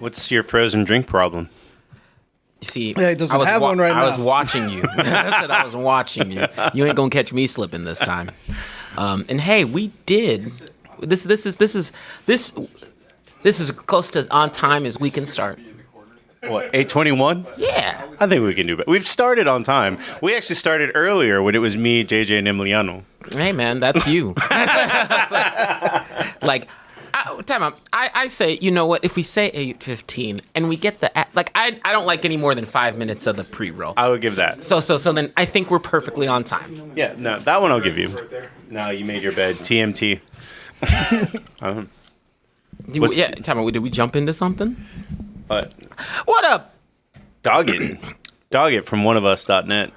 What's your frozen drink problem? You see, Yeah, he doesn't have one right now. I was watching you. I said I was watching you. You ain't gonna catch me slipping this time. And hey, we did. This is as close to on time as we can start. What, 8:21? Yeah. I think we can do better. We've started on time. We actually started earlier when it was me, JJ, and Emiliano. Hey man, that's you. Like, time out. I say, you know what? If we say 8:15 and we get I don't like any more than 5 minutes of the pre-roll. I would give that. So then I think we're perfectly on time. Yeah, no, that one I'll give you. No, you made your bed. TMT. Time out. Did we jump into something? What up? Dog it from oneofus.net.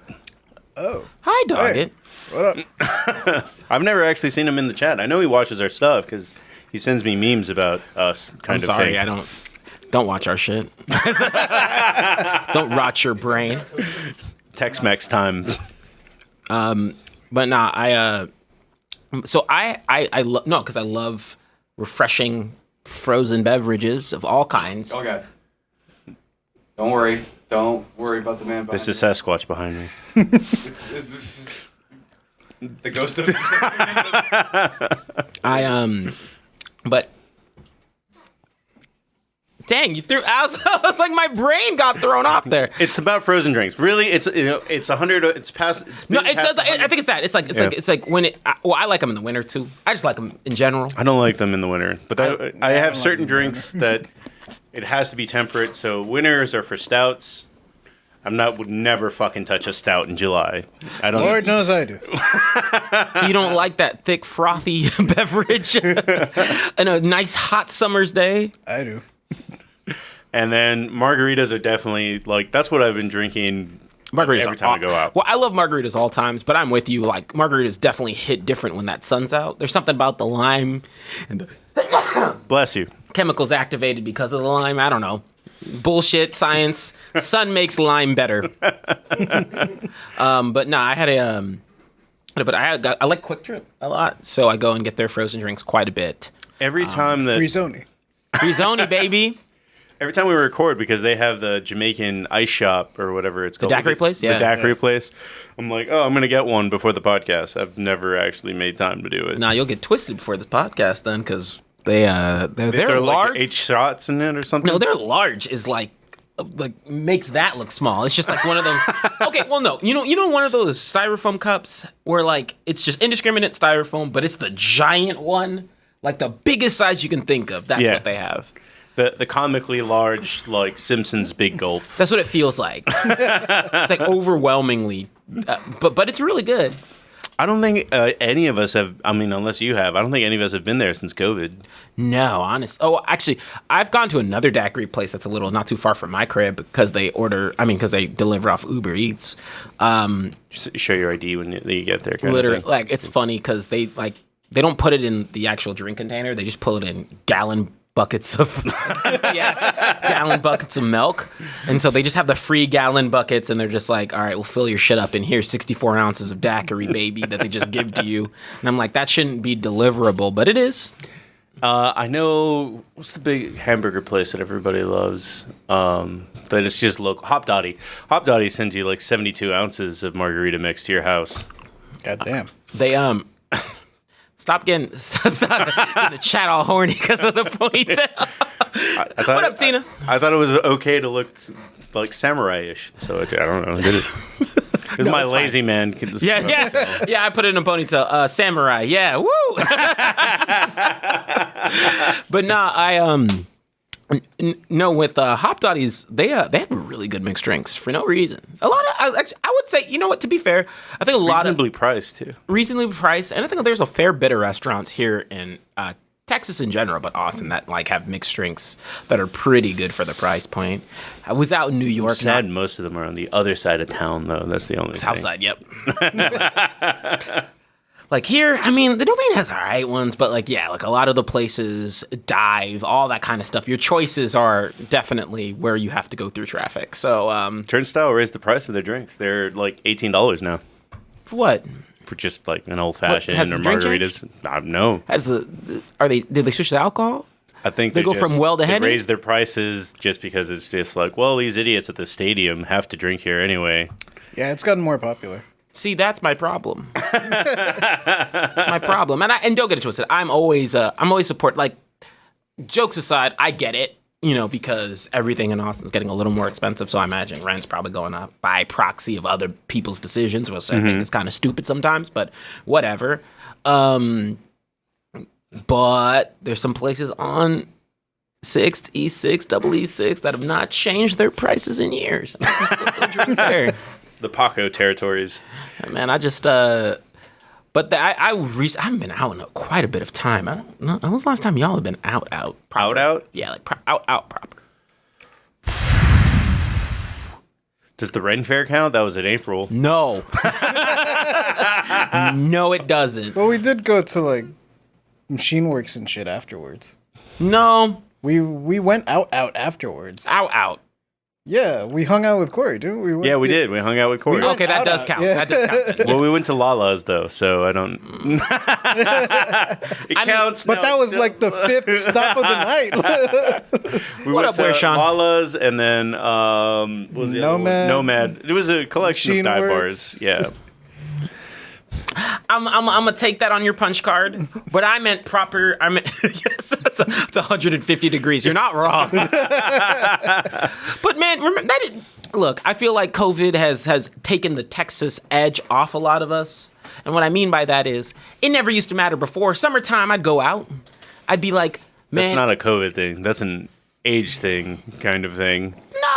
Oh. Hi, dog Hey. it. What up? I've never actually seen him in the chat. I know he watches our stuff because he sends me memes about us. I'm sorry, thing. I don't watch our shit. Don't rot your brain. Tex-Mex time. But nah, I because I love refreshing frozen beverages of all kinds. Okay. Don't worry. Don't worry about the man behind This is you. Sasquatch behind me. It's the ghost of... But dang, you threw. I was like, my brain got thrown off there. It's about frozen drinks. Really, it's 100. It's past. It's No, been past I 100. think it's that. It's like when it. I like them in the winter too. I just like them in general. I don't like them in the winter, but I have certain drinks that it has to be temperate. So winters are for stouts. Would never fucking touch a stout in July. I don't. Lord knows I do. You don't like that thick, frothy beverage in a nice hot summer's day. I do. And then margaritas are definitely that's what I've been drinking. Margaritas every time I go out. Well, I love margaritas all times, but I'm with you. Like margaritas definitely hit different when that sun's out. There's something about the lime and the Bless you. chemicals activated because of the lime. I don't know. Bullshit science. Sun makes lime better. But no, I had I like Quick Trip a lot, so I go and get their frozen drinks quite a bit. Every time that Frizoni. Frizoni, baby. Every time we record, because they have the Jamaican ice shop or whatever it's called. daiquiri place? Yeah. The daiquiri place. I'm like, I'm going to get one before the podcast. I've never actually made time to do it. Now you'll get twisted before the podcast then, because they're throw large. like 8 shots in it or something? No, they're large is like makes that look small. It's just like one of them. Okay, well no, you know one of those styrofoam cups where like it's just indiscriminate styrofoam, but it's the giant one, like the biggest size you can think of. That's what they have. The comically large, like Simpsons Big Gulp. That's what it feels like. It's like overwhelmingly, but it's really good. I don't think any of us have. I mean, unless you have, I don't think any of us have been there since COVID. No, honest. Oh, actually, I've gone to another daiquiri place that's a little not too far from my crib because they deliver off Uber Eats. Just show your ID when you get there. Literally, like it's funny because they don't put it in the actual drink container. They just put it in gallon buckets of gallon buckets of milk, and so they just have the free gallon buckets, and they're just like, all right, we'll fill your shit up in here, 64 ounces of daiquiri, baby, that they just give to you. And I'm like, that shouldn't be deliverable, but it is. I know, what's the big hamburger place that everybody loves? That it's just local. Hop Dottie. Hop Dottie sends you like 72 ounces of margarita mix to your house. God damn. They stop getting the chat all horny because of the ponytail. What up, Tina? I thought it was okay to look like samurai-ish, so I don't know. I did it. It's my it's lazy man. Yeah. I put it in a ponytail. Samurai. Yeah. Woo. But nah, no, with Hop Dotties, they have really good mixed drinks for no reason. A lot of, I would say, you know what? To be fair, I think a lot of reasonably priced too. Reasonably priced, and I think there's a fair bit of restaurants here in Texas in general, but Austin that like have mixed drinks that are pretty good for the price point. I was out in New York. Sad, most of them are on the other side of town, though. That's the only South thing. side. Yep. Like here, I mean, the Domain has all right ones, but like, yeah, like a lot of the places, Dive, all that kind of stuff. Your choices are definitely where you have to go through traffic. So, Turnstile raised the price of their drinks. They're like $18 now. For what? For just like an old fashioned has or the drink margaritas. No. Did they switch to alcohol? I think They go from well to they Henny? raise their prices just because it's just like, well, these idiots at the stadium have to drink here anyway. Yeah, it's gotten more popular. See, that's my problem. That's my problem. And don't get it twisted. I'm always support. Like, jokes aside, I get it. You know, because everything in Austin's getting a little more expensive, so I imagine rent's probably going up by proxy of other people's decisions, which I think is kind of stupid sometimes, but whatever. But there's some places on 6th, E6, double E6 that have not changed their prices in years. I can still go drink there. The Paco territories. Man, I just but I haven't been out in quite a bit of time. I don't know. When was the last time y'all have been out? Proper? Out? Yeah, like out proper. Does the Ren Fair count? That was in April. No. No, it doesn't. Well, we did go to like Machine Works and shit afterwards. No. We went out afterwards. Out. Yeah, we hung out with Corey, didn't we? Yeah, we did. We hung out with Corey. We Okay, that out, does out. count. Yeah. That does count. Well, we went to Lala's though, so I don't. It counts. But that was like the 5th stop of the night. We What went up, to where, Sean? Lala's and then what was the other one? Nomad. Nomad. It was a collection Machine of dive Works. bars. Yeah. I'm gonna take that on your punch card, but I meant proper. I meant yes, it's 150 degrees. You're not wrong. But man, remember that. Look, I feel like COVID has taken the Texas edge off a lot of us, and what I mean by that is it never used to matter before. Summertime, I'd go out. I'd be like, man, That's not a COVID thing. That's an age thing, kind of thing.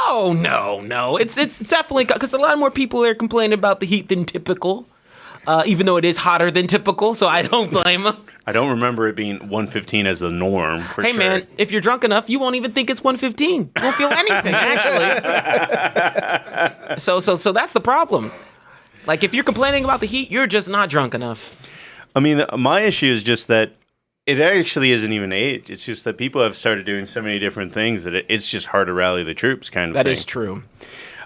no. It's definitely because a lot more people are complaining about the heat than typical. Even though it is hotter than typical, so I don't blame them. I don't remember it being 115 as the norm. For Hey sure. man, if you're drunk enough, you won't even think it's 115. You won't feel anything, actually. So that's the problem. Like if you're complaining about the heat, you're just not drunk enough. I mean, my issue is just that it actually isn't even age. It's just that people have started doing so many different things that it's just hard to rally the troops, kind of That thing. is true.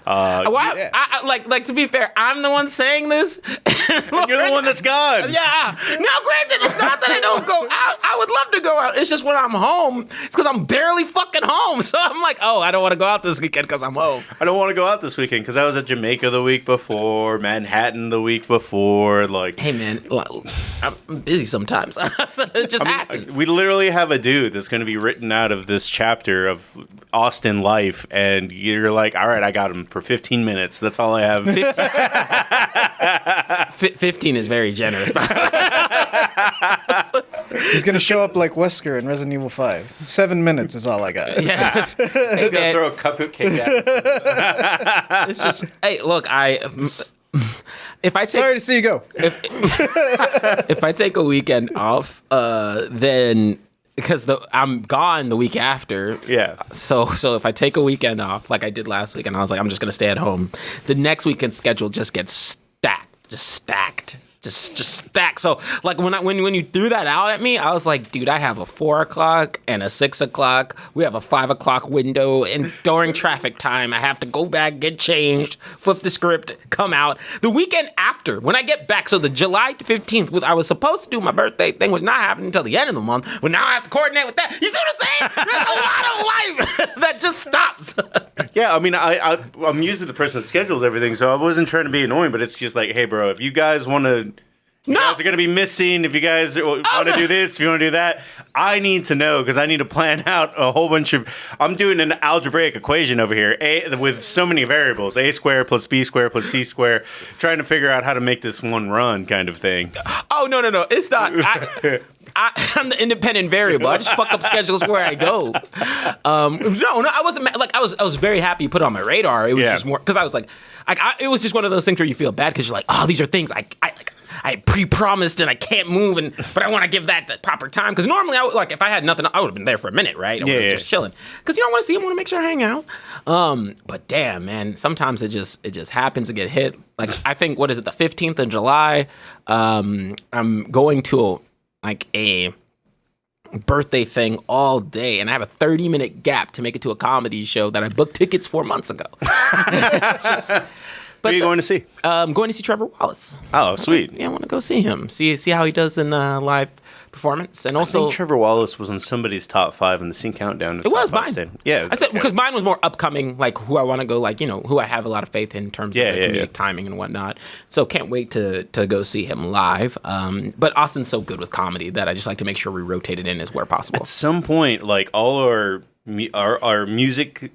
Yeah. Like to be fair, I'm the one saying this. You're the one that's gone. Yeah. Now, granted, it's not that I don't go out. I would love to go out. It's just when I'm home, it's because I'm barely fucking home. So I'm like, oh, I don't want to go out this weekend because I'm home. I don't want to go out this weekend because I was at Jamaica the week before, Manhattan the week before. Like, Hey, man, I'm busy sometimes. It just happens. we literally have a dude that's going to be written out of this chapter of Austin life, and you're like, all right, I got him for 15 minutes. That's all I have. 15 is very generous. He's gonna show up like Wesker in Resident Evil 5. 7 minutes is all I got. Yes. Hey, Gonna man, throw a cupcake at him. it's just, hey, look, if I take Sorry to see you go. if I take a weekend off, then because I'm gone the week after. Yeah. So if I take a weekend off, like I did last week, and I was like, I'm just gonna stay at home, the next weekend schedule just gets stacked, just stacked. Just stacked. So like when you threw that out at me, I was like, dude, I have a 4 o'clock and a 6 o'clock. We have a 5 o'clock window, and during traffic time, I have to go back, get changed, flip the script, come out. The weekend after, when I get back, so the July 15th, I was supposed to do my birthday thing, was not happening until the end of the month. But now I have to coordinate with that. You see what I'm saying? There's a lot of life that just stops. Yeah, I mean, I'm usually the person that schedules everything, so I wasn't trying to be annoying, but it's just like, hey, bro, if you guys want to... You guys are going to be missing. If you guys want to do this, if you want to do that, I need to know because I need to plan out a whole bunch of... I'm doing an algebraic equation over here with so many variables. A squared plus B squared plus C squared. Trying to figure out how to make this one run kind of thing. Oh, no. It's not. I'm the independent variable. I just fuck up schedules where I go. No, I wasn't mad. Like I was very happy you put it on my radar. It was just more because I was like, it was just one of those things where you feel bad because you're like, oh, these are things I pre-promised and I can't move, but I want to give that the proper time. Because normally, if I had nothing, I would have been there for a minute, right? I would have just chilling. Because I want to see him, want to make sure I hang out. But damn, man, sometimes it just happens to get hit. Like I think, what is it, the 15th of July? I'm going to a birthday thing all day, and I have a 30-minute gap to make it to a comedy show that I booked tickets 4 months ago. Who are you going to see? I'm going to see Trevor Wallace. Oh, sweet. Yeah, I want to go see him. See how he does in live performance, and I also think Trevor Wallace was on somebody's top 5 in the Scene Countdown. it was mine. Yeah, I said because mine was more upcoming, like who I want to go, like who I have a lot of faith in terms of comedic timing and whatnot. So can't wait to go see him live. But Austin's so good with comedy that I just like to make sure we rotate it in as where possible. At some point, like all our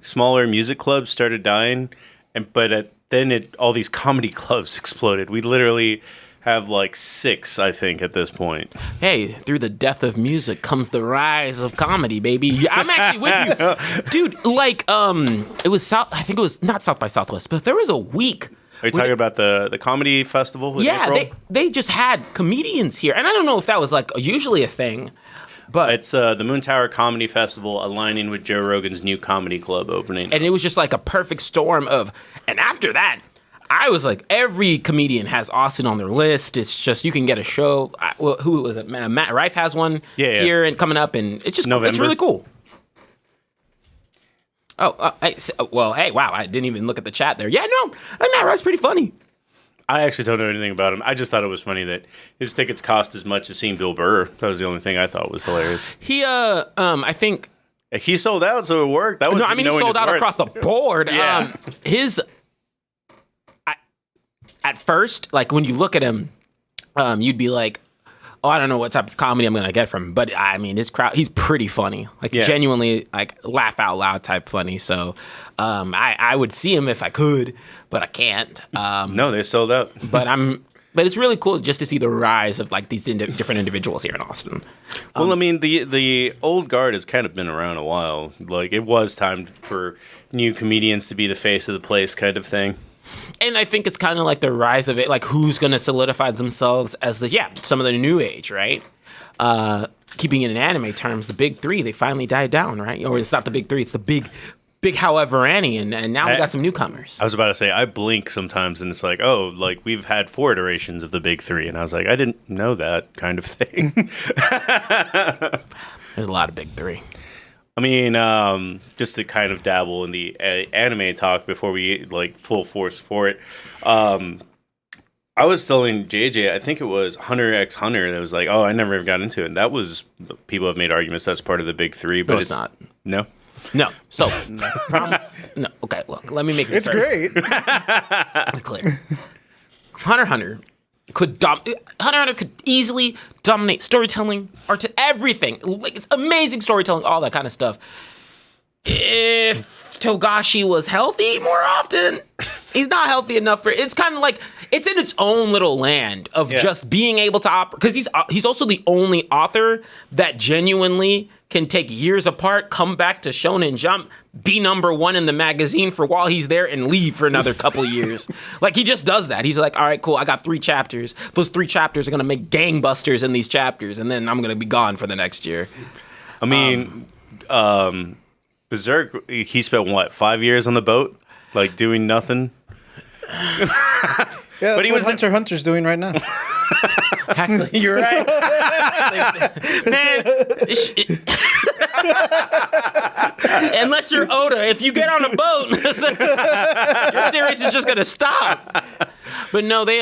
smaller music clubs started dying, then all these comedy clubs exploded. We literally have like 6, I think, at this point. Hey, through the death of music comes the rise of comedy, baby. I'm actually with you, dude. Like, it was I think it was not South by Southwest, but there was a week. Are you talking about the comedy festival? In April? They just had comedians here, and I don't know if that was like usually a thing, but it's the Moon Tower Comedy Festival aligning with Joe Rogan's new comedy club opening, and it was just like a perfect storm of. And after that, I was like, every comedian has Austin on their list. It's just you can get a show. Who was it? Matt Rife has one here and coming up, and it's just November. It's really cool. Hey, wow! I didn't even look at the chat there. Yeah, no, Matt Rife's pretty funny. I actually don't know anything about him. I just thought it was funny that his tickets cost as much as seeing Bill Burr. That was the only thing I thought was hilarious. He, I think he sold out, so it worked. That was he sold out across the board. Yeah. At first, like when you look at him, you'd be like, "Oh, I don't know what type of comedy I'm gonna get from him." But I mean, his crowd—he's pretty funny, like genuinely, like laugh out loud type funny. So, I would see him if I could, but I can't. No, they sold out. But it's really cool just to see the rise of like these different individuals here in Austin. Well, I mean, the old guard has kind of been around a while. Like it was time for new comedians to be the face of the place, kind of thing. And I think it's kind of like the rise of it, like who's going to solidify themselves as some of the new age, right? Keeping it in anime terms, the big 3, they finally died down, right? Or it's not the big 3, it's the big however any, and now we got some newcomers. I was about to say, I blink sometimes and it's like, oh, like we've had 4 iterations of the big 3, and I was like, I didn't know that kind of thing. There's a lot of big 3. I mean, just to kind of dabble in the anime talk before we like full force for it. I was telling JJ, I think it was Hunter x Hunter that was like, oh, I never even got into it. And that was, people have made arguments that's part of the big 3, but no, it's not. No? No. So, no. Okay, look, let me make this great. It's clear. Hunter x Hunter could easily dominate storytelling, art, everything. Like it's amazing storytelling, all that kind of stuff. If Togashi was healthy more often, he's not healthy enough for it. It's kind of like it's in its own little land of just being able to operate. Because he's also the only author that genuinely can take years apart, come back to Shonen Jump, be #1 in the magazine for while he's there, and leave for another couple years. Like, he just does that. He's like, all right, cool, I got 3 chapters. Those 3 chapters are going to make gangbusters in these chapters, and then I'm going to be gone for the next year. I mean, Berserk, he spent, 5 years on the boat? Like, doing nothing? Yeah, that's what Hunter x Hunter's doing right now. Actually, you're right. Man, unless you're Oda, if you get on a boat, your series is just gonna stop. But no, they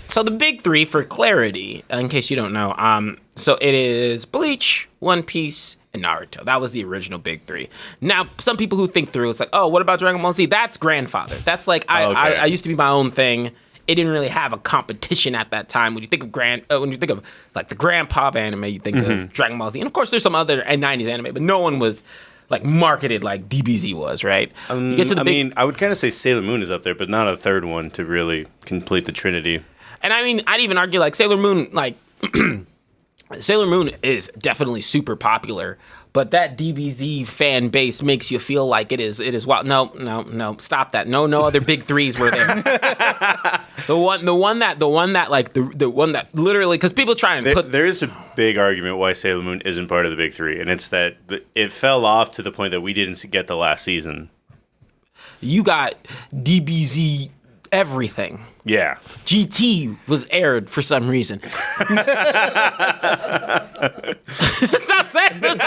so the big 3 for clarity, in case you don't know, so it is Bleach, One Piece, and Naruto. That was the original big 3. Now, some people who think through, it's like, oh, what about Dragon Ball Z? That's grandfather. That's like I used to be my own thing. It didn't really have a competition at that time. When you think of like the grandpa of anime, you think of Dragon Ball Z, and of course there's some other 90s anime, but no one was like marketed like DBZ was, right? I would kind of say Sailor Moon is up there, but not a third one to really complete the trinity. And I mean, I'd even argue like Sailor Moon, like Sailor Moon is definitely super popular, but that DBZ fan base makes you feel like it is wild. No, stop that. No other big 3s were there. the one that literally, because people try and put. There is a big argument why Sailor Moon isn't part of the big 3, and it's that it fell off to the point that we didn't get the last season. You got DBZ everything. Yeah. GT was aired for some reason. It's not sexist.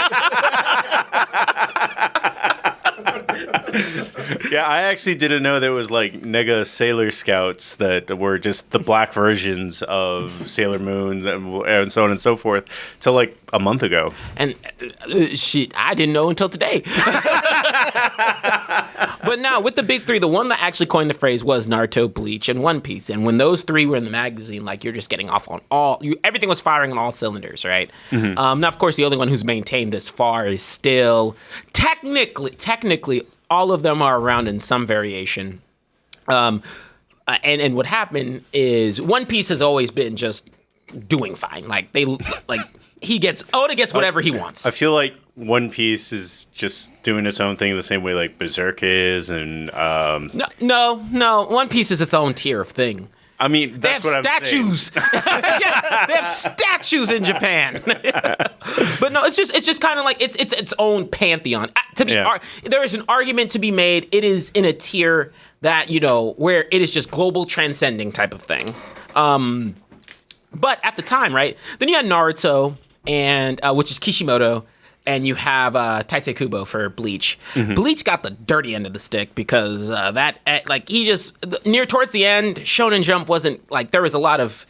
Yeah, I actually didn't know there was like Nega Sailor Scouts that were just the black versions of Sailor Moon and so on and so forth till like a month ago. And shit, I didn't know until today. But now, with the big three, the one that actually coined the phrase was Naruto, Bleach, and One Piece. And when those three were in the magazine, like, you're just getting off on everything was firing on all cylinders, right? Now, of course, the only one who's maintained this far is still technically, all of them are around in some variation. And what happened is One Piece has always been just doing fine. Like, Oda gets whatever he wants. I feel like One Piece is just doing its own thing the same way like Berserk is, and No. One Piece is its own tier of thing. I mean, that's what I'm statues. Yeah, they have statues in Japan. But no, it's just kind of like it's its own pantheon. There is an argument to be made. It is in a tier that, where it is just global transcending type of thing. But at the time, right? Then you had Naruto, and which is Kishimoto, and you have Tite Kubo for Bleach. Bleach got the dirty end of the stick because he just near towards the end, Shonen Jump wasn't like there was a lot of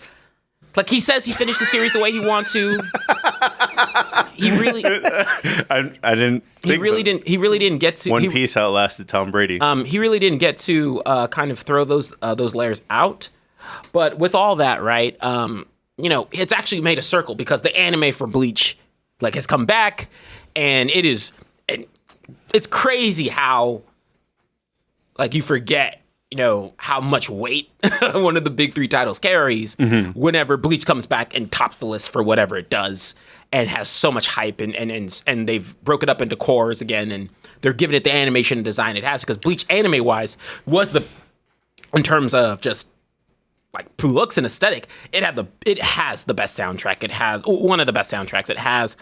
like he says he finished the series the way he wanted to. He really, I didn't. He really didn't get to. One Piece outlasted Tom Brady. He really didn't get to kind of throw those layers out. But with all that, right? It's actually made a circle because the anime for Bleach has come back, and it's crazy how you forget how much weight one of the big three titles carries whenever Bleach comes back and tops the list for whatever it does and has so much hype, and they've broken it up into cores again, and they're giving it the animation and design it has, because Bleach anime wise was in terms of just like looks and aesthetic, it has the best soundtrack. It has one of the best soundtracks. It has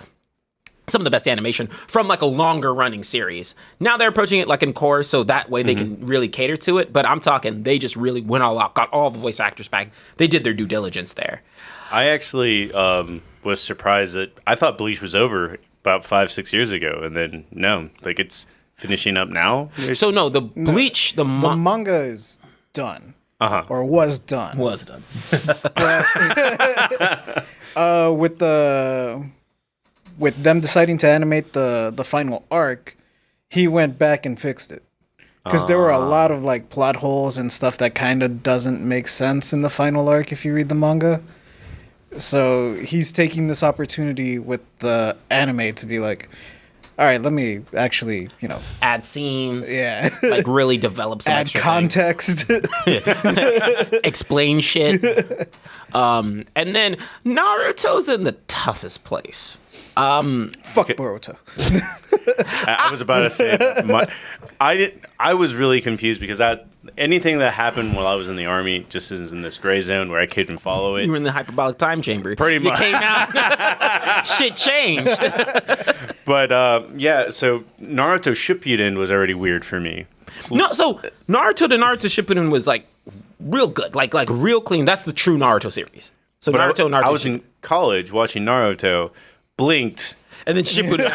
some of the best animation from like a longer running series. Now they're approaching it like in core, so that way they can really cater to it. But I'm talking, they just really went all out, got all the voice actors back. They did their due diligence there. I actually was surprised that I thought Bleach was over about 5-6 years ago, and then no, like it's finishing up now. So no, the Bleach, the manga is done. Or was done. Was done. With them deciding to animate the final arc, he went back and fixed it. Because there were a lot of like plot holes and stuff that kind of doesn't make sense in the final arc if you read the manga. So he's taking this opportunity with the anime to be like, all right, let me actually, add scenes. Yeah. Like really develop some add context. Explain shit. And then Naruto's in the toughest place. Fuck Boruto. I was about to say, I was really confused because anything that happened while I was in the army just is in this gray zone where I couldn't follow it. You were in the hyperbolic time chamber. Pretty much. You came out. Shit changed. But so Naruto Shippuden was already weird for me. No, so Naruto to Naruto Shippuden was like real good, like real clean. That's the true Naruto series. So but Naruto. I was in college watching Naruto, blinked, and then Shippuden.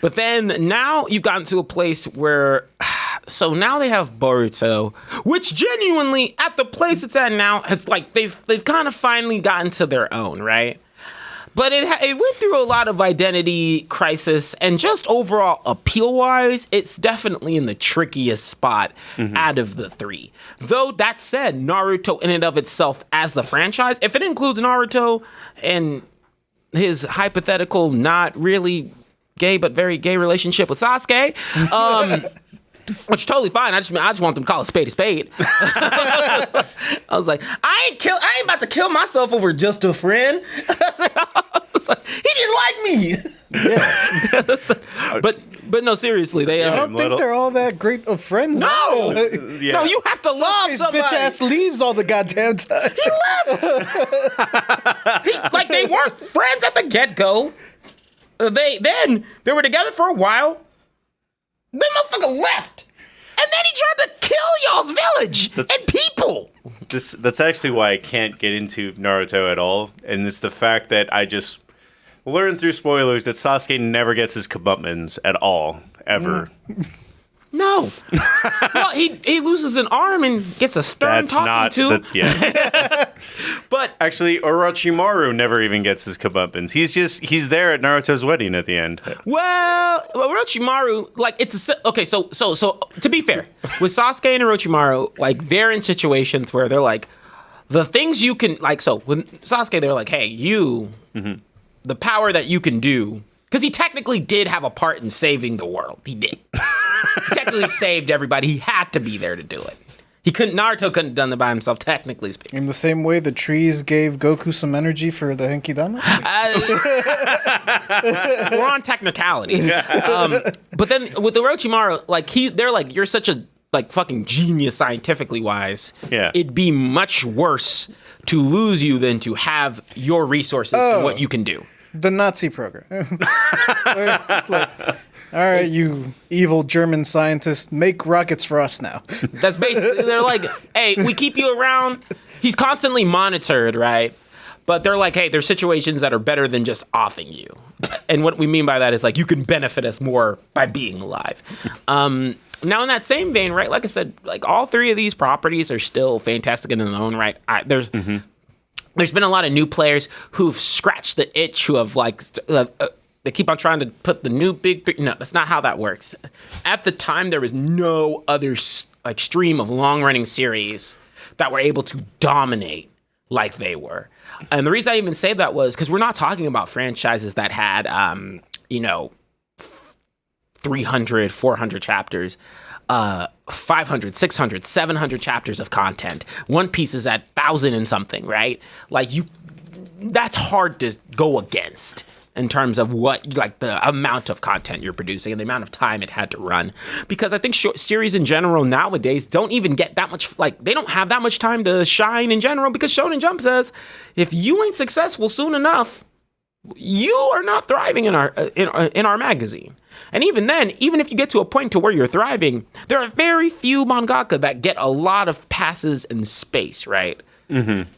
But then now you've gotten to a place where, so now they have Boruto, which genuinely at the place it's at now has like they've kind of finally gotten to their own, right? But it went through a lot of identity crisis, and just overall appeal-wise, it's definitely in the trickiest spot out of the three. Though, that said, Naruto in and of itself as the franchise, if it includes Naruto and his hypothetical not really gay but very gay relationship with Sasuke, which is totally fine. I just want them to call a spade a spade. I was like, I ain't about to kill myself over just a friend. He didn't like me. Yeah. But no, serioely, they. I don't think they're all that great of friends. No, Yeah. no, you have to love Sasuke's somebody. bitch ass leaves all the goddamn time. He left. Like they weren't friends at the get go. They were together for a while. Then motherfucker left, and then he tried to kill y'all's village and people. That's actually why I can't get into Naruto at all, and it's the fact that learn through spoilers that Sasuke never gets his comeuppance at all, ever. No. Well, he loses an arm and gets a stern That's talking not to. But actually, Orochimaru never even gets his comeuppance. He's there at Naruto's wedding at the end. well, Orochimaru, like okay. So to be fair, with Sasuke and Orochimaru, like they're in situations where they're like the things you can like. So with Sasuke, they're like, hey, the power that you can do, because he technically did have a part in saving the world. He did. He technically saved everybody. He had to be there to do it. Naruto couldn't have done it by himself, technically speaking. In the same way the trees gave Goku some energy for the Genkidama? We're on technicalities. But then with Orochimaru, like they're like, you're such a like fucking genius scientifically wise. Yeah. It'd be much worse to lose you than to have your resources and what you can do. The Nazi program. It's like, all right, you evil German scientists, make rockets for us now. That's basically, they're like, hey, we keep you around. He's constantly monitored, right? But they're like, hey, there's situations that are better than just offing you. And what we mean by that is like, you can benefit us more by being alive. Now, in that same vein, right, like I said, like all three of these properties are still fantastic in their own right. There's been a lot of new players who've scratched the itch, who have like, they keep on trying to put the new big three. No, that's not how that works. At the time, there was no other like stream of long-running series that were able to dominate like they were. And the reason I even say that was because we're not talking about franchises that had, 300, 400 chapters, 500, 600, 700 chapters of content. One Piece is at 1,000 and something, right? Like that's hard to go against in terms of what, like the amount of content you're producing and the amount of time it had to run. Because I think short series in general nowadays don't even get that much, like they don't have that much time to shine in general, because Shonen Jump says, if you ain't successful soon enough, you are not thriving in our magazine. And even then, even if you get to a point to where you're thriving, there are very few mangaka that get a lot of passes in space, right? Mm-hmm.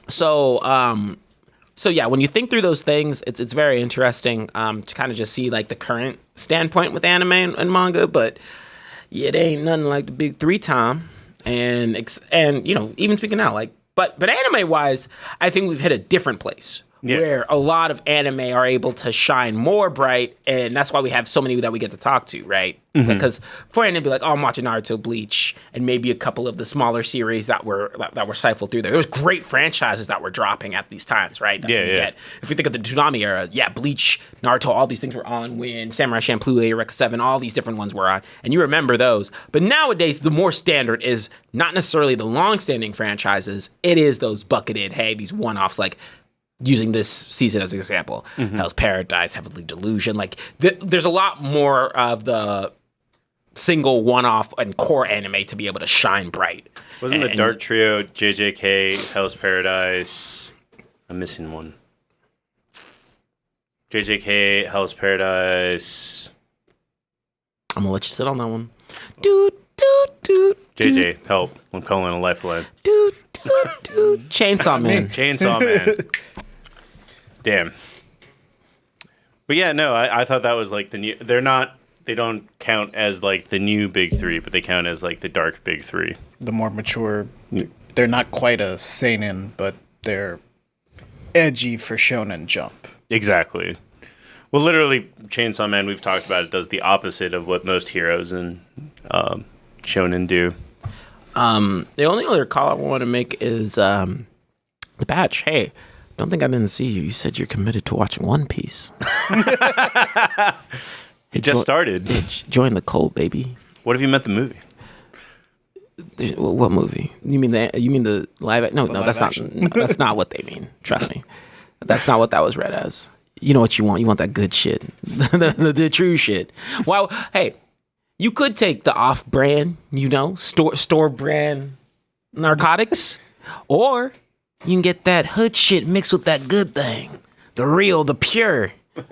So yeah, when you think through those things, it's very interesting to kind of just see like the current standpoint with anime and manga. But yeah, it ain't nothing like the big three time. And even speaking now, like, but anime wise, I think we've hit a different place. Yeah. Where a lot of anime are able to shine more bright, and that's why we have so many that we get to talk to, right? Mm-hmm. Because for anime, be like, oh, I'm watching Naruto, Bleach, and maybe a couple of the smaller series that were siphoned through there. There was great franchises that were dropping at these times, right? That's what we get. If we think of the Tsunami era, Bleach, Naruto, all these things were on. When Samurai Champloo, Eureka 7, all these different ones were on, and you remember those. But nowadays, the more standard is not necessarily the long-standing franchises. It is those bucketed, hey, these one-offs, like. Using this season as an example, Hell's Paradise, Heavenly Delusion, like there's a lot more of the single one-off and core anime to be able to shine bright. Wasn't the Dark Trio, JJK, Hell's Paradise? I'm missing one. JJK, Hell's Paradise. I'm gonna let you sit on that one. Doot, doot, doot. JJ, help! I'm calling a lifeline. Doot, doot, doot. Chainsaw Man. Chainsaw Man. Damn. But yeah, no, I thought that was like the new. They don't count as like the new big three, but they count as like the dark big three. The more mature. They're not quite a seinen, but they're edgy for Shonen Jump. Exactly. Well, literally, Chainsaw Man, we've talked about it, does the opposite of what most heroes in Shonen do. The only other call I want to make is the patch. Hey, don't think I didn't see you. You said you're committed to watching One Piece. It just started. Join the cult, baby. What have you met the movie? What movie? You mean the live? No, that's action? not. That's not what they mean. Trust me. That's not what that was read as. You know what you want? You want that good shit, the true shit. Well, hey, you could take the off-brand, store brand narcotics, or you can get that hood shit mixed with that good thing, the real, the pure. All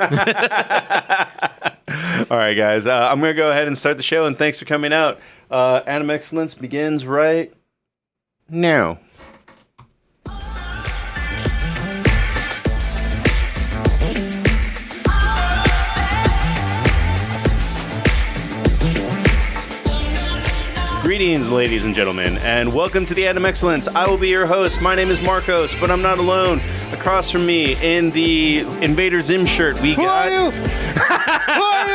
right, guys. I'm going to go ahead and start the show, and thanks for coming out. Animexcellence begins right now. Greetings, ladies and gentlemen, and welcome to the Animexcellence. I will be your host. My name is Marcos, but I'm not alone. Across from me, in the Invader Zim shirt, we got... Who are you? Who are you?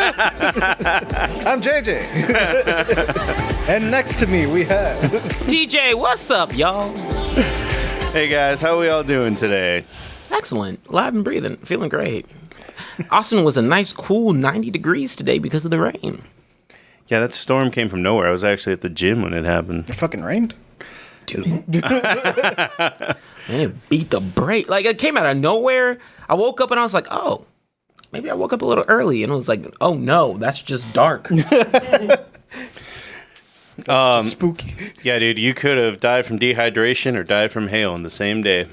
I'm JJ. And next to me, we have... DJ, what's up, y'all? Hey guys, how are we all doing today? Excellent. Live and breathing. Feeling great. Austin was a nice, cool 90 degrees today because of the rain. Yeah, that storm came from nowhere. I was actually at the gym when it happened. It fucking rained. Dude. And it beat the brake. Like, it came out of nowhere. I woke up and I was like, oh, maybe I woke up a little early. And it was like, oh no, that's just dark. That's just spooky. Yeah, dude, you could have died from dehydration or died from hail on the same day.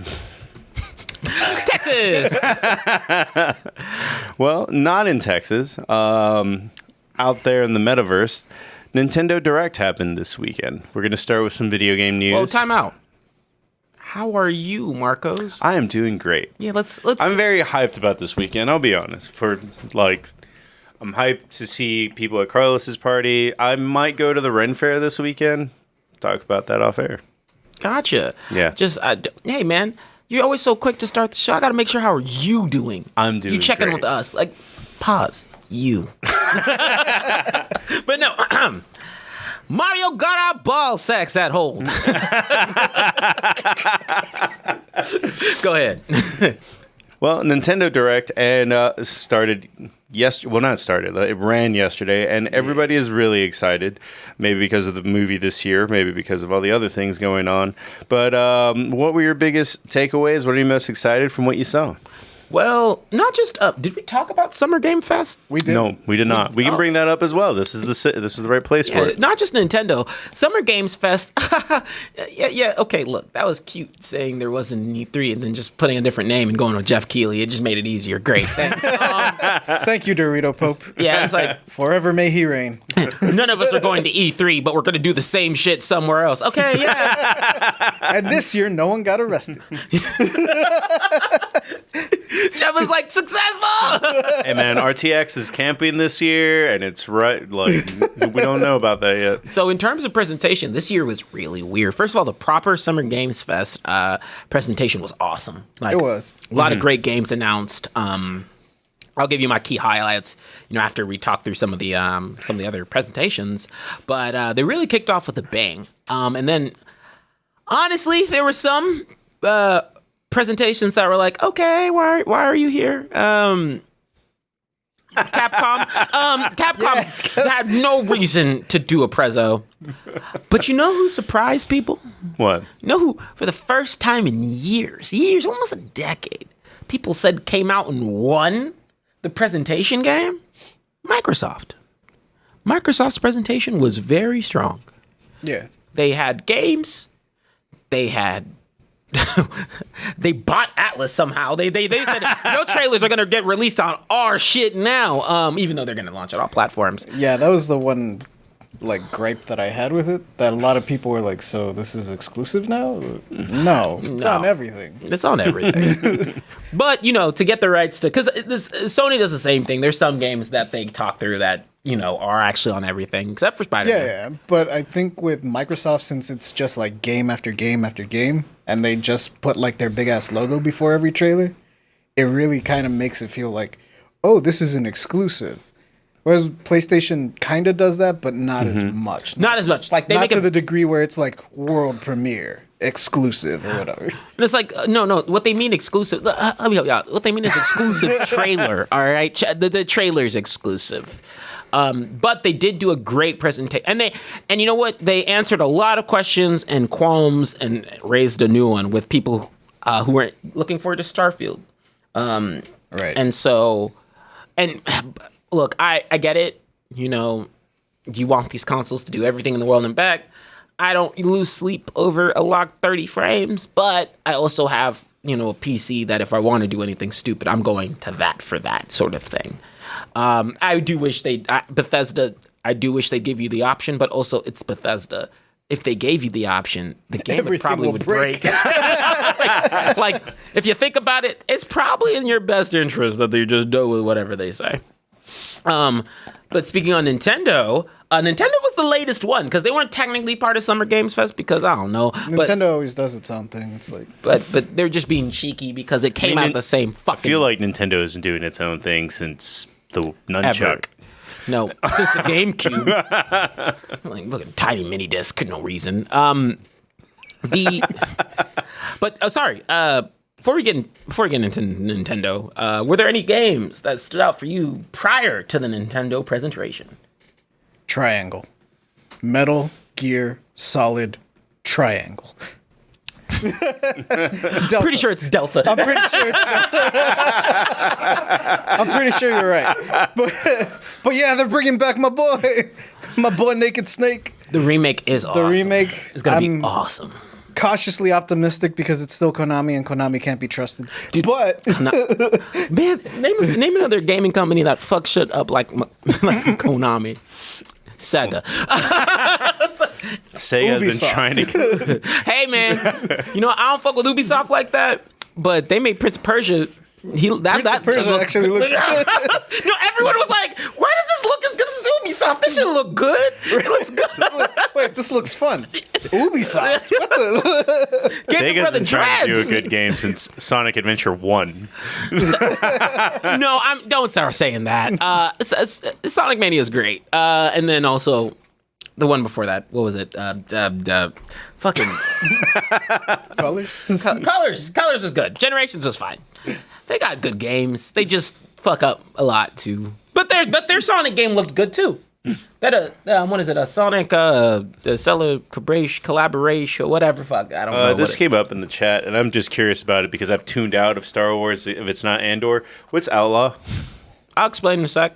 Texas! Well, not in Texas. Out there in the metaverse, Nintendo Direct happened this weekend. We're going to start with some video game news. Well, time out. How are you, Marcos? I am doing great. Yeah, let's. I'm very hyped about this weekend, I'll be honest. I'm hyped to see people at Carlos's party. I might go to the Ren Fair this weekend. Talk about that off air. Gotcha. Yeah. Hey, man, you're always so quick to start the show. I got to make sure how are you doing. I'm doing You checking great. with us. Like, pause. You. But no, Mario got our ball sacks at hold. Go ahead. Well, Nintendo Direct and started yesterday. Well, not started. It ran yesterday, and everybody is really excited. Maybe because of the movie this year, maybe because of all the other things going on. But what were your biggest takeaways? What are you most excited from what you saw? Well, not just did we talk about Summer Game Fest? We did. No, we did not. We can bring that up as well. This is the right place for it. Not just Nintendo. Summer Games Fest. yeah. Okay, look, that was cute saying there wasn't an E3 and then just putting a different name and going with Jeff Keighley. It just made it easier. Great. Thanks. Thank you, Dorito Pope. Yeah, it's like Forever may he reign. none of us are going to E3, but we're going to do the same shit somewhere else. Okay, yeah. And this year, no one got arrested. Jeff was like, successful! Hey man, RTX is camping this year, and it's right. Like we don't know about that yet. So in terms of presentation, this year was really weird. First of all, the proper Summer Games Fest presentation was awesome. Like, It was. a lot of great games announced. I'll give you my key highlights, after we talk through some of the other presentations. But they really kicked off with a bang. And then, honestly, there were some presentations that were like, okay, why are you here? Capcom had no reason to do a prezzo. But you know who surprised people? What? You know who, for the first time in years, almost a decade, people said came out and won the presentation game? Microsoft. Microsoft's presentation was very strong. Yeah. They had games. They had... they bought Atlas somehow. They said your trailers are gonna get released on our shit now. Even though they're gonna launch on all platforms. Yeah, that was the one gripe that I had with it. That a lot of people were like, "So this is exclusive now?" No, it's on everything. It's on everything. But to get the rights to, because Sony does the same thing. There's some games that they talk through that are actually on everything except for Spider-Man. Yeah. But I think with Microsoft, since it's just like game after game after game, and they just put like their big ass logo before every trailer, it really kind of makes it feel like, oh, this is an exclusive. Whereas PlayStation kind of does that, but not as much. Not as much. Like they not make to the degree where it's like world premiere, exclusive or whatever. And it's like, no. What they mean exclusive. Let me help you out. What they mean is exclusive trailer. All right, the trailer's exclusive. But they did do a great presentation, and you know what? They answered a lot of questions and qualms and raised a new one with people who weren't looking forward to Starfield. Right. And so, look, I get it. You want these consoles to do everything in the world and back. I don't lose sleep over a locked 30 frames, but I also have, a PC that if I want to do anything stupid, I'm going to that for that sort of thing. I do wish Bethesda, I do wish they'd give you the option, but also it's Bethesda. If they gave you the option, the game would break. like, if you think about it, it's probably in your best interest that they just go with whatever they say. But speaking on Nintendo, Nintendo was the latest one because they weren't technically part of Summer Games Fest because I don't know. Nintendo always does its own thing. It's like, but they're just being cheeky because it came out the same fucking. I feel like Nintendo has been doing its own thing since the nunchuck. Ever. No, since the GameCube. Like, look at tiny mini disc, for no reason. Sorry. Before we get into Nintendo, were there any games that stood out for you prior to the Nintendo presentation? Triangle. Metal Gear Solid Triangle. Pretty sure it's Delta. I'm pretty sure it's Delta. I'm pretty sure you're right. But yeah, they're bringing back my boy Naked Snake. The remake is awesome. The remake is gonna be awesome. Cautiously optimistic because it's still Konami and Konami can't be trusted. Dude, but man, name another gaming company that fucks shit up like Konami. Sega. Sega's been trying to. Hey man, I don't fuck with Ubisoft like that, but they made Prince of Persia. Prince of Persia actually looks good. Everyone was like, "Why does this look as good as Ubisoft? This shouldn't look good. It looks good." Wait, this looks fun. Ubisoft. What the? Sega's been trying to do a good game since Sonic Adventure 1. No, don't start saying that. Sonic Mania is great, and then also the one before that. What was it? Fucking Colors. Colors is good. Generations was fine. They got good games. They just fuck up a lot too. But their Sonic game looked good too. That what is it? A Sonic the collaboration or whatever. Fuck, I don't know. This came up in the chat, and I'm just curious about it because I've tuned out of Star Wars. If it's not Andor, what's Outlaw? I'll explain in a sec.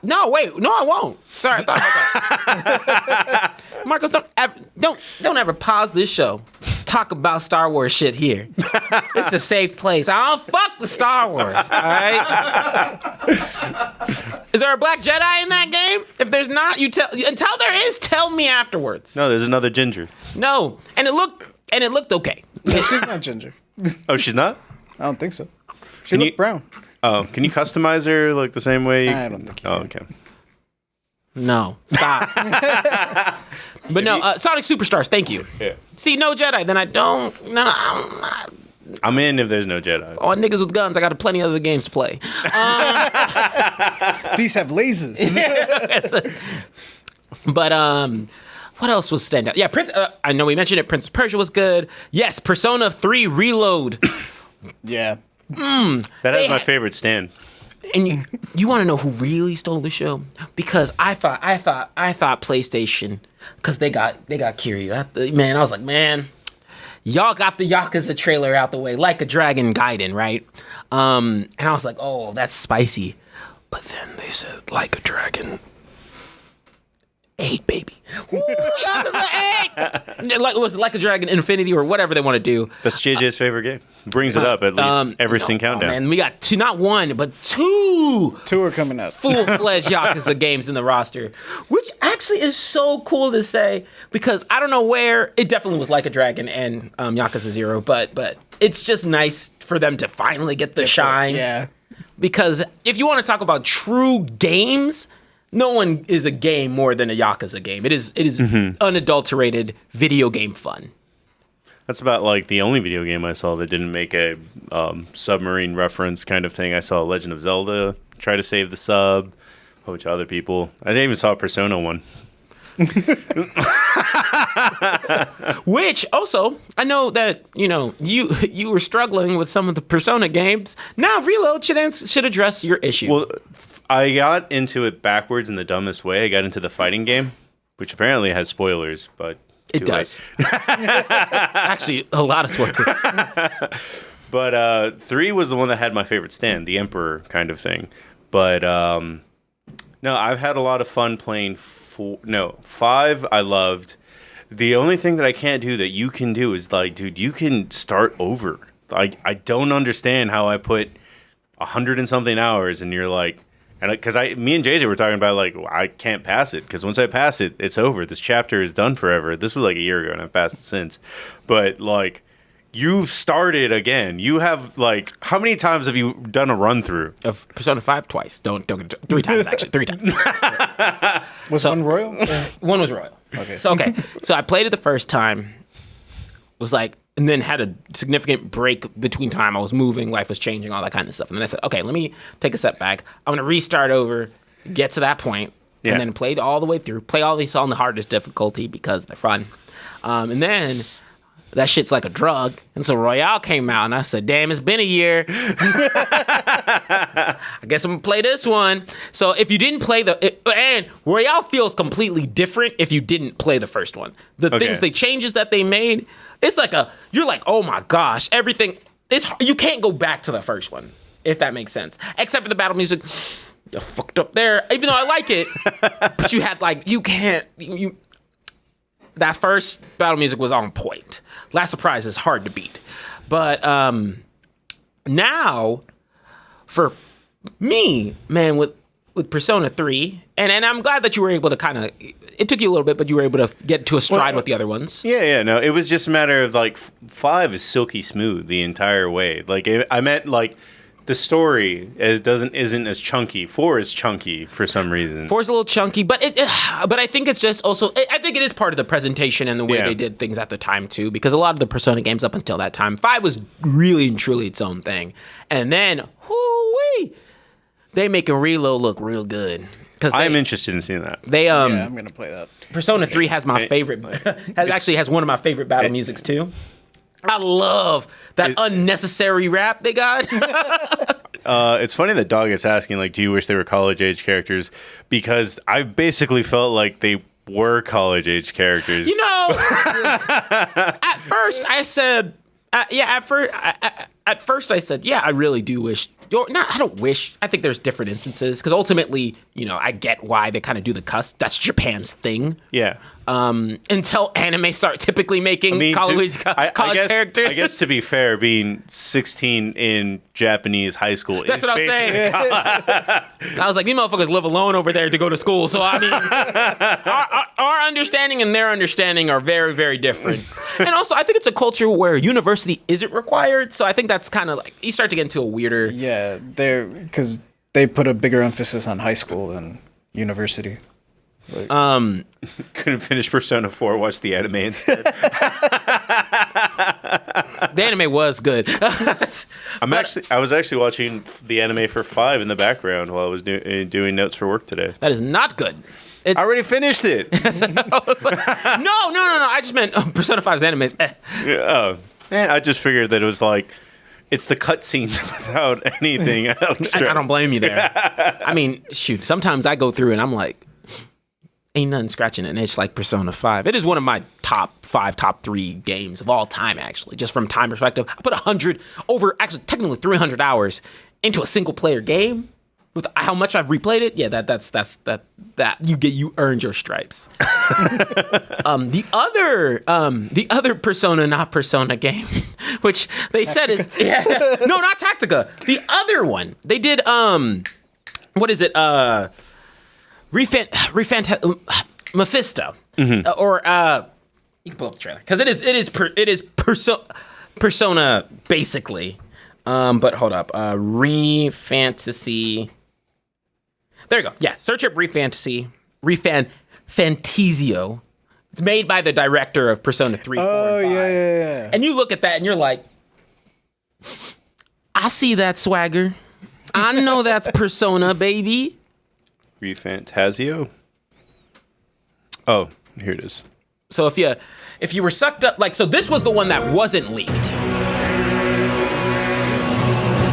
No, wait, no, I won't. Sorry, I thought about that. Marcos, don't ever pause this show. Talk about Star Wars shit here. It's a safe place. I don't fuck with Star Wars. All right. Is there a black Jedi in that game? If there's not, until there is, tell me afterwards. No, there's another Ginger. No, and it looked okay. No, she's not ginger. Oh, she's not? I don't think so. She looked brown. Oh, can you customize her like the same way? I don't think you can. Okay. No, stop. But no, Sonic Superstars, thank you. Yeah. See, no Jedi, then I don't. No, I'm in if there's no Jedi. all niggas with guns, I got plenty of other games to play. These have lasers. But what else was stand out? Yeah, I know we mentioned it. Prince of Persia was good. Yes, Persona 3 Reload. Yeah. That has my favorite stand. And you want to know who really stole the show? Because I thought PlayStation, because they got Kiryu. Man, I was like, man, y'all got the Yakuza trailer out the way, like a Dragon Gaiden, right? And I was like, oh, that's spicy. But then they said, like a Dragon 8, baby. Woo, Yakuza 8! Like a Dragon Infinity or whatever they want to do. That's JJ's favorite game. Brings it up at least every single countdown. Man, we got not one, but two. Two are coming up. Full-fledged Yakuza games in the roster, which actually is so cool to say because I don't know where it definitely was Like a Dragon and Yakuza 0, but it's just nice for them to finally get the shine. Yeah. Because if you want to talk about true games, no one is a game more than a Yakuza game. It is unadulterated video game fun. That's about like the only video game I saw that didn't make a submarine reference kind of thing. I saw Legend of Zelda try to save the sub, a whole bunch of other people. I didn't even saw Persona 1. Which also, I know that you were struggling with some of the Persona games. Now Reload should address your issue. Well, I got into it backwards in the dumbest way. I got into the fighting game, which apparently has spoilers, but it does. Actually, a lot of spoilers. But 3 was the one that had my favorite stand, the Emperor kind of thing. But no, I've had a lot of fun playing 5 I loved. The only thing that I can't do that you can do is like, dude, you can start over. Like, I don't understand how I put 100 and something hours and you're like, and because me and JJ were talking about like, well, I can't pass it because once I pass it, it's over. This chapter is done forever. This was like a year ago and I've passed it since. But like, you started again. You have like how many times have you done a run through of Persona 5 twice. Don't 3 times actually. 3 times. Was one royal? One was royal. Okay. So I played it the first time. Was like, and then had a significant break between time. I was moving, life was changing, all that kind of stuff. And then I said, okay, let me take a step back. I'm gonna restart over, get to that point, and then play all the way through. Play all these on the hardest difficulty because they're fun. And then that shit's like a drug. And so Royale came out, and I said, damn, it's been a year. I guess I'm gonna play this one. So if you didn't play and Royale feels completely different if you didn't play the first one. The changes that they made, it's like you're like, oh my gosh, everything, you can't go back to the first one, if that makes sense. Except for the battle music. You fucked up there, even though I like it. But you had like, that first battle music was on point. Last Surprise is hard to beat. But now, for me, man, with Persona 3, and I'm glad that you were able to kind of, it took you a little bit, but you were able to get to a stride with the other ones. Yeah, no, it was just a matter of like 5 is silky smooth the entire way. Like I meant like the story isn't as chunky. 4 is chunky for some reason. 4 is a little chunky, but I think it's just also, I think it is part of the presentation and the way they did things at the time too, because a lot of the Persona games up until that time, 5 was really and truly its own thing. And then, whoo-wee, they make a reload look real good. I'm interested in seeing that. I'm gonna play that. Persona 3 has my favorite, has one of my favorite battle musics too. I love that unnecessary rap they got. It's funny that Dog is asking, like, do you wish they were college-age characters? Because I basically felt like they were college-age characters. You know, at first I said, at first I said, yeah, I really do wish. I don't wish. I think there's different instances because ultimately, I get why they kind of do the cusp. That's Japan's thing. Yeah. Until anime start typically making college characters. I guess to be fair, being 16 in Japanese high school That's what I'm saying. I was like, these motherfuckers live alone over there to go to school. So, I mean, our understanding and their understanding are very, very different. And also, I think it's a culture where university isn't required. So I think that's kind of like, you start to get into a weirder... Yeah, because they put a bigger emphasis on high school than university. Couldn't finish Persona 4, watch the anime instead. The anime was good. I was actually watching the anime for 5 in the background while I was doing notes for work today. That is not good. I already finished it. I was like, no. I just meant Persona 5's animes. I just figured that it was like, it's the cutscenes without anything extra. I don't blame you there. I mean, shoot, sometimes I go through and I'm like, ain't nothing scratching it, and it's like Persona 5. It is one of my top 3 games of all time, actually, just from time perspective. I put technically 300 hours into a single player game. With how much I've replayed it, yeah, that you earned your stripes. The other Persona, not Persona game, which they said is no, not Tactica. The other one they did. What is it? Mephisto, or you can pull up the trailer because it is Persona basically. But hold up, Fantasy. There you go. Yeah, search up Fantasio. It's made by the director of Persona 3, 4, and 5. Yeah. And you look at that and you're like, I see that swagger. I know that's Persona, baby. Fantasio. Oh, here it is. So if you were sucked up, so this was the one that wasn't leaked.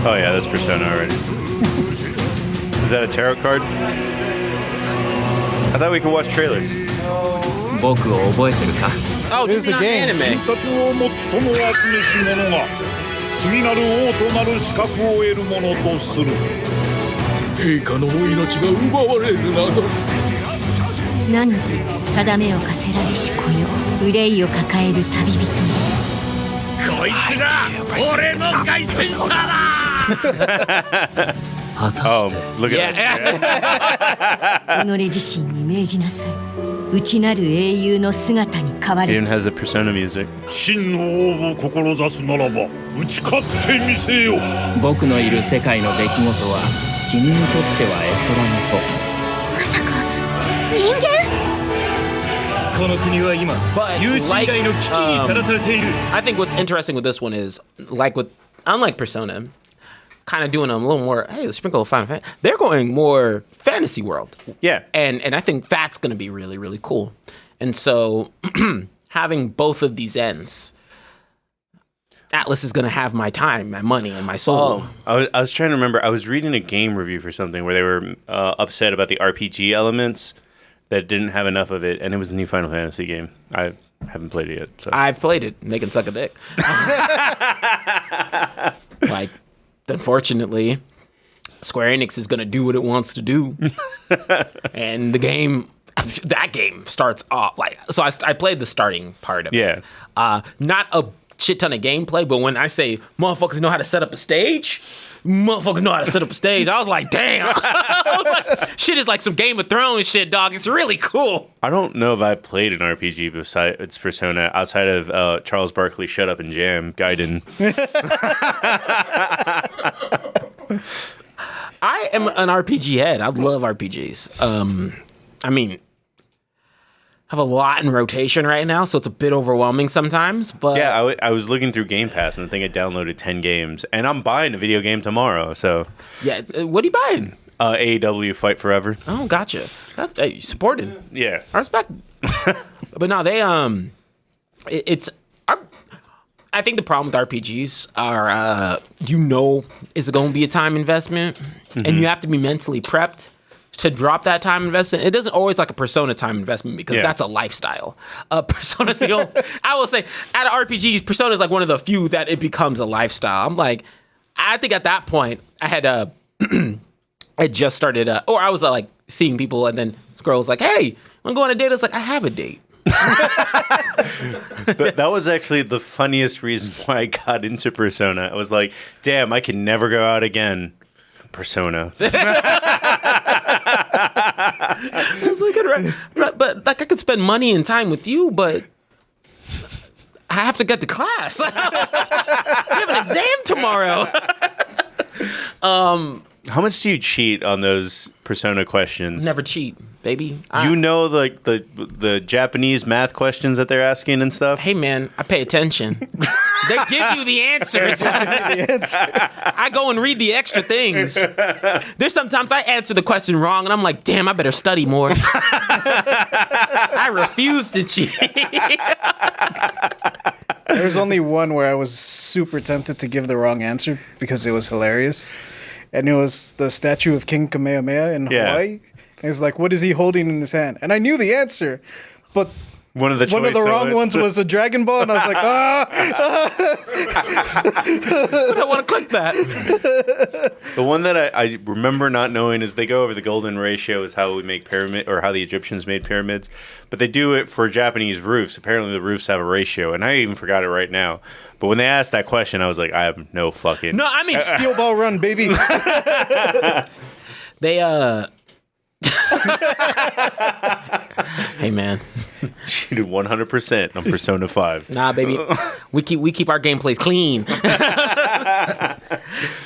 Oh yeah, that's Persona already. Is that a tarot card? I thought we could watch trailers. Oh, It's a game. Anime. 次なる王となる資格を得るものとする陛下のお命が奪われるなど汝定めを課せられし子よ憂いを抱える旅人よこいつが俺の凱旋者だ Oh, look at that. 己自身に命じなさい内なる英雄の姿に変わ He れ even has the Persona music. 真の王を志すならば打ち勝ってみせよ。僕のいる世界の出来事は君にとっては絵空のまさか人間子この国は今 But 有史以来の危機にさらされている I think what's interesting with this one is, unlike Persona, kind of doing a little more, hey, let's sprinkle a Final Fantasy. They're going more fantasy world. Yeah. And I think that's going to be really, really cool. And so having both of these ends, Atlas is going to have my time, my money, and my soul. I was trying to remember. I was reading a game review for something where they were upset about the RPG elements that didn't have enough of it, and it was a new Final Fantasy game. I haven't played it yet. So. I've played it, and they can suck a dick. Like, unfortunately, Square Enix is going to do what it wants to do. And that game starts off so I played the starting part of it. Not a shit ton of gameplay, but when I say motherfuckers know how to set up a stage, I was like, damn. Shit is like some Game of Thrones shit, dog. It's really cool. I don't know if I played an RPG besides Persona outside of Charles Barkley Shut Up and Jam, Gaiden. I am an RPG head. I love RPGs. I mean, I have a lot in rotation right now, so it's a bit overwhelming sometimes. But yeah, I was looking through Game Pass and I think I downloaded 10 games, and I'm buying a video game tomorrow. So yeah, what are you buying? AEW Fight Forever. Oh, gotcha. That's you supported. Yeah, I respect. But no, they I think the problem with RPGs are it's going to be a time investment, and you have to be mentally prepped to drop that time investment. It doesn't always like a Persona time investment because that's a lifestyle. Persona's the only, I will say, out of RPGs, Persona is like one of the few that it becomes a lifestyle. I'm like, I think at that point, I had I just started, or I was like seeing people, and then this girl was like, hey, I'm going on a date. I was like, I have a date. That was actually the funniest reason why I got into Persona. I was like, damn, I can never go out again. Persona. I was like, but like I could spend money and time with you, but I have to get to class. We have an exam tomorrow. How much do you cheat on those Persona questions? Never cheat, baby. You know, like the Japanese math questions that they're asking and stuff. Hey man, I pay attention. They give you the answers. I go and read the extra things. There's sometimes I answer the question wrong, and I'm like, damn, I better study more. I refuse to cheat. There's only one where I was super tempted to give the wrong answer because it was hilarious. And it was the statue of King Kamehameha in Hawaii. And it's like, what is he holding in his hand? And I knew the answer, but one of the wrong ones was a Dragon Ball, and I was like, I don't want to click that. The one that I remember not knowing is they go over the golden ratio is how we make pyramid, or how the Egyptians made pyramids, but they do it for Japanese roofs. Apparently the roofs have a ratio, and I even forgot it right now. But when they asked that question, I was like, I have no fucking... No, I mean... Steel Ball Run, baby. They, Hey, man. Cheated 100% on Persona 5. Nah, baby. We keep our gameplays clean.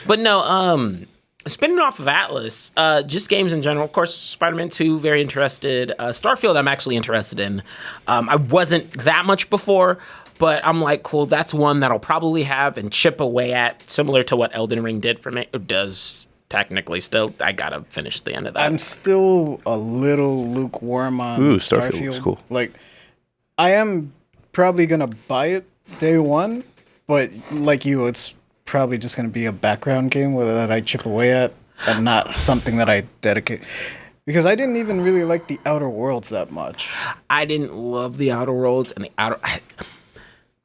But no, spinning off of Atlas, just games in general. Of course, Spider-Man 2, very interested. Starfield, I'm actually interested in. I wasn't that much before, but I'm like, cool, that's one that I'll probably have and chip away at, similar to what Elden Ring did for me. It does technically still. I gotta finish the end of that. I'm still a little lukewarm on Starfield was cool. Like, I am probably gonna buy it day one, but like you, it's probably just gonna be a background game that I chip away at, and not something that I dedicate. Because I didn't even really like the Outer Worlds that much. I didn't love the Outer Worlds and the Outer.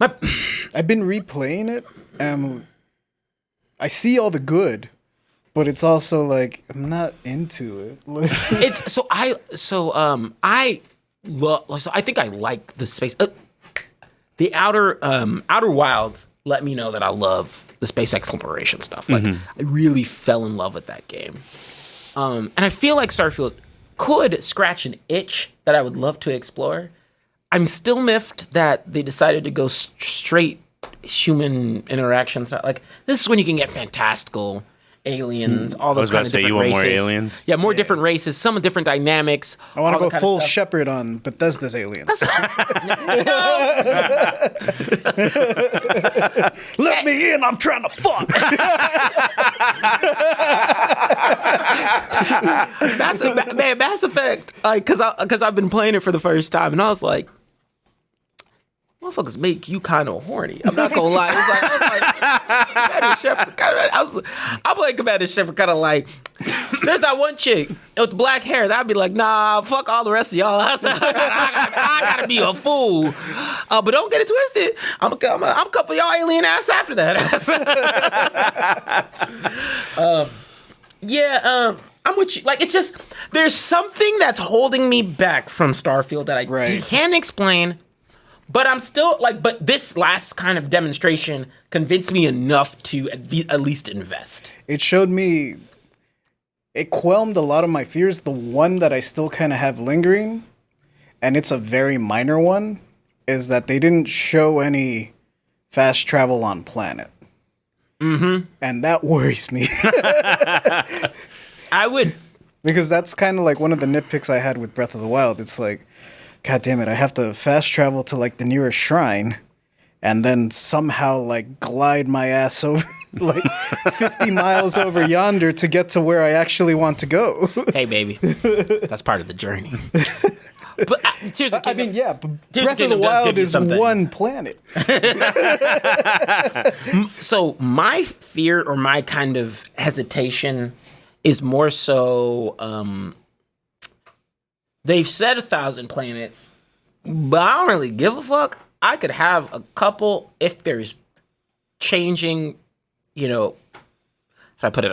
I've been replaying it, and I see all the good, but it's also like I'm not into it. I think I like the space. The Outer Wilds let me know that I love the space exploration stuff. Like I really fell in love with that game. And I feel like Starfield could scratch an itch that I would love to explore. I'm still miffed that they decided to go straight human interactions. Like, this is when you can get fantastical aliens, all those kind of different races. More aliens? Yeah, more different races, some different dynamics. I want to go full Shepard on Bethesda's aliens. Let me in, I'm trying to fuck. Mass Effect, because I've been playing it for the first time, and I was like, motherfuckers make you kind of horny. I'm not gonna lie. Commander Shepard. I'm playing Commander Shepard, kind of like. There's that one chick with black hair. That'd be like, nah, fuck all the rest of y'all. I gotta be a fool. But don't get it twisted. I'm couple y'all alien ass after that. I'm with you. Like, it's just there's something that's holding me back from Starfield that I can't explain. But I'm still but this last kind of demonstration convinced me enough to at least invest. It showed me, it quelmed a lot of my fears. The one that I still kind of have lingering, and it's a very minor one, is that they didn't show any fast travel on planet. Mm-hmm. And that worries me. I would. Because that's kind of like one of the nitpicks I had with Breath of the Wild. It's like, God damn it, I have to fast travel to like the nearest shrine and then somehow like glide my ass over like 50 miles over yonder to get to where I actually want to go. Hey, baby. That's part of the journey. But seriously, I mean, yeah, but Breath of the Wild is one planet. So my fear or my kind of hesitation is more so... they've said 1,000 planets, but I don't really give a fuck. I could have a couple if there's changing, how do I put it?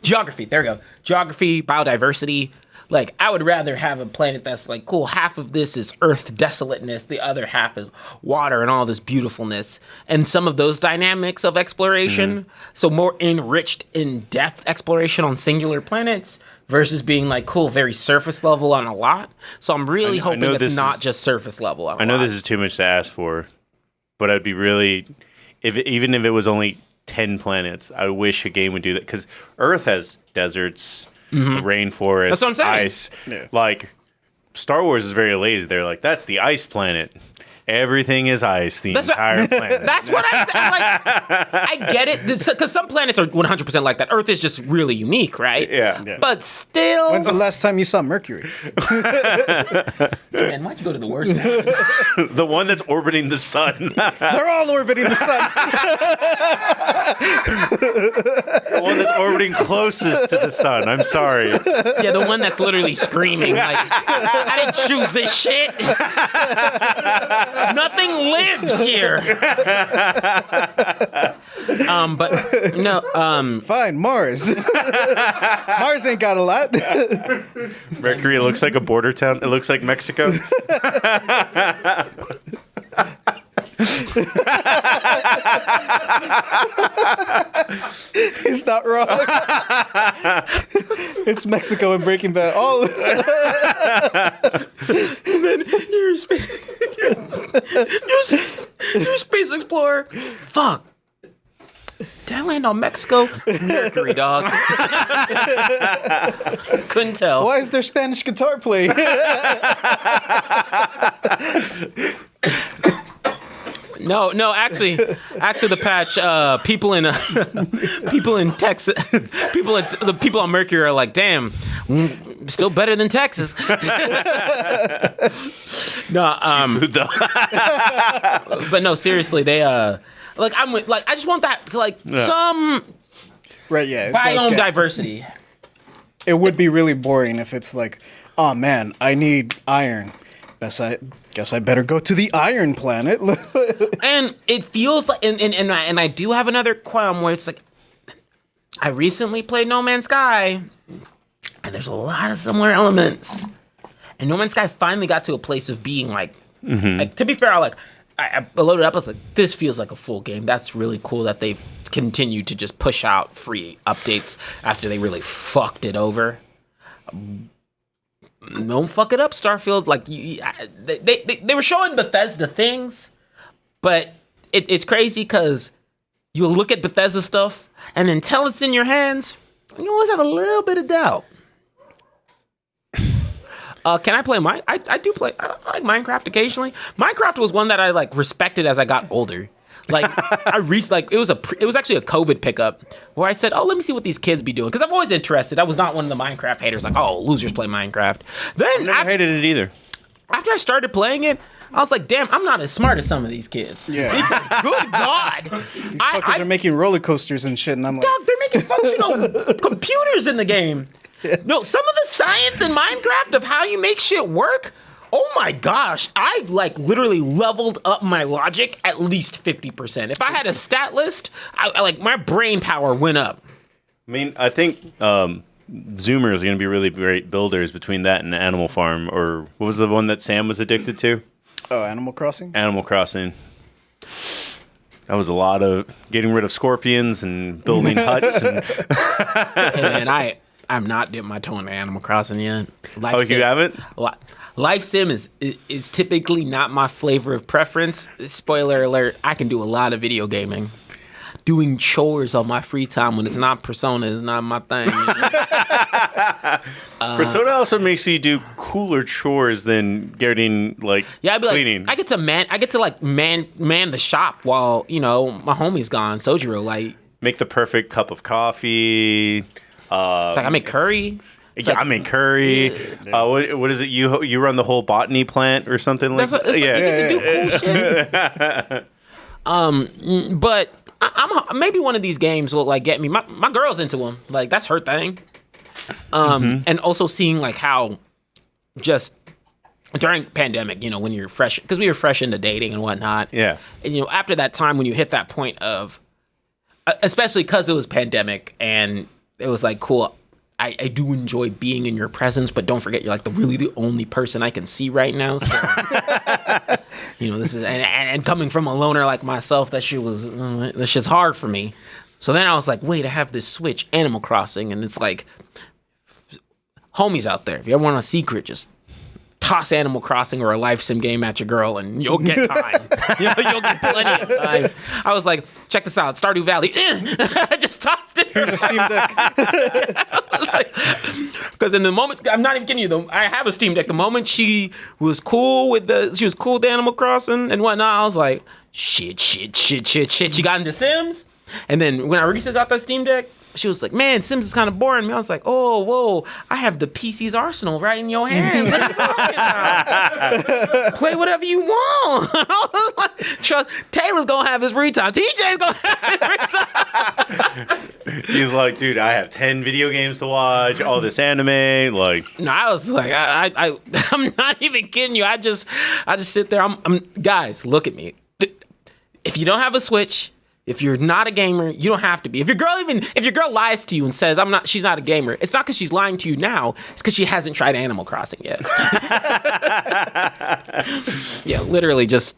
Geography. There we go. Geography, biodiversity. Like, I would rather have a planet that's like, cool, half of this is Earth desolateness, the other half is water and all this beautifulness. And some of those dynamics of exploration, so more enriched, in-depth exploration on singular planets versus being like, cool, very surface level on a lot. So I'm really hoping it's not just surface level on a lot. I know this is too much to ask for, but I'd be really, even if it was only 10 planets, I wish a game would do that. Because Earth has deserts, rainforest, that's what I'm saying. ice. Yeah. Like, Star Wars is very lazy. They're like, that's the ice planet. Everything is ice, the entire planet. That's what I said. Like, I get it. Because some planets are 100% like that. Earth is just really unique, right? Yeah. But still... When's the last time you saw Mercury? Man, why'd you go to the worst one? The one that's orbiting the sun. They're all orbiting the sun. The one that's orbiting closest to the sun. I'm sorry. Yeah, the one that's literally screaming like, I didn't choose this shit. Nothing lives here. But no. Fine, Mars. Mars ain't got a lot. Mercury looks like a border town. It looks like Mexico. He's not wrong. It's Mexico and Breaking Bad. Oh, man, you're a space explorer. Fuck. Did I land on Mexico? Mercury, dog. Couldn't tell. Why is there Spanish guitar playing? No. Actually, the patch. People in Texas, the people on Mercury are like, damn, still better than Texas. No, but no, seriously, they I just want that to some right, yeah, biome diversity. It would be really boring if it's like, oh man, I need iron. Guess I better go to the Iron Planet. And it feels like, and I do have another qualm where it's like, I recently played No Man's Sky, and there's a lot of similar elements. And No Man's Sky finally got to a place of being like to be fair, I loaded up. I was like, this feels like a full game. That's really cool that they've continue to just push out free updates after they really fucked it over. Don't fuck it up, Starfield. Like they were showing Bethesda things, but it's crazy because you look at Bethesda stuff, and until it's in your hands, you always have a little bit of doubt. Can I play mine? I do play. I like Minecraft occasionally. Minecraft was one that I like respected as I got older. Like it was actually a COVID pickup where I said, "Oh, let me see what these kids be doing," because I'm always interested. I was not one of the Minecraft haters, like, "Oh, losers play Minecraft." Then I never hated it either. After I started playing it, I was like, "Damn, I'm not as smart as some of these kids." Yeah. Because good God, These fuckers are making roller coasters and shit, and I'm like, dog, they're making functional computers in the game. No, some of the science in Minecraft of how you make shit work. Oh my gosh, I like literally leveled up my logic at least 50%. If I had a stat list, I like my brain power went up. I mean, I think Zoomers are going to be really great builders between that and Animal Farm, or what was the one that Sam was addicted to? oh, Animal Crossing? Animal Crossing. That was a lot of getting rid of scorpions and building huts. And And I'm not dipping my toe into Animal Crossing yet. you haven't? Life Sim is typically not my flavor of preference. Spoiler alert, I can do a lot of video gaming. Doing chores on my free time when it's not Persona is not my thing. Persona also makes you do cooler chores than getting like I'd be cleaning. like, I get to like man the shop while, my homie's gone, Sojiro. Like, Make the perfect cup of coffee. it's like I make curry. I make curry. What is it? You run the whole botany plant or something like That's that? what it's like, you get to do cool shit. But I'm maybe one of these games will like get me. My girl's into them. Like, that's her thing. And also seeing like how just during pandemic, when you're fresh, because we were fresh into dating and whatnot. Yeah. And after that time when you hit that point of, especially because it was pandemic and it was like, cool, I do enjoy being in your presence, but don't forget you're like the only person I can see right now. So, this is and coming from a loner like myself, that shit's hard for me. So then I was like, wait, I have this Switch, Animal Crossing, and it's like, homies out there, if you ever want a secret, just toss Animal Crossing or a Life Sim game at your girl, and you'll get time. You'll get plenty of time. I was like, check this out, Stardew Valley. I just tossed it. Here's a Steam Deck. Because in the moment, I'm not even kidding you though, I have a Steam Deck. The moment she was cool with Animal Crossing and whatnot, I was like, shit. She got into Sims, and then when I recently got that Steam Deck, she was like, man, Sims is kind of boring. I was like, oh, whoa, I have the PC's arsenal right in your hands. What are you talking about? Play whatever you want. I was like, trust, Taylor's going to have his free time. TJ's going to have his free time. He's like, dude, I have 10 video games to watch, all this anime. Like, No, I was like, I'm not even kidding you. I just sit there. Guys, look at me. If you don't have a Switch, if you're not a gamer, you don't have to be. If your girl lies to you and says she's not a gamer, it's not because she's lying to you now. It's because she hasn't tried Animal Crossing yet. Yeah, literally, it's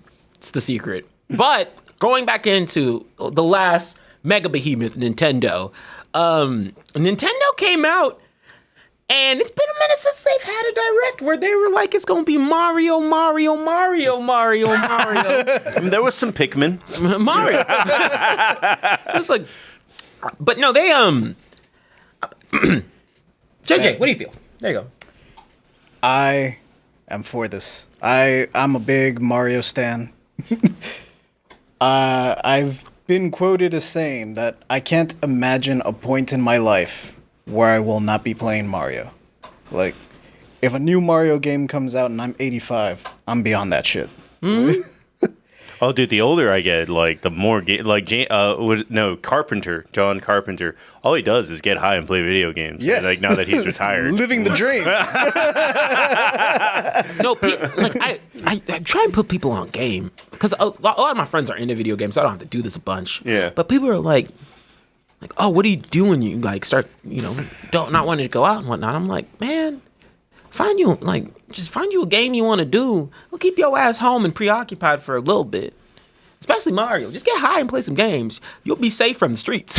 the secret. But going back into the last mega behemoth, Nintendo. Nintendo came out, and it's been a minute since they've had a direct where they were like, it's gonna be Mario. there was some Pikmin. Mario. It was like, but no, they JJ, what do you feel? There you go. I am for this. I'm a big Mario stan. I've been quoted as saying that I can't imagine a point in my life where I will not be playing Mario. Like, if a new Mario game comes out and I'm 85, I'm beyond that shit. Oh, dude, the older I get, like, the more Carpenter, John Carpenter. All he does is get high and play video games. Yes. Like, now that he's retired. Living the dream. No, I try and put people on game because a lot of my friends are into video games, so I don't have to do this a bunch. Yeah. But people are like, oh, what do you do when you like start, don't not wanting to go out and whatnot? I'm like, man, just find you a game you want to do. We'll keep your ass home and preoccupied for a little bit. especially Mario. Just get high and play some games. You'll be safe from the streets.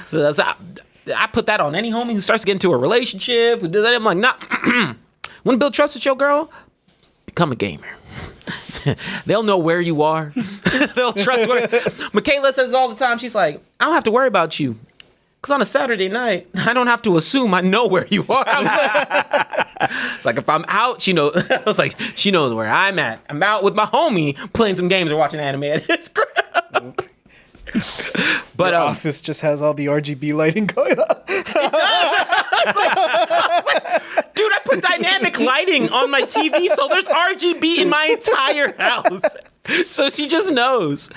So that's I put that on any homie who starts to get into a relationship, who does that. I'm like, nah. Want to build trust with your girl? Become a gamer. They'll know where you are. They'll trust where. Michaela says all the time, she's like, I don't have to worry about you. Because on a Saturday night, I don't have to assume I know where you are. It's like if I'm out, she knows. I was like, she knows where I'm at. I'm out with my homie playing some games or watching anime at his crib. But Your office just has all the RGB lighting going on. Dude, I put dynamic lighting on my TV, so there's RGB in my entire house. So she just knows.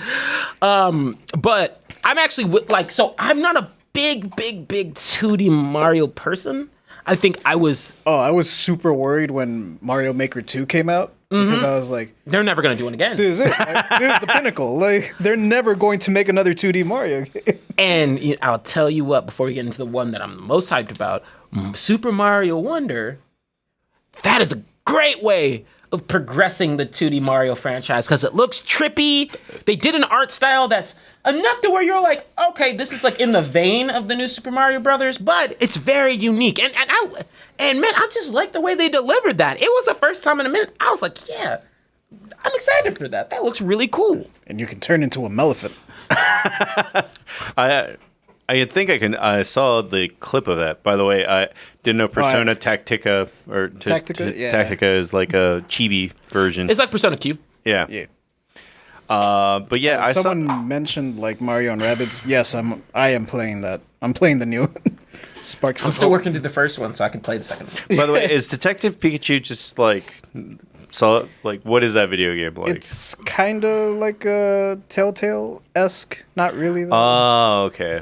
But I'm actually so I'm not a big 2D Mario person. I think I was. Oh, I was super worried when Mario Maker 2 came out because I was like, they're never gonna do it again. this is it. This is the pinnacle. Like, they're never going to make another 2D Mario game. And I'll tell you what, before we get into the one that I'm the most hyped about, Super Mario Wonder, that is a great way of progressing the 2D Mario franchise because it looks trippy. They did an art style that's enough to where you're like, okay, this is like in the vein of the new Super Mario Brothers, but it's very unique. And man, I just like the way they delivered that. It was the first time in a minute I was like, yeah, I'm excited for that. That looks really cool. And you can turn into a Maleficent. I think I saw the clip of that. By the way, I didn't know Persona Tactica or Tactica? Yeah. Tactica is like a chibi version. It's like Persona Q. Yeah. Yeah. But yeah, I saw. Someone mentioned like Mario and Rabbids. Yes, I am playing that. I'm playing the new one. Sparks. I'm still working through the first one so I can play the second one. By the way, is Detective Pikachu just like what is that video game like? It's kind of like a Telltale-esque. Not really, though. Oh, okay.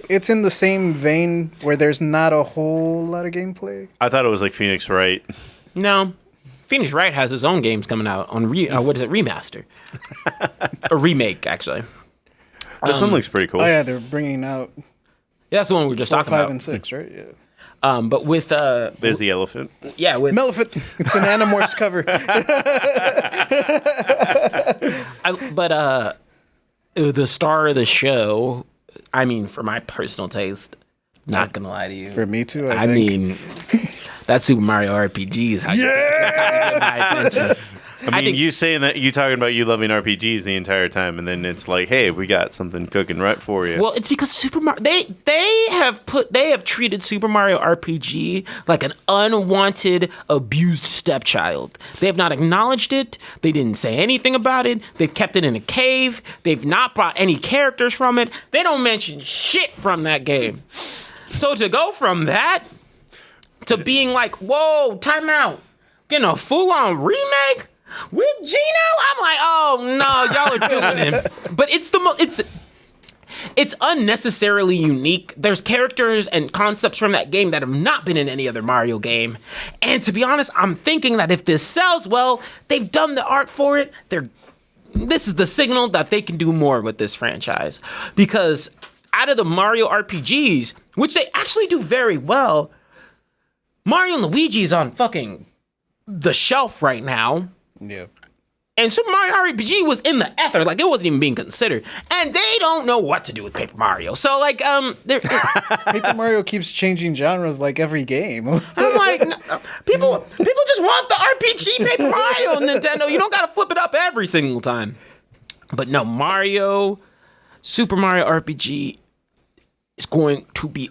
It's in the same vein where there's not a whole lot of gameplay. I thought it was like Phoenix Wright. No. Phoenix Wright has his own games coming out on remaster. A remake, actually. This one looks pretty cool. Oh yeah, they're bringing out Yeah, that's the one we were just 4, talking 5, about. and 6, right? Yeah. But with There's the elephant. yeah, with Maleficent. It's an Animorphs cover. the star of the show, I mean, for my personal taste, not gonna lie to you. For me too, I I think. mean, that Super Mario RPG is how you that's how you get my attention. I mean, think- you saying that you talking about you loving RPGs the entire time, and then it's like, hey, we got something cooking right for you. Well, it's because Super Mario they have treated Super Mario RPG like an unwanted, abused stepchild. They have not acknowledged it. They didn't say anything about it. They've kept it in a cave. They've not brought any characters from it. They don't mention shit from that game. So to go from that to being like, whoa, time out, getting a full-on remake with Gino, I'm like, oh no, y'all are doing it. But it's unnecessarily unique. There's characters and concepts from that game that have not been in any other Mario game. And to be honest, I'm thinking that if this sells well, they've done the art for it. This is the signal that they can do more with this franchise. Because out of the Mario RPGs, which they actually do very well, Mario and Luigi is on fucking the shelf right now. Yeah. And Super Mario RPG was in the ether, like it wasn't even being considered, and they don't know what to do with Paper Mario. So like, Paper Mario keeps changing genres like every game. I'm like, people just want the RPG Paper Mario, Nintendo. You don't gotta flip it up every single time. But no, Super Mario RPG is going to be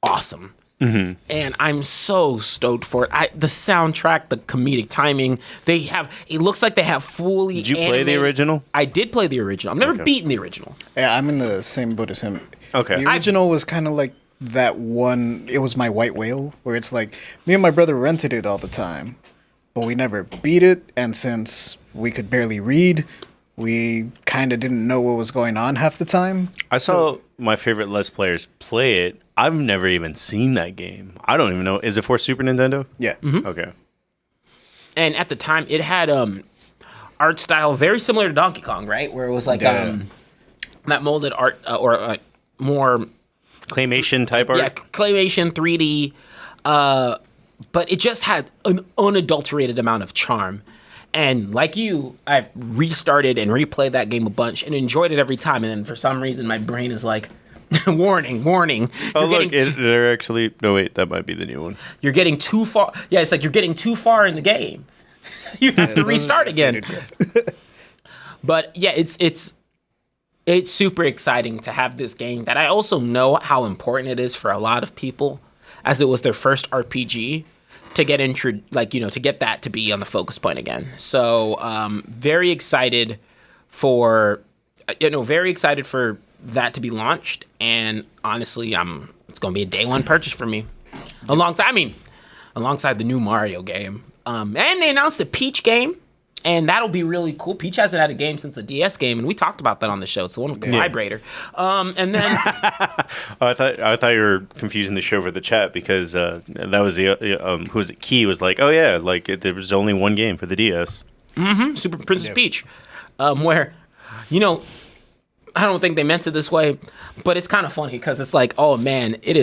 awesome. Mm-hmm. And I'm so stoked for it. The soundtrack, the comedic timing, it looks like they have fully. Did you play the original? I did play the original. I've never beaten the original. Yeah, I'm in the same boat as him. Okay. The original was kind of like that one. It was my white whale, where it's like me and my brother rented it all the time, but we never beat it. And since we could barely read, we kind of didn't know what was going on half the time. I saw my favorite Let's Players play it. I've never even seen that game. I don't even know. Is it for Super Nintendo? Yeah. Mm-hmm. Okay. And at the time, it had art style very similar to Donkey Kong, right? Where it was like that molded art or more Claymation type art? Yeah, claymation, 3D. But it just had an unadulterated amount of charm. And like you, I've restarted and replayed that game a bunch and enjoyed it every time. And then for some reason, my brain is like, warning. Oh, look, they're actually... No, wait, that might be the new one. You're getting too far. Yeah, it's like you're getting too far in the game. You have to restart again. But yeah, it's super exciting to have this game that I also know how important it is for a lot of people, as it was their first RPG, to get to get that to be on the focus point again. So very excited for that to be launched, and honestly, it's gonna be a day one purchase for me, alongside the new Mario game. And they announced a Peach game, and that'll be really cool. Peach hasn't had a game since the DS game, and we talked about that on the show. It's the one with the vibrator. And then I thought you were confusing the show for the chat, because that was the who was it? Key was like, oh yeah, like there was only one game for the DS. Super Princess Peach, where I don't think they meant it this way, but it's kind of funny because it's like, oh man, it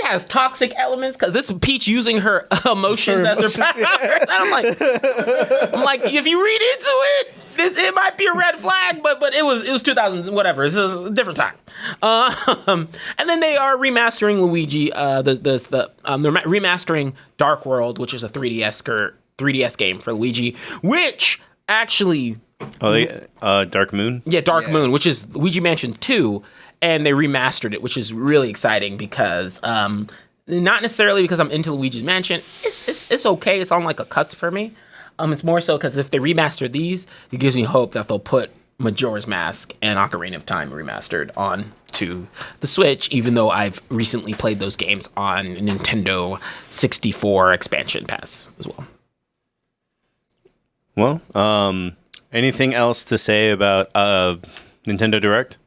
has toxic elements because it's Peach using her emotions as her power. And I'm like, if you read into it, it might be a red flag, but it was 2000s, whatever. It's a different time. And then they are remastering Luigi. They're remastering Dark World, which is a 3DS game for Luigi, which actually. Dark Moon? Yeah, Dark Moon, which is Luigi Mansion 2, and they remastered it, which is really exciting because, not necessarily because I'm into Luigi's Mansion, it's okay, it's on like a cusp for me. It's more so because if they remaster these, it gives me hope that they'll put Majora's Mask and Ocarina of Time remastered on to the Switch, even though I've recently played those games on Nintendo 64 expansion pass as well. Well, anything else to say about Nintendo Direct?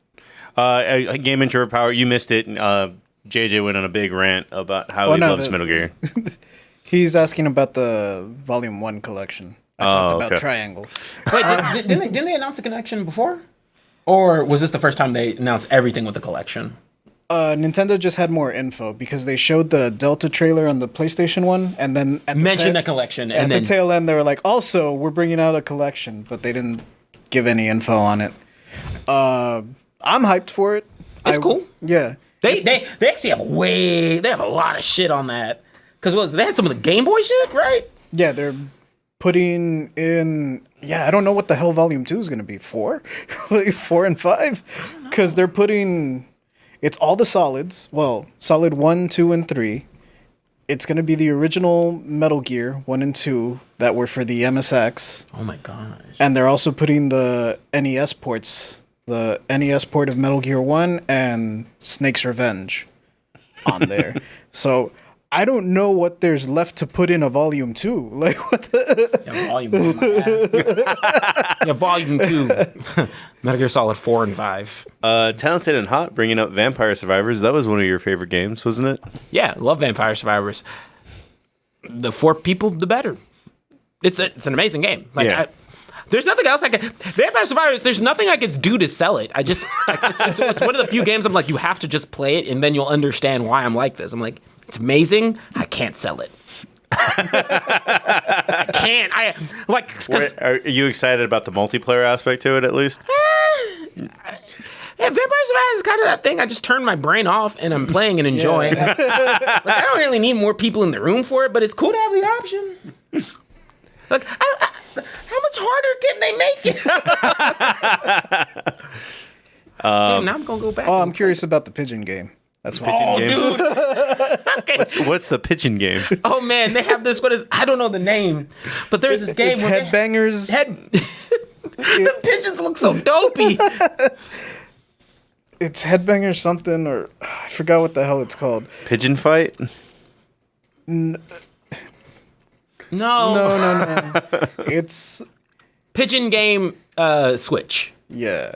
Game Intro Power, you missed it. JJ went on a big rant about how he loves Metal Gear. He's asking about the Volume 1 collection. I talked about Triangle. Wait, didn't they announce the collection before? Or was this the first time they announced everything with the collection? Nintendo just had more info because they showed the Delta trailer on the PlayStation 1, and then mentioned the collection. And at the tail end, they were like, also, we're bringing out a collection, but they didn't give any info on it. I'm hyped for it. It's cool. Yeah. They actually have a lot of shit on that. Because they had some of the Game Boy shit, right? Yeah, they're putting in... Yeah, I don't know what the hell Volume 2 is going to be. 4? Like 4 and 5? Because they're putting... It's all the solids. Well, Solid 1, 2, and 3. It's going to be the original Metal Gear 1 and 2 that were for the MSX. Oh my gosh. And they're also putting the NES ports. The NES port of Metal Gear 1 and Snake's Revenge on there. So I don't know what there's left to put in a Volume 2. Like, what the... Volume 2. Metal Gear Solid 4 and 5. Talented and Hot, bringing up Vampire Survivors. That was one of your favorite games, wasn't it? Yeah, love Vampire Survivors. The 4 people, the better. It's an amazing game. There's nothing else Vampire Survivors, there's nothing I could do to sell it. It's one of the few games I'm like, you have to just play it and then you'll understand why I'm like this. I'm like, it's amazing. I can't sell it. I can't. Are you excited about the multiplayer aspect to it, at least? Yeah, Vampire Survivors is kind of that thing. I just turn my brain off and I'm playing and enjoying. I don't really need more people in the room for it, but it's cool to have the option. How much harder can they make it? Now I'm gonna go back. Oh, I'm curious about the pigeon game. That's what. Dude. What's the pigeon game? Oh man, they have this. I don't know the name, but there's this game. It's Headbangers. The pigeons look so dopey. It's Headbangers something, or I forgot what the hell it's called. Pigeon Fight? No. It's Pigeon Game Switch. Yeah.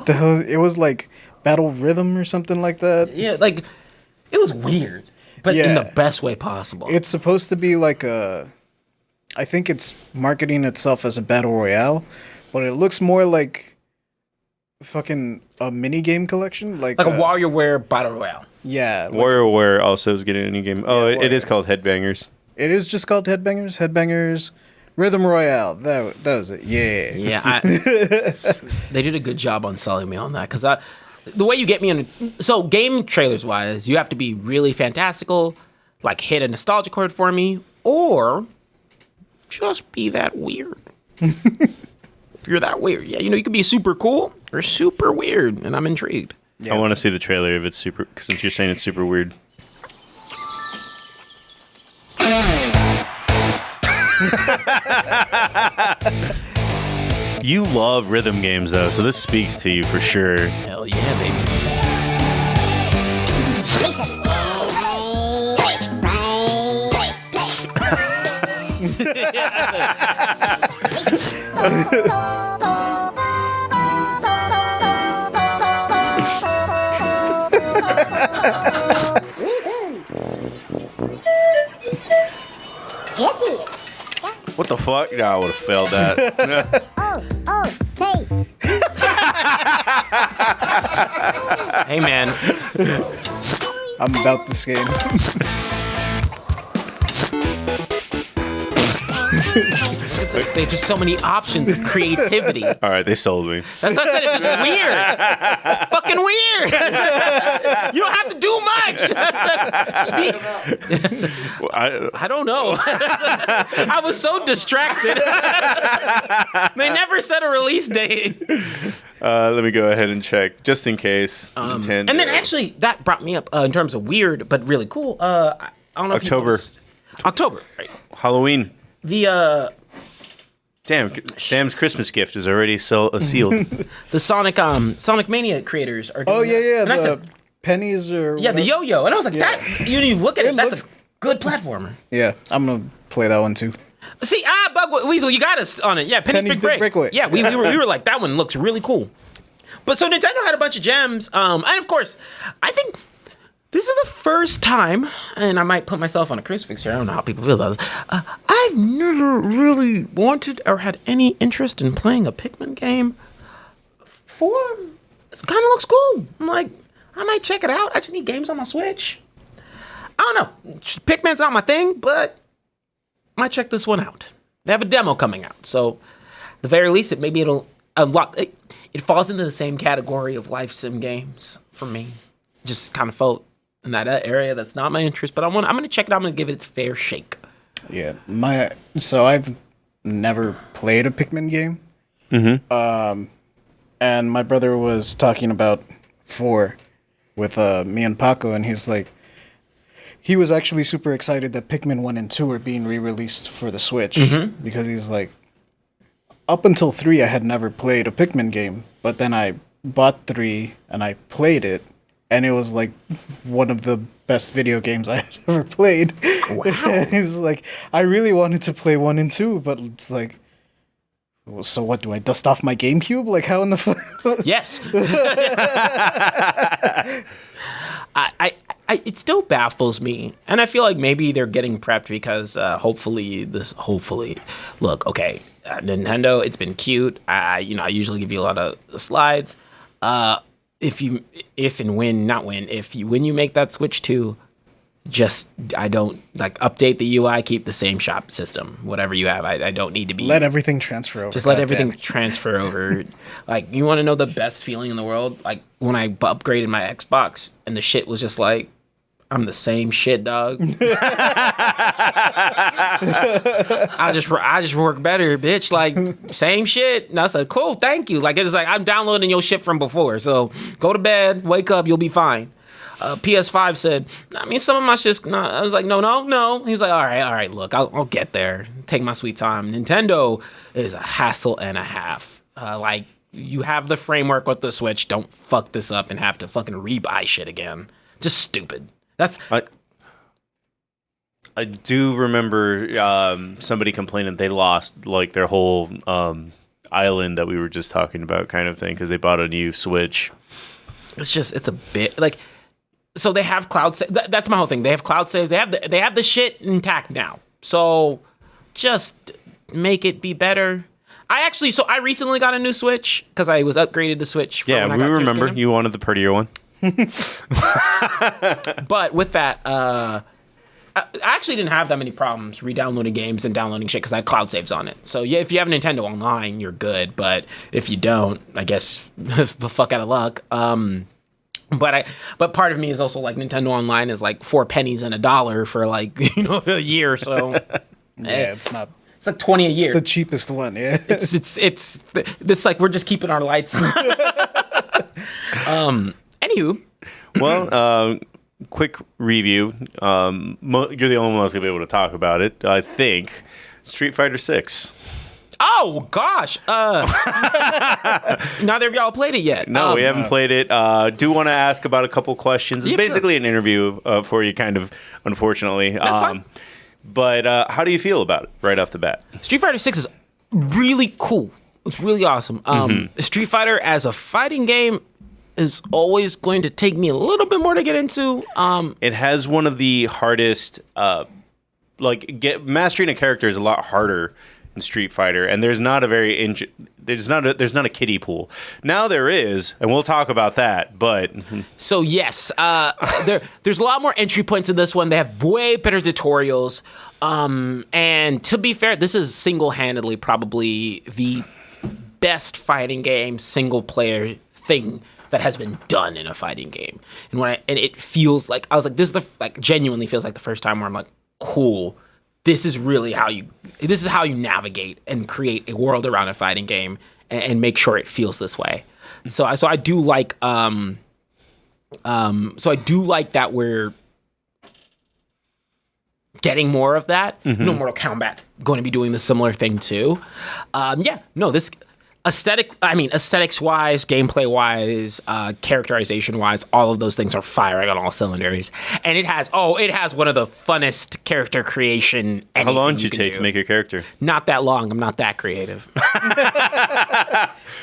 The hell, it was like Battle Rhythm or something like that. Yeah, like it was weird, but in the best way possible. It's supposed to be like I think it's marketing itself as a battle royale, but it looks more like fucking a mini game collection, like a WarioWare battle royale. Yeah, WarioWare also is getting a new game. Oh, it is called Headbangers. It is just called Headbangers. Headbangers Rhythm Royale. That was it. Yeah. Yeah, they did a good job on selling me on that because the way you get me in. So game trailers wise, you have to be really fantastical, like hit a nostalgia chord for me, or just be that weird. If you're that weird, yeah, you can be super cool or super weird, and I'm intrigued. Yeah. I want to see the trailer if it's super, since you're saying it's super weird. You love rhythm games, though, so this speaks to you for sure. Hell yeah, baby. What the fuck? No, I would have failed that. Hey, man. I'm about this game. There's just so many options of creativity. All right, they sold me. That's what I said. It's just weird. Fucking weird. You don't have to do much. I don't know. I was so distracted. They never set a release date. Let me go ahead and check, just in case. Nintendo. And then actually, that brought me up in terms of weird, but really cool. I don't know October. if you October. Right. Halloween. The Damn, Sam's Christmas gift is already sealed. the Sonic Mania creators are doing yeah. And I The said, pennies or yeah, the yo-yo. And I was like, that you look at it, that's looks- a good platformer. Yeah, I'm gonna play that one too. See, Bug Weasel, you got us on it. Yeah, Penny's Big Break. Breakaway. Yeah, we were like, that one looks really cool. But so Nintendo had a bunch of gems. And of course, I think this is the first time, and I might put myself on a crucifix here. I don't know how people feel about this. I've never really wanted or had any interest in playing a Pikmin game. It kind of looks cool. I'm like, I might check it out. I just need games on my Switch. I don't know. Pikmin's not my thing, but I might check this one out. They have a demo coming out, so at the very least, maybe it'll unlock. It falls into the same category of life sim games for me. Just kind of felt in that area that's not my interest, but I'm gonna check it out. I'm gonna give it its fair shake. Yeah, so I've never played a Pikmin game. Mm-hmm. And my brother was talking about 4 with me and Paco, and he's like, he was actually super excited that Pikmin 1 and 2 are being re-released for the Switch because he's like, up until 3, I had never played a Pikmin game, but then I bought 3 and I played it, and it was like one of the best video games I had ever played. Wow. He's like, I really wanted to play 1 and 2, but it's like, well, so what, do I dust off my GameCube? Like, how in the fuck? Yes. It still baffles me, and I feel like maybe they're getting prepped because hopefully, look, okay, Nintendo, it's been cute. I usually give you a lot of slides. If you make that switch to, I don't like update the UI, keep the same shop system, whatever you have. I don't need to be. Let everything transfer over. Just let everything transfer over. Like, you want to know the best feeling in the world? Like, when I upgraded my Xbox and the shit was just like, I'm the same shit, dog. I just work better, bitch. Like, same shit. And I said, cool, thank you. Like, it's like, I'm downloading your shit from before. So go to bed, wake up, you'll be fine. PS5 said, I mean, some of my shit's not. I was like, no. He was like, all right, look, I'll get there. Take my sweet time. Nintendo is a hassle and a half. Like, you have the framework with the Switch. Don't fuck this up and have to fucking rebuy shit again. Just stupid. That's. I do remember somebody complaining they lost like their whole island that we were just talking about, kind of thing, because they bought a new Switch. It's a bit like. So they have cloud save. That's my whole thing. They have cloud saves. They have the shit intact now. So just make it be better. I recently got a new Switch because I was upgraded the Switch. From when I got remember you wanted the prettier one. But with that, I actually didn't have that many problems re-downloading games and downloading shit because I had cloud saves on it. So yeah, if you have Nintendo Online, you're good. But if you don't, I guess fuck out of luck. But part of me is also like Nintendo Online is like 4 pennies and $1 for like a year. So Yeah, it's not. it's like 20 a year. It's the cheapest one. Yeah. It's like we're just keeping our lights on. Anywho, Well, quick review. You're the only one that's gonna be able to talk about it, I think. Street Fighter 6. oh gosh, neither of y'all played it yet. No, we haven't played it. Do want to ask about a couple questions. It's Yeah, basically an interview for you, kind of, unfortunately. That's fine. But how do you feel about it right off the bat? Street Fighter 6 is really cool. It's really awesome. Street Fighter as a fighting game is always going to take me a little bit more to get into. It has one of the hardest, mastering a character is a lot harder in Street Fighter, and there's not a very there's not a kiddie pool. Now there is, and we'll talk about that. But So yes, there's a lot more entry points in this one. They have way better tutorials. And to be fair, this is single-handedly probably the best fighting game single player thing that has been done in a fighting game. And it feels like I was like, this is genuinely feels like the first time where I'm like, cool. This is how you navigate and create a world around a fighting game and make sure it feels this way. So I do like that we're getting more of that. Mortal Kombat's going to be doing the similar thing too. This aesthetics wise, gameplay wise, characterization wise, all of those things are firing on all cylinders. And it has one of the funnest character creation. how long did you take to make your character? Not that long. I'm not that creative.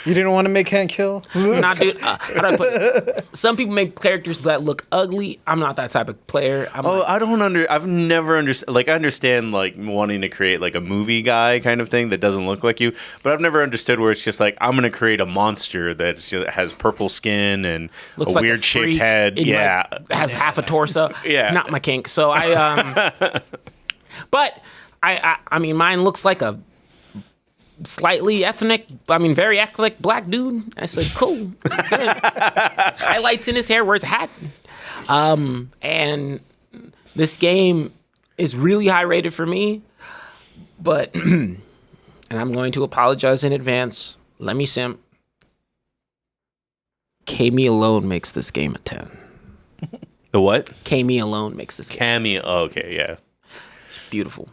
You didn't want to make Hank Hill? Not dude. How do I put it? Some people make characters that look ugly. I'm not that type of player. I've never understood. Like, I understand like wanting to create like a movie guy kind of thing that doesn't look like you, but I've never understood where it's just like I'm gonna create a monster that has purple skin and Looks a like weird shaped head. Yeah, has half a torso. Yeah. Not my kink. So but I mean, mine looks like a slightly very ethnic black dude. I said, cool. Good. Highlights in his hair, wears a hat. And this game is really high rated for me, but, and I'm going to apologize in advance. Let me simp. Kami alone makes this game a 10. The what? Kami alone makes this game. Cameo. Oh, okay, yeah. It's beautiful.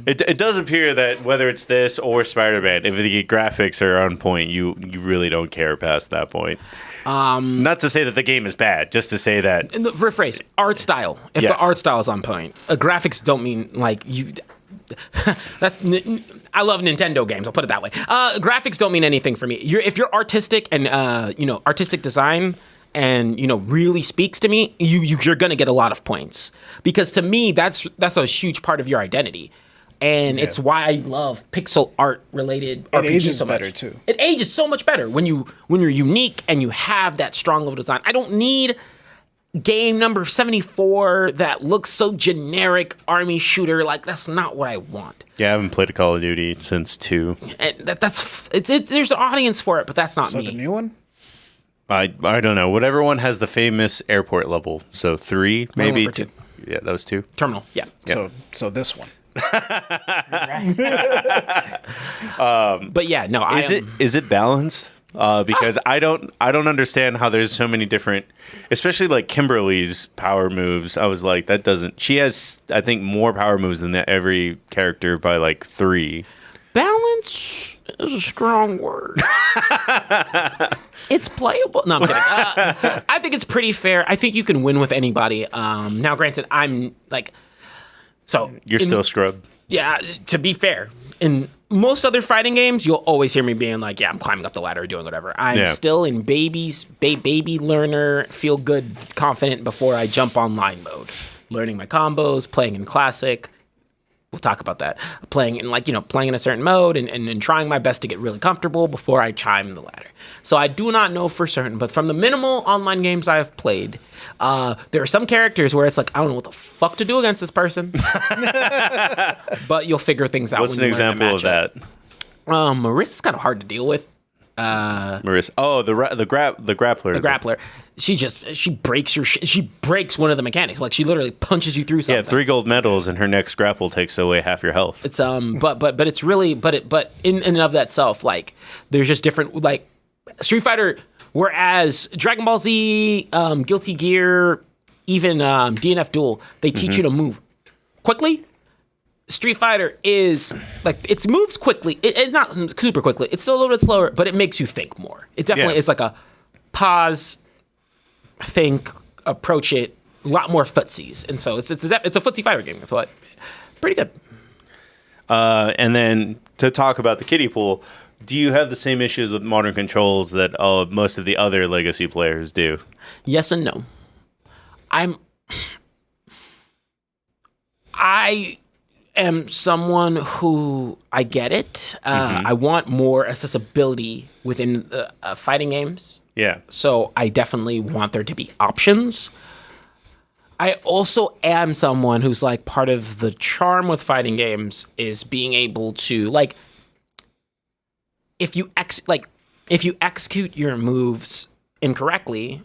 It does appear that whether it's this or Spider-Man, if the graphics are on point, you really don't care past that point. Not to say that the game is bad, just to say that. Rephrase, art style. If Yes. the art style is on point, graphics don't mean like you. I love Nintendo games. I'll put it that way. Graphics don't mean anything for me. If you're artistic and artistic design and really speaks to me, you're gonna get a lot of points because to me that's a huge part of your identity, and it's why I love pixel art related RPGs ages so much. better, too. It ages so much better when you're unique and you have that strong level design. I don't need game number 74 that looks so generic army shooter. Like that's not what I want. Yeah, I haven't played a Call of Duty since 2. And there's an audience for it, but that's not So me. the new one? I don't know. Whatever one has the famous airport level. So 3, maybe for 2. Yeah, that was 2. Terminal, yeah. So this one. But yeah, no. Is it balanced? Because I don't understand how there's so many different, especially like Kimberly's power moves. I was like, that doesn't. She has, I think, more power moves than every character by like 3. Balance is a strong word. It's playable. No, I'm kidding. I think it's pretty fair. I think you can win with anybody. Now, granted, I'm like, so You're still scrub. yeah. To be fair, in most other fighting games, you'll always hear me being like, "Yeah, I'm climbing up the ladder, doing whatever." I'm still in baby learner, feel good, confident before I jump online mode, learning my combos, playing in classic. we'll talk about that. Playing in a certain mode and trying my best to get really comfortable before I chime the ladder. So I do not know for certain, but from the minimal online games I have played, there are some characters where it's like, I don't know what the fuck to do against this person. But you'll figure things out. What's an example of that? Marissa's kind of hard to deal with. Marissa. Oh, the grappler. The grappler. She breaks your shit. She breaks one of the mechanics. Like, she literally punches you through something. Yeah, 3 gold medals, and her next grapple takes away half your health. It's but it's really but in and of that self, like, there's just different, like, Street Fighter. Whereas Dragon Ball Z, Guilty Gear, even DNF Duel, they teach you to move quickly. Street Fighter is like, it moves quickly. It's not super quickly. It's still a little bit slower, but it makes you think more. It definitely is like a pause, think, approach it. A lot more footsies, and so it's a footsie fighter game, but pretty good. And then to talk about the kiddie pool, do you have the same issues with modern controls that most of the other Legacy players do? Yes and no. I am someone who, I get it. I want more accessibility within fighting games. Yeah. So I definitely want there to be options. I also am someone who's like, part of the charm with fighting games is being able to, like, if you execute your moves incorrectly,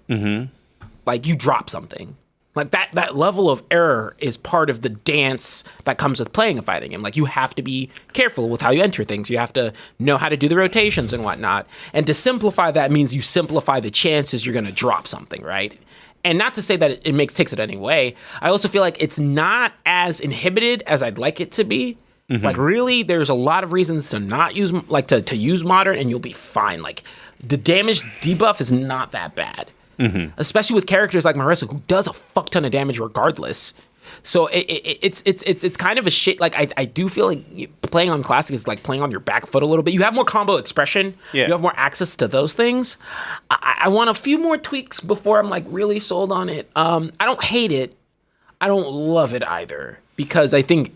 like, you drop something. Like, that level of error is part of the dance that comes with playing a fighting game. Like, you have to be careful with how you enter things. You have to know how to do the rotations and whatnot. And to simplify that means you simplify the chances you're going to drop something, right? And not to say that it takes it any way. I also feel like it's not as inhibited as I'd like it to be. Like, really, there's a lot of reasons to not use, like, to use modern, and you'll be fine. Like, the damage debuff is not that bad. Especially with characters like Marissa, who does a fuck ton of damage regardless. So it's kind of a shit. Like, I do feel like playing on Classic is like playing on your back foot a little bit. You have more combo expression. Yeah. You have more access to those things. I want a few more tweaks before I'm like really sold on it. I don't hate it. I don't love it either, because I think,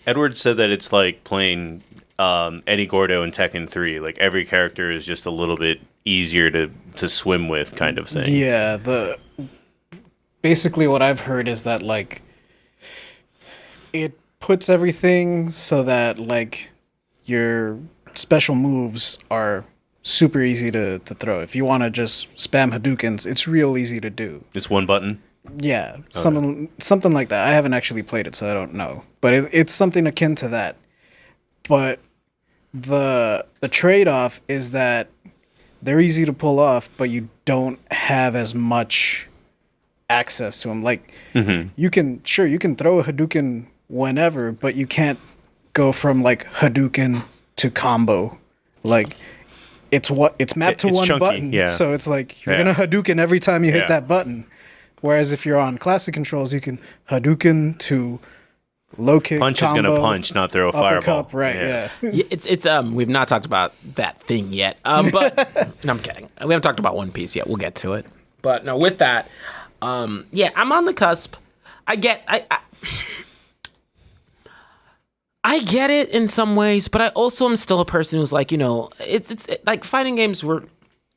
Edward said that it's like playing Eddie Gordo in Tekken 3. Like, every character is just a little bit easier to swim with, kind of thing. Yeah, basically what I've heard is that, like, it puts everything so that, like, your special moves are super easy to throw. If you want to just spam Hadoukens, it's real easy to do. It's one button? Yeah, something like that. I haven't actually played it, so I don't know. But it's something akin to that. But the trade-off is that they're easy to pull off, but you don't have as much access to them. Like, you can throw a Hadouken whenever, but you can't go from, like, Hadouken to combo. Like, it's mapped to one chunky, button. Yeah. So it's like you're gonna Hadouken every time you hit that button. Whereas if you're on classic controls, you can Hadouken to low kick, punch combo, is gonna punch, not throw a fireball. Right? Yeah. It's we've not talked about that thing yet. But no, I'm kidding. We haven't talked about One Piece yet. We'll get to it. But no, with that, I'm on the cusp. I get it in some ways, but I also am still a person who's like, it's like, fighting games were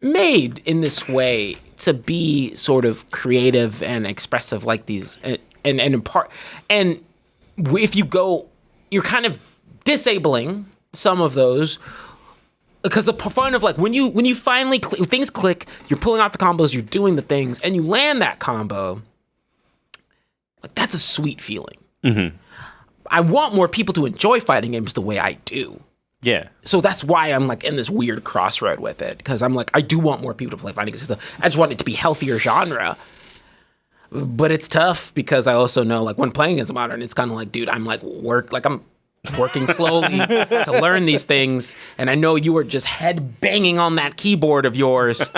made in this way to be sort of creative and expressive, like these, and in part, and if you go, you're kind of disabling some of those, because the fun of, like, when you finally things click, you're pulling out the combos, you're doing the things, and you land that combo, like, that's a sweet feeling. I want more people to enjoy fighting games the way I do. Yeah. So that's why I'm, like, in this weird crossroad with it, because I'm like, I do want more people to play fighting games. I just want it to be healthier genre. But it's tough, because I also know, like, when playing against modern, it's kind of like, dude, I'm working slowly to learn these things, and I know you were just head banging on that keyboard of yours.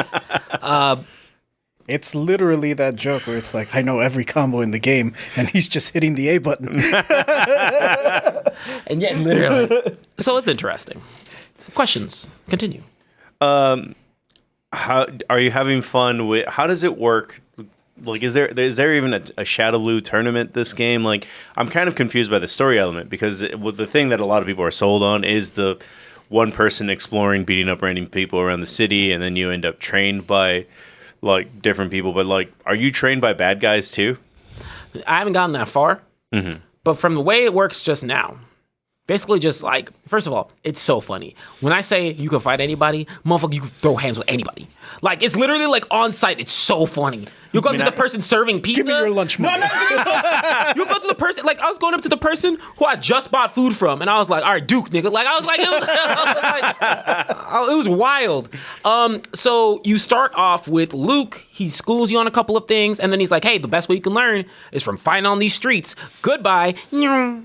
It's literally that joke where it's like, I know every combo in the game, and he's just hitting the A button. And yet, literally. So it's interesting. Questions. Continue. How are you having fun with? How does it work Like, is there even a Shadowloo tournament this game? Like, I'm kind of confused by the story element because the thing that a lot of people are sold on is the one person exploring, beating up random people around the city, and then you end up trained by like different people. But like, are you trained by bad guys too? I haven't gotten that far, but from the way it works just now, basically just like, first of all, it's so funny. When I say you can fight anybody, motherfucker, you can throw hands with anybody. Like, it's literally like on site. It's so funny. You go to the person serving pizza. Give me your lunch money. No, you go to the person, like, I was going up to the person who I just bought food from, and I was like, all right, Duke, nigga. Like, it was wild. So you start off with Luke. He schools you on a couple of things, and then he's like, hey, the best way you can learn is from fighting on these streets. Goodbye.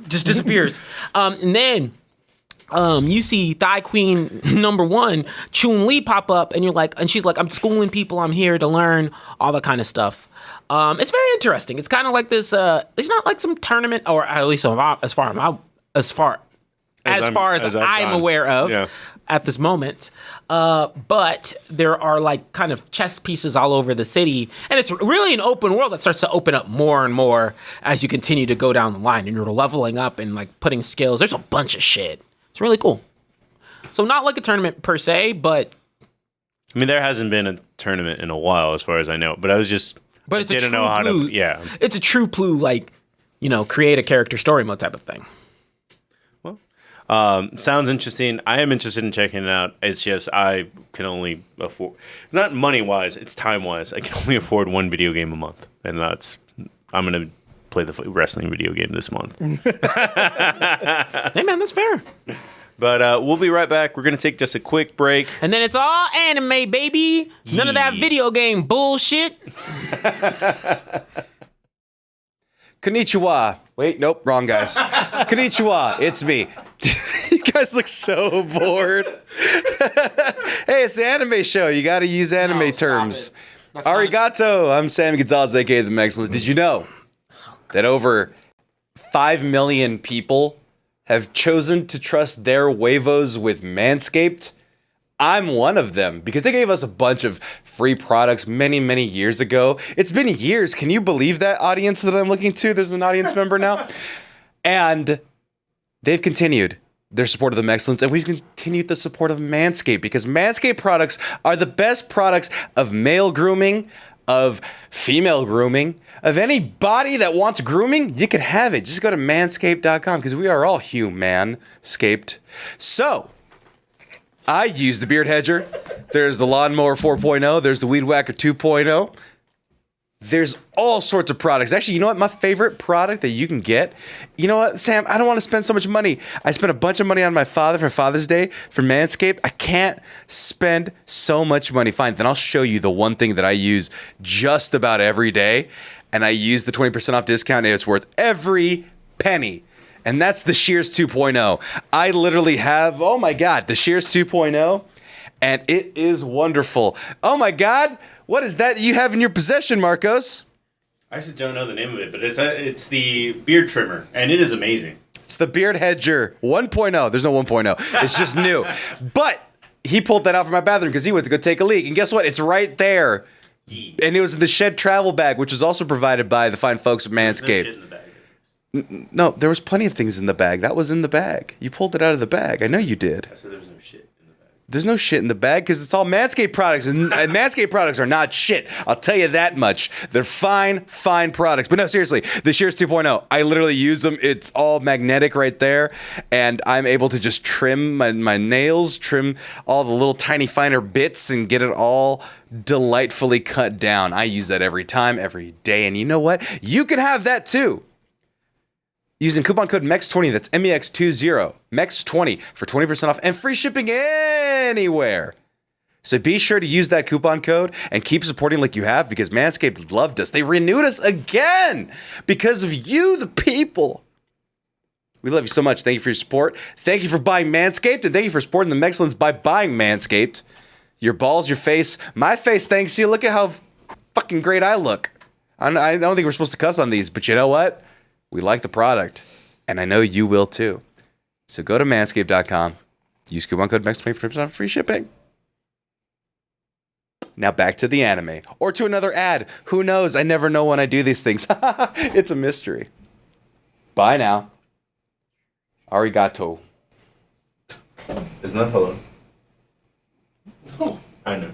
Just disappears. And then you see Thai Queen #1, Chun-Li, pop up, and you're like, and she's like, I'm schooling people, I'm here to learn, all that kind of stuff. It's very interesting. It's kind of like this. It's not like some tournament, or at least as far as I'm aware of at this moment. But there are like kind of chess pieces all over the city, and it's really an open world that starts to open up more and more as you continue to go down the line, and you're leveling up and like putting skills. There's a bunch of shit. It's really cool. So not like a tournament per se, but I mean, there hasn't been a tournament in a while, as far as I know. But I was just, but it's didn't know how to. Yeah, it's a true blue, like, create a character story mode type of thing. Well, sounds interesting. I am interested in checking it out. It's just I can only afford, not money wise, it's time wise. I can only afford one video game a month, and I'm gonna play the wrestling video game this month. Hey man, that's fair. But we'll be right back. We're going to take just a quick break. And then it's all anime, baby. None of that video game bullshit. Konnichiwa. Wait, nope, wrong guys. Konnichiwa, it's me. You guys look so bored. Hey, it's the anime show. You got to use anime terms. Arigato. I'm Sam Gonzalez, aka The Excellence. Did you know that over 5 million people have chosen to trust their huevos with Manscaped? I'm one of them because they gave us a bunch of free products many, many years ago. It's been years. Can you believe that, audience that I'm looking to? There's an audience member now. And they've continued their support of The Excellence, and we've continued the support of Manscaped because Manscaped products are the best products of male grooming, of female grooming, of any body that wants grooming. You can have it. Just go to manscaped.com because we are all human-scaped. So, I use the Beard Hedger. There's the Lawnmower 4.0. There's the Weed Whacker 2.0. There's all sorts of products. Actually, you know what? My favorite product that you can get, you know what, Sam? I don't want to spend so much money. I spent a bunch of money on my father for Father's Day for Manscaped. I can't spend so much money. Fine, then I'll show you the one thing that I use just about every day. And I use the 20% off discount, and it's worth every penny. And that's the Shears 2.0. I literally have, oh my God, the Shears 2.0, and it is wonderful. Oh my God, what is that you have in your possession, Marcos? I actually don't know the name of it, but it's the beard trimmer, and it is amazing. It's the Beard Hedger 1.0. There's no 1.0. It's just new. But he pulled that out from my bathroom because he went to go take a leak. And guess what? It's right there. And it was in the Shed travel bag, which was also provided by the fine folks at Manscaped. No, there was plenty of things in the bag. That was in the bag. You pulled it out of the bag. I know you did. I said there was no shit in the bag. There's no shit in the bag because it's all Manscaped products. And Manscaped products are not shit. I'll tell you that much. They're fine, fine products. But no, seriously, the Shears 2.0, I literally use them. It's all magnetic right there. And I'm able to just trim my nails, trim all the little tiny finer bits, and get it all delightfully cut down. I use that every time, every day. And you know what? You can have that too. Using coupon code MEX20, that's MEX20, MEX20 for 20% off and free shipping anywhere. So be sure to use that coupon code and keep supporting like you have because Manscaped loved us. They renewed us again because of you, the people. We love you so much. Thank you for your support. Thank you for buying Manscaped, and thank you for supporting the Excellence by buying Manscaped. Your balls, your face, my face thanks you. Look at how fucking great I look. I don't think we're supposed to cuss on these, but you know what? We like the product, and I know you will too. So go to manscaped.com, use coupon code MEX20 for 20% free shipping. Now back to the anime. Or to another ad. Who knows? I never know when I do these things. It's a mystery. Bye now. Arigato. Isn't that hello? Oh, I know.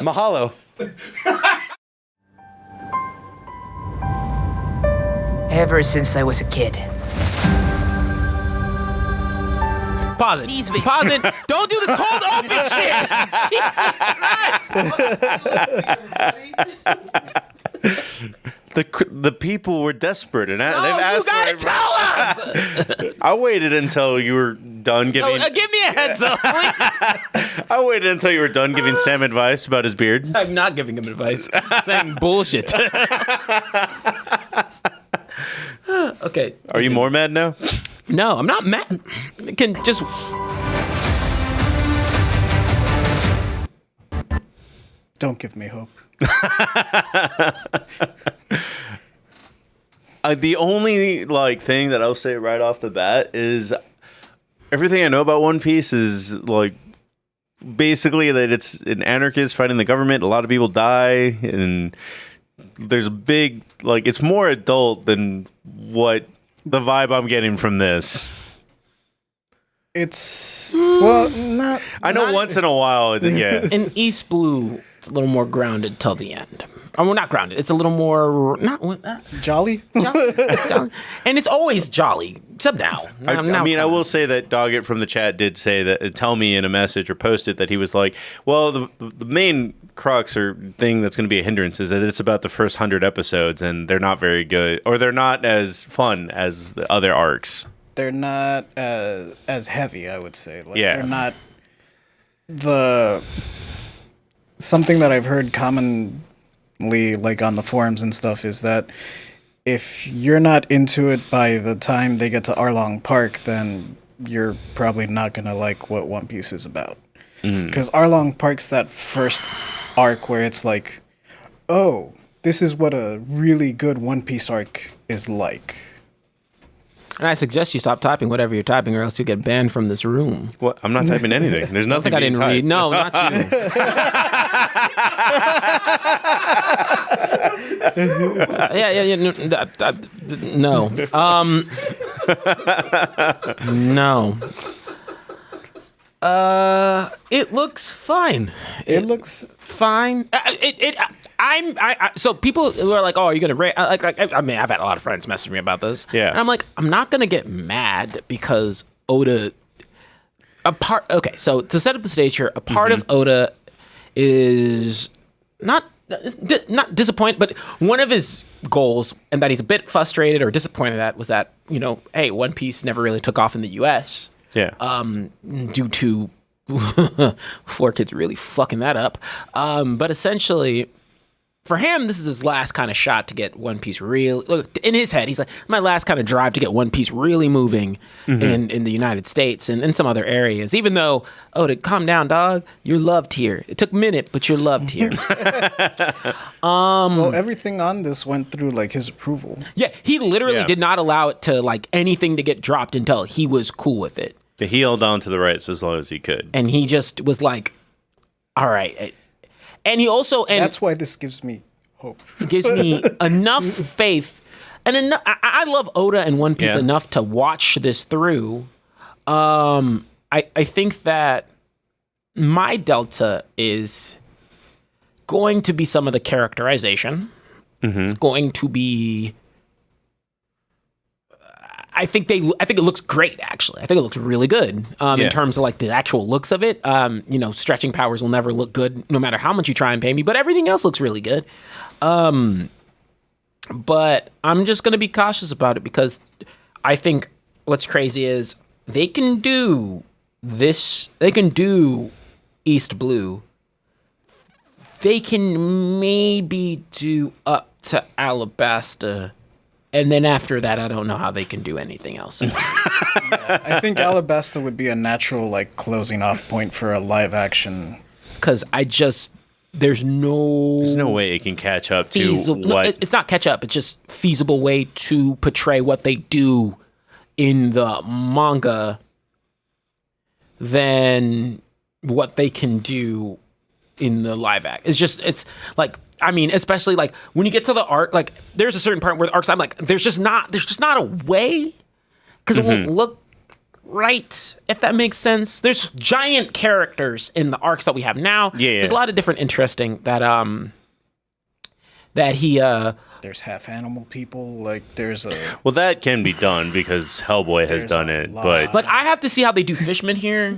Mahalo. Ever since I was a kid. Pause it. Pause it. Don't do this cold open shit. Jesus Christ. The people were desperate, and they've Oh, asked you gotta for tell us. I waited until you were done giving. Give me a heads up. I waited until you were done giving Sam advice about his beard. I'm not giving him advice. I'm saying bullshit. Okay. Are you more mad now? No, I'm not mad. Can just. Don't give me hope. The only thing that I'll say right off the bat is everything I know about One Piece is basically that it's an anarchist fighting the government. A lot of people die, and there's a big it's more adult than what the vibe I'm getting from this. It's not. I know once in a while, yeah. In East Blue, it's a little more grounded till the end. Well, not grounded. It's a little more Jolly. jolly. And it's always jolly, except now. I will say that Doggett from the chat did say that, tell me in a message or post it, that he was like, well, the main crux or thing that's going to be a hindrance is that it's about the first 100 episodes, and they're not very good, or they're not as fun as the other arcs. They're not as heavy, I would say. Yeah. They're not something that I've heard commonly on the forums and stuff is that if you're not into it by the time they get to Arlong Park, then you're probably not going to like what One Piece is about. Because Arlong Park's that first arc where it's like, oh, this is what a really good One Piece arc is like. And I suggest you stop typing whatever you're typing, or else you'll get banned from this room. What? I'm not typing anything. There's nothing. I didn't read. No, not you. Yeah. No. No. It looks fine. It looks fine. So people who are like, "Oh, are you gonna rate?" I mean, I've had a lot of friends message me about this. Yeah, and I'm like, I'm not gonna get mad because Oda. Okay, so to set up the stage here, a part of Oda is not disappointed, but one of his goals, and that he's a bit frustrated or disappointed at, was that hey, One Piece never really took off in the U.S. Yeah. Due to 4Kids really fucking that up. But essentially, for him, this is his last kind of shot to get One Piece look, in his head, he's like, my last kind of drive to get One Piece really moving in the United States and in some other areas. Even though, calm down, dog. You're loved here. It took a minute, but you're loved here. Well, everything on this went through his approval. Yeah, he literally did not allow it to anything to get dropped until he was cool with it. He held on to the rights as long as he could. And he just was like, all right. And he also... And that's why this gives me hope. It gives me enough faith. And enough, I love Oda and One Piece enough to watch this through. I think that my delta is going to be some of the characterization. It's going to be... I think it looks great, actually. I think it looks really good in terms of the actual looks of it. Stretching powers will never look good no matter how much you try and pay me, but everything else looks really good. But I'm just going to be cautious about it because I think what's crazy is they can do this. They can do East Blue. They can maybe do up to Alabasta. And then after that, I don't know how they can do anything else. I think Alabasta would be a natural closing off point for a live action. Because there's no way it can catch up to what... No, it's not catch up. It's just feasible way to portray what they do in the manga than what they can do in the live act. It's like, I mean, especially like when you get to the arc, like there's a certain part where the arcs, I'm like, there's just not a way, because it won't look right, if that makes sense. There's giant characters in the arcs that we have now. There's a lot of different interesting that he there's half animal people, like there's a Well, that can be done because Hellboy has done it, but like I have to see how they do Fishman here,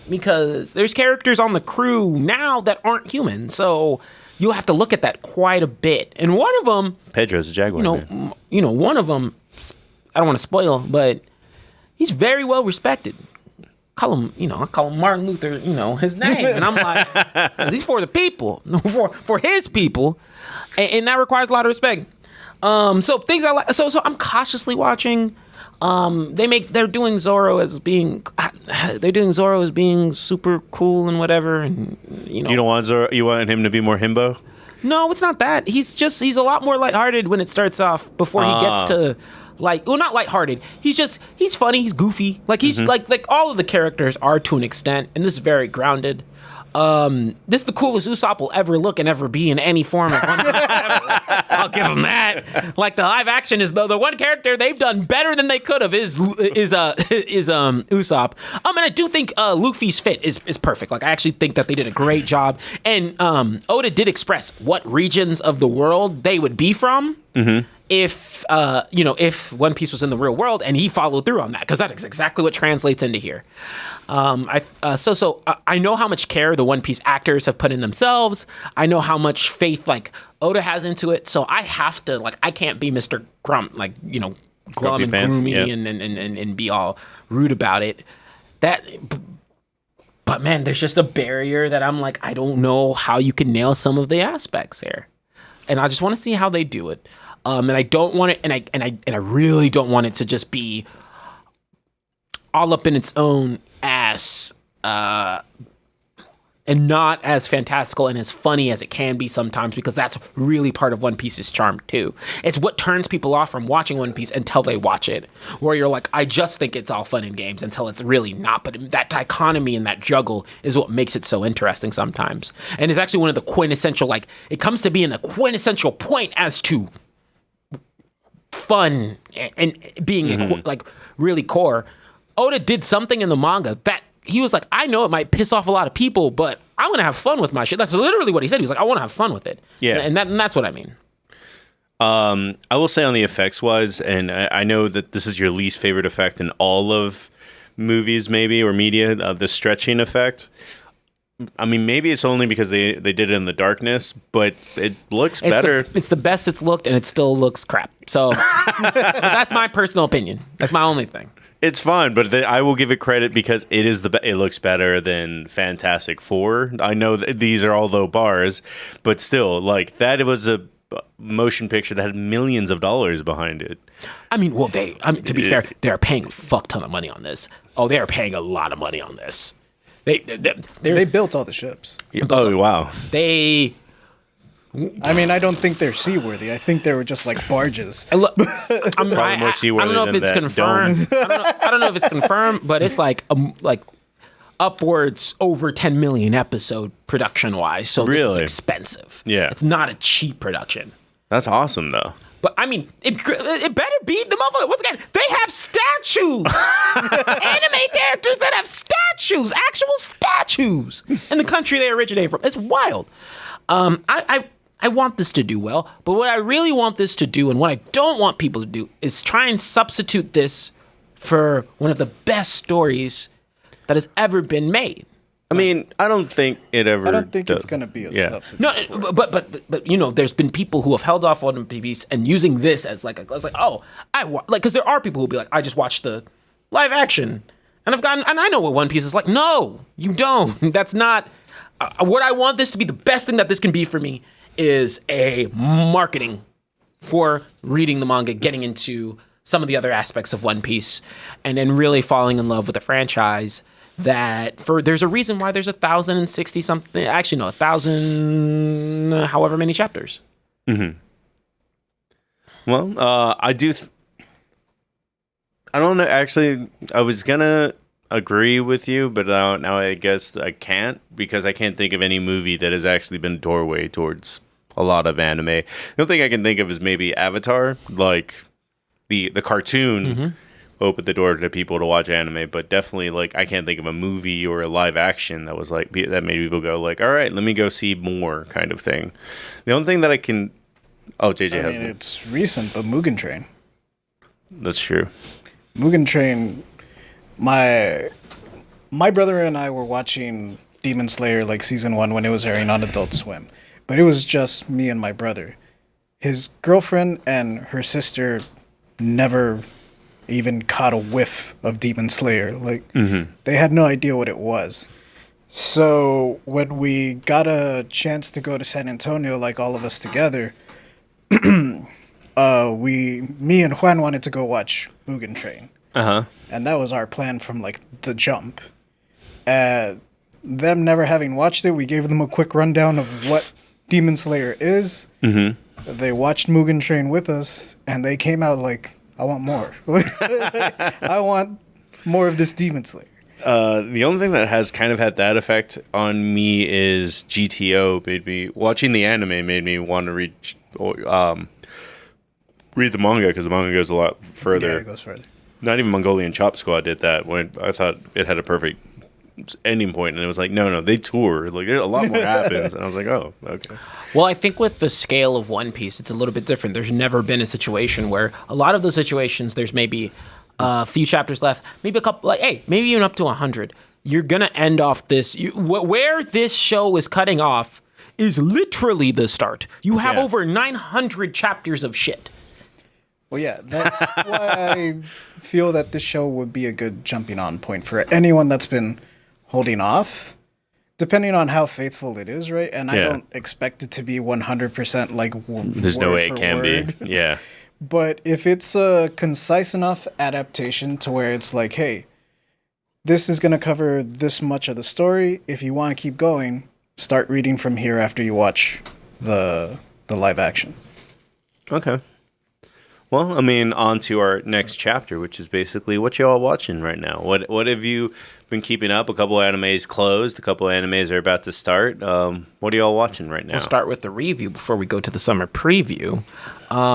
because there's characters on the crew now that aren't human, so you'll have to look at that quite a bit. And one of them, Pedro's a jaguar. one of them, I don't want to spoil, but he's very well respected. I call him Martin Luther, his name. And I'm like, he's for the people, for his people. And that requires a lot of respect. So things I like, so I'm cautiously watching. They're doing Zorro as being super cool and whatever. And, You don't want Zorro, you want him to be more himbo? No, it's not that. He's a lot more lighthearted when it starts off before he gets to not lighthearted. He's funny. He's goofy. Like he's like all of the characters are to an extent, and this is very grounded. This is the coolest Usopp will ever look and ever be in any form of One Piece ever. I'll give him that. Like the live action is the one character they've done better than they could have is Usopp. And I do think Luffy's fit is perfect. Like I actually think that they did a great job. And Oda did express what regions of the world they would be from. Mm-hmm. If One Piece was in the real world, and he followed through on that, because that is exactly what translates into here. I know how much care the One Piece actors have put in themselves. I know how much faith like Oda has into it. So I have to I can't be Mr. Grump, glum and gloomy and be all rude about it. But man, there's just a barrier that I'm like, I don't know how you can nail some of the aspects here, and I just want to see how they do it. And I don't want it, and I really don't want it to just be all up in its own ass, and not as fantastical and as funny as it can be sometimes, because that's really part of One Piece's charm too. It's what turns people off from watching One Piece until they watch it, where you're like, I just think it's all fun and games, until it's really not. But that dichotomy and that juggle is what makes it so interesting sometimes, and it's actually one of the quintessential, it comes to being a quintessential point as to fun and being really core. Oda did something in the manga that he was like, I know it might piss off a lot of people, but I'm gonna have fun with my shit. That's literally what he said. He was like, I want to have fun with it. Yeah, and that's what I mean. I will say on the effects wise, and I know that this is your least favorite effect in all of movies, maybe, or media, the stretching effect. I mean, maybe it's only because they did it in the darkness, but it looks better. It's the best it's looked, and it still looks crap. So that's my personal opinion. That's my only thing. It's fun, but I will give it credit because it is it looks better than Fantastic Four. I know that these are all low bars, but still, that was a motion picture that had millions of dollars behind it. I mean, to be fair, they're paying a fuck ton of money on this. Oh, they are paying a lot of money on this. They built all the ships. Oh, wow. I don't think they're seaworthy. I think they were just like barges. Probably more seaworthy. I don't know if it's confirmed. I don't know if it's confirmed, but it's like upwards over 10 million episode production wise. So this is expensive. Yeah, it's not a cheap production. That's awesome though. But I mean, it better be the motherfucker. Once again, they have statues, anime characters that have statues, actual statues in the country they originate from. It's wild. I want this to do well, but what I really want this to do, and what I don't want people to do, is try and substitute this for one of the best stories that has ever been made. I mean, I don't think it ever. I don't think it's going to be a substitute. No, but there's been people who have held off on One Piece and using this as because there are people who'll be like, I just watched the live action and I know what One Piece is like. No, you don't. That's not what I want this to be. The best thing that this can be for me is a marketing for reading the manga, getting into some of the other aspects of One Piece, and then really falling in love with the franchise. There's a reason why there's 1,060 something. Actually, no, 1,000, however many chapters. Mm-hmm. Well, I do. I don't know. Actually, I agree with you, but now I guess I can't because I can't think of any movie that has actually been a doorway towards a lot of anime. The only thing I can think of is maybe Avatar, like the cartoon opened the door to people to watch anime, but definitely like I can't think of a movie or a live action that was like that made people go like, all right, let me go see more kind of thing. The only thing that I can, JJ has one. It's recent, but Mugen Train. That's true. Mugen Train. My brother and I were watching Demon Slayer like season 1 when it was airing on Adult Swim, but it was just me and my brother. His girlfriend and her sister never even caught a whiff of Demon Slayer. Like they had no idea what it was. So when we got a chance to go to San Antonio, like all of us together, me and Juan wanted to go watch Mugen Train. And that was our plan from like the jump. Them never having watched it, we gave them a quick rundown of what Demon Slayer is. They watched Mugen Train with us, and they came out like, I want more. I want more of this Demon Slayer. The only thing that has kind of had that effect on me is GTO. Watching the anime made me want to read the manga because the manga goes a lot further. Yeah, it goes further. Not even Mongolian Chop Squad did that. When I thought it had a perfect ending point, and it was like, no, they tour. Like, a lot more happens, and I was like, oh, okay. Well, I think with the scale of One Piece, it's a little bit different. There's never been a situation where a lot of those situations, there's maybe a few chapters left, maybe a couple, maybe even up to 100. You're gonna end off this. Where this show is cutting off is literally the start. You have over 900 chapters of shit. Well, yeah, that's why I feel that this show would be a good jumping on point for anyone that's been holding off, depending on how faithful it is, right? And I don't expect it to be 100% like there's no way it can be. Yeah. But if it's a concise enough adaptation to where it's like, hey, this is going to cover this much of the story. If you want to keep going, start reading from here after you watch the live action. Okay. Well, I mean, on to our next chapter, which is basically what you all watching right now. What have you been keeping up? A couple of animes closed. A couple of animes are about to start. What are you all watching right now? We'll start with the review before we go to the summer preview.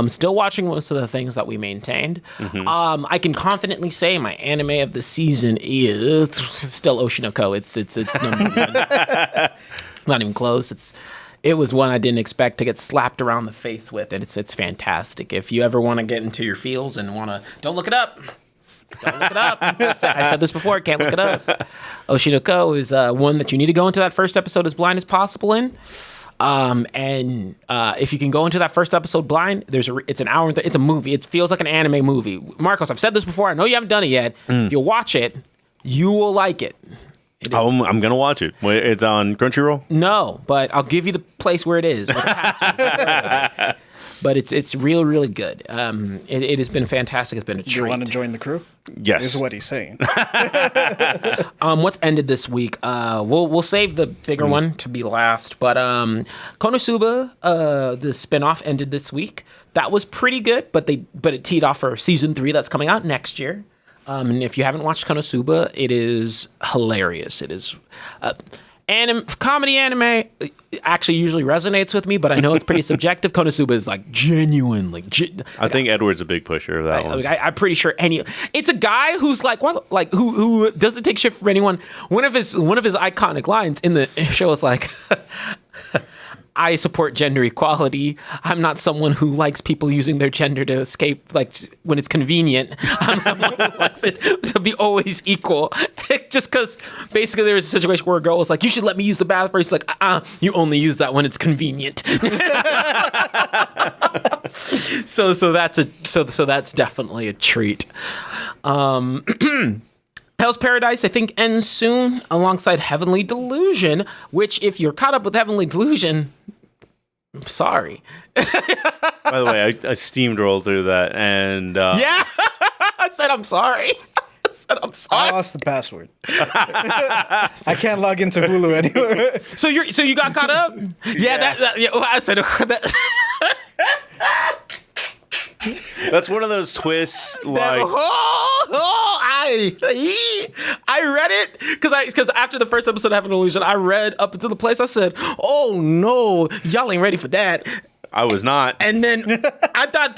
Still watching most of the things that we maintained. I can confidently say my anime of the season is still Oshinoko. It's number 1. Not even close. It was one I didn't expect to get slapped around the face with, and it's fantastic. If you ever want to get into your feels and don't look it up. Don't look it up. I said this before, can't look it up. Oshinoko is one that you need to go into that first episode as blind as possible in. If you can go into that first episode blind, it's an hour, it's a movie. It feels like an anime movie. Marcos, I've said this before. I know you haven't done it yet. If you watch it, you will like it. I'm gonna watch it. It's on Crunchyroll? No, but I'll give you the place where it is. But it's really, really good. It has been fantastic. It's been a treat. You want to join the crew? Yes. Is what he's saying. What's ended this week? We'll save the bigger one to be last. But Konosuba, the spinoff, ended this week. That was pretty good, but it teed off for season 3 that's coming out next year. And if you haven't watched Konosuba, it is hilarious. It is comedy anime actually usually resonates with me, but I know it's pretty subjective. Konosuba is like genuine. I think Edward's a big pusher of that one. I'm pretty sure it's a guy who's who doesn't take shit from anyone. One of his iconic lines in the show is like, I support gender equality. I'm not someone who likes people using their gender to escape, like, when it's convenient. I'm someone who likes it to be always equal. Just because basically there was a situation where a girl was like, you should let me use the bathroom. He's like, you only use that when it's convenient. So that's definitely a treat. Hell's Paradise, I think, ends soon alongside Heavenly Delusion, which, if you're caught up with Heavenly Delusion, I'm sorry. By the way, I steamrolled through that, and yeah, I said I'm sorry. I lost the password. I can't log into Hulu anymore. So you got caught up? Yeah. I said that. That's one of those twists, like I read it because after the first episode of Heaven Illusion, I read up until the place. I said, "Oh no, y'all ain't ready for that." I was not. And then I thought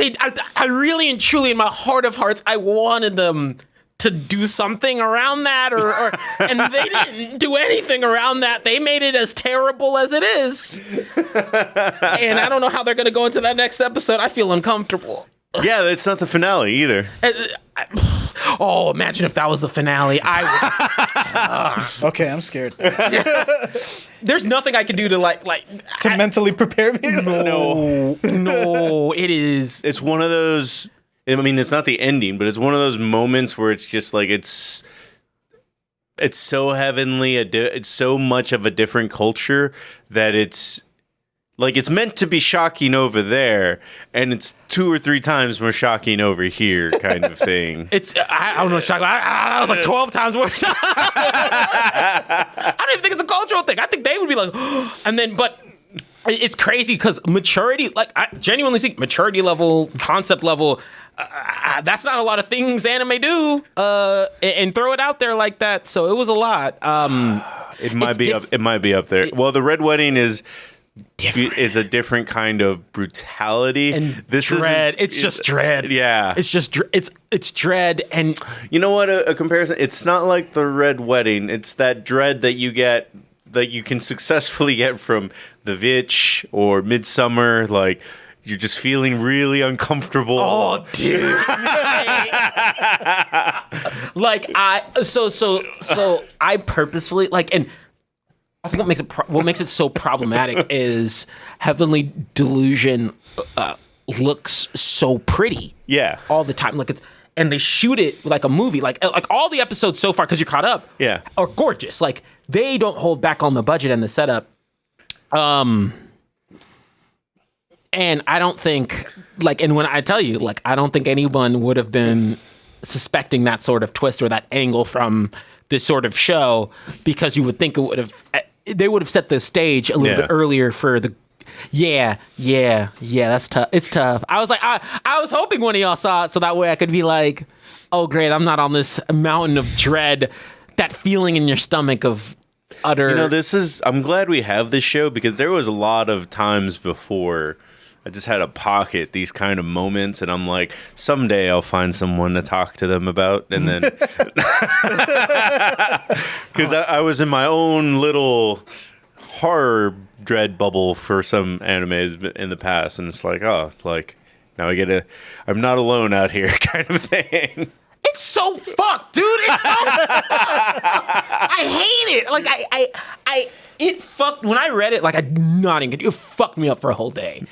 I really and truly in my heart of hearts, I wanted them to do something around that, or and they didn't do anything around that. They made it as terrible as it is. And I don't know how they're going to go into that next episode. I feel uncomfortable. Yeah, it's not the finale either. Oh, imagine if that was the finale. Okay, I'm scared. There's nothing I can do to To mentally prepare me. No, it is. It's one of those. I mean, it's not the ending, but it's one of those moments where it's just like it's so heavenly. It's so much of a different culture that it's like it's meant to be shocking over there, and it's 2 or 3 times more shocking over here, kind of thing. I don't know, shocking. I was like 12 times worse. I don't even think it's a cultural thing. I think they would be like, and then, but. It's crazy because maturity, like I genuinely see maturity level, concept level. That's not a lot of things anime do, and throw it out there like that. So it was a lot. It might be up. It might be up there. Well, the Red Wedding is a different kind of brutality. And this dread. It's just dread. Yeah. It's just it's dread. And you know what? A comparison. It's not like the Red Wedding. It's that dread that you get. That you can successfully get from The Witch or Midsummer, like you're just feeling really uncomfortable. Oh, dude! Like I purposefully and I think what makes it so problematic is Heavenly Delusion looks so pretty, all the time. Like and they shoot it like a movie, like all the episodes so far because you're caught up, are gorgeous. Like. They don't hold back on the budget and the setup. And I don't think, and when I tell you, I don't think anyone would have been suspecting that sort of twist or that angle from this sort of show because you would think they would have set the stage a little bit earlier for the, that's tough. It's tough. I was like, I was hoping one of y'all saw it so that way I could be like, oh, great, I'm not on this mountain of dread. That feeling in your stomach of utter. You know, I'm glad we have this show because there was a lot of times before I just had to pocket these kind of moments, and I'm like, someday I'll find someone to talk to them about, and then because I was in my own little horror dread bubble for some animes in the past, and it's like, now I'm not alone out here, kind of thing. It's so fucked, dude. It's so fucked. I hate it. Like it fucked when I read it. Like it fucked me up for a whole day.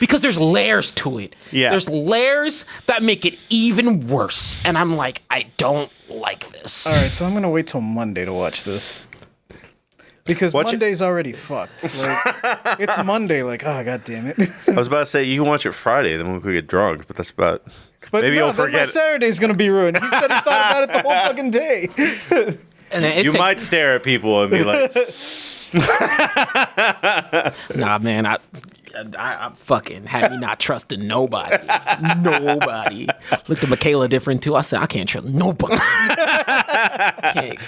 Because there's layers to it. Yeah, there's layers that make it even worse. And I'm like, I don't like this. All right, so I'm gonna wait till Monday to watch this. Because Monday's already fucked. Like, it's Monday. Like, oh, god damn it. I was about to say you can watch it Friday, then we could get drunk. But that's about. But maybe no, you'll then forget. my Saturday's gonna be ruined. He said he thought about it the whole fucking day. And you might stare at people and be like, "Nah, man, I fucking had me not trusting nobody. Nobody. Looked at Michaela different too. I said, I can't trust nobody.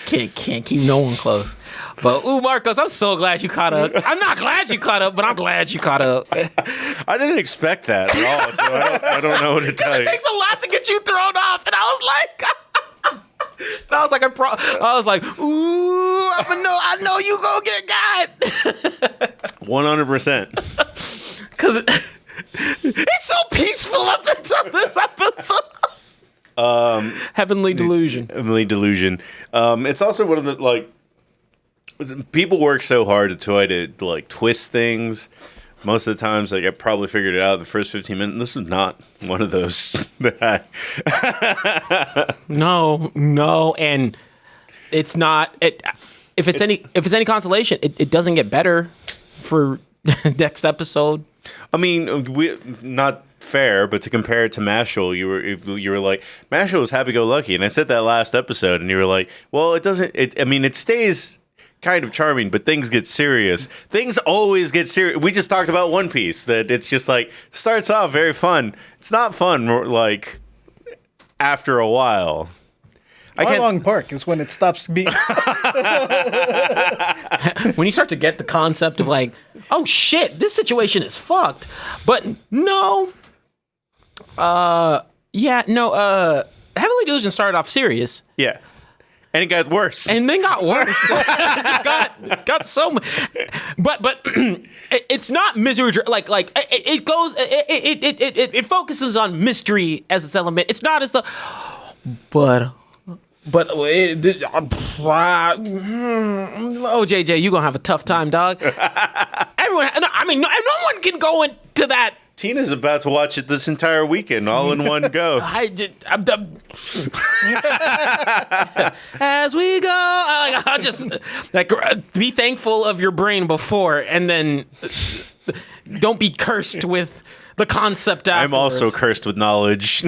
can't keep no one close. But Marcos, I'm so glad you caught up. I'm not glad you caught up, but I'm glad you caught up. I didn't expect that at all, so I don't know what to tell you. It takes a lot to get you thrown off, and I was like, ooh, I know you gonna get got. 100%. Because it's so peaceful up until this episode. Heavenly Delusion. Heavenly Delusion. It's also one of the people work so hard to try to twist things. Most of the times, I probably figured it out in the first 15 minutes. This is not one of those. No, and it's not. If it's any consolation, it doesn't get better for next episode. I mean, not fair, but to compare it to Mashal, you were like, Mashal was happy-go-lucky, and I said that last episode, and you were like, well, it doesn't. It stays kind of charming, but things get serious. Things always get serious. We just talked about One Piece, that it's just starts off very fun. It's not fun after a while. My long park is when it stops being. When you start to get the concept of like, oh shit, this situation is fucked. But no. Heavenly Delusion started off serious. Yeah. And it got worse. And then got worse. It just got so much. But it's not misery. Like it goes. It focuses on mystery as its element. It's not as the. But JJ, you gonna have a tough time, dog. Everyone. I mean, no one can go into that. Tina's about to watch it this entire weekend, all in one go. As we go, I'll just like be thankful of your brain before, and then don't be cursed with the concept afterwards. I'm also cursed with knowledge.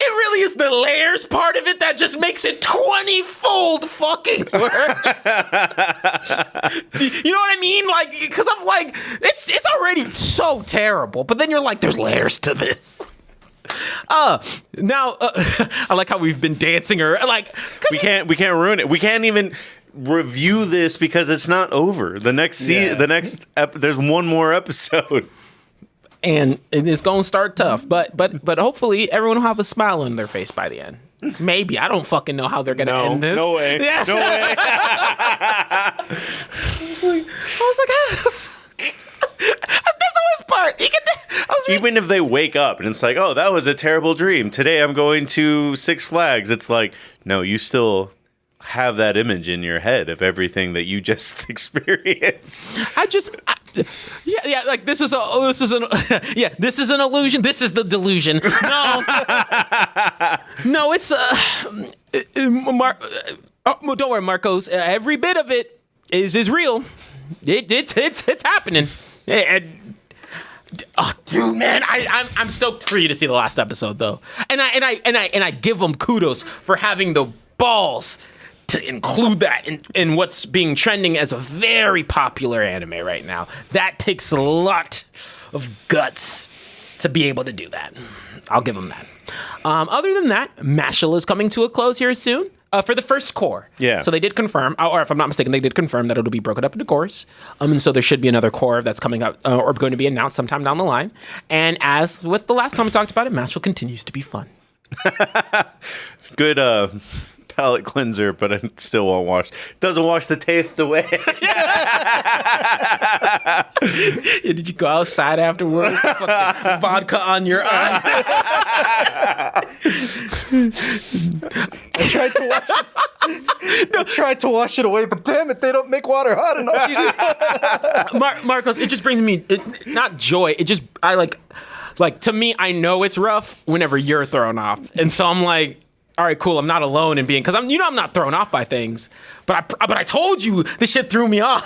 It really is the layers part of it that just makes it 20-fold fucking worse. You know what I mean? Like, because I'm like, it's already so terrible, but then you're like, there's layers to this. I like how we've been dancing her. Like, we can't ruin it. We can't even review this because it's not over. The next there's one more episode. And it's going to start tough, but hopefully everyone will have a smile on their face by the end. Maybe. I don't fucking know how they're going to end this. No way. Yeah. No way. I was like, that's the worst part. Even if they wake up and it's like, oh, that was a terrible dream. Today I'm going to Six Flags. It's like, no, you still have that image in your head of everything that you just experienced. Like this is an illusion. This is the delusion. No, it's don't worry, Marcos. Every bit of it is real. It's happening. Oh, dude, man, I'm stoked for you to see the last episode though, and I give them kudos for having the balls to include that in what's being trending as a very popular anime right now. That takes a lot of guts to be able to do that. I'll give them that. Other than that, Mashal is coming to a close here soon for the first core. Yeah. So they did confirm, or if I'm not mistaken, they did confirm that it'll be broken up into cores. And so there should be another core that's coming up or going to be announced sometime down the line. And as with the last time we talked about it, Mashal continues to be fun. Good palate cleanser, but I still won't wash. Doesn't wash the taste away. Did you go outside afterwards? Vodka on your eye. I tried to wash it away, but damn it, they don't make water hot enough. Marcos, it just brings me not joy. It just like to me, I know it's rough whenever you're thrown off, and so I'm like, all right, cool. I'm not alone in being, because I'm not thrown off by things, but I told you this shit threw me off.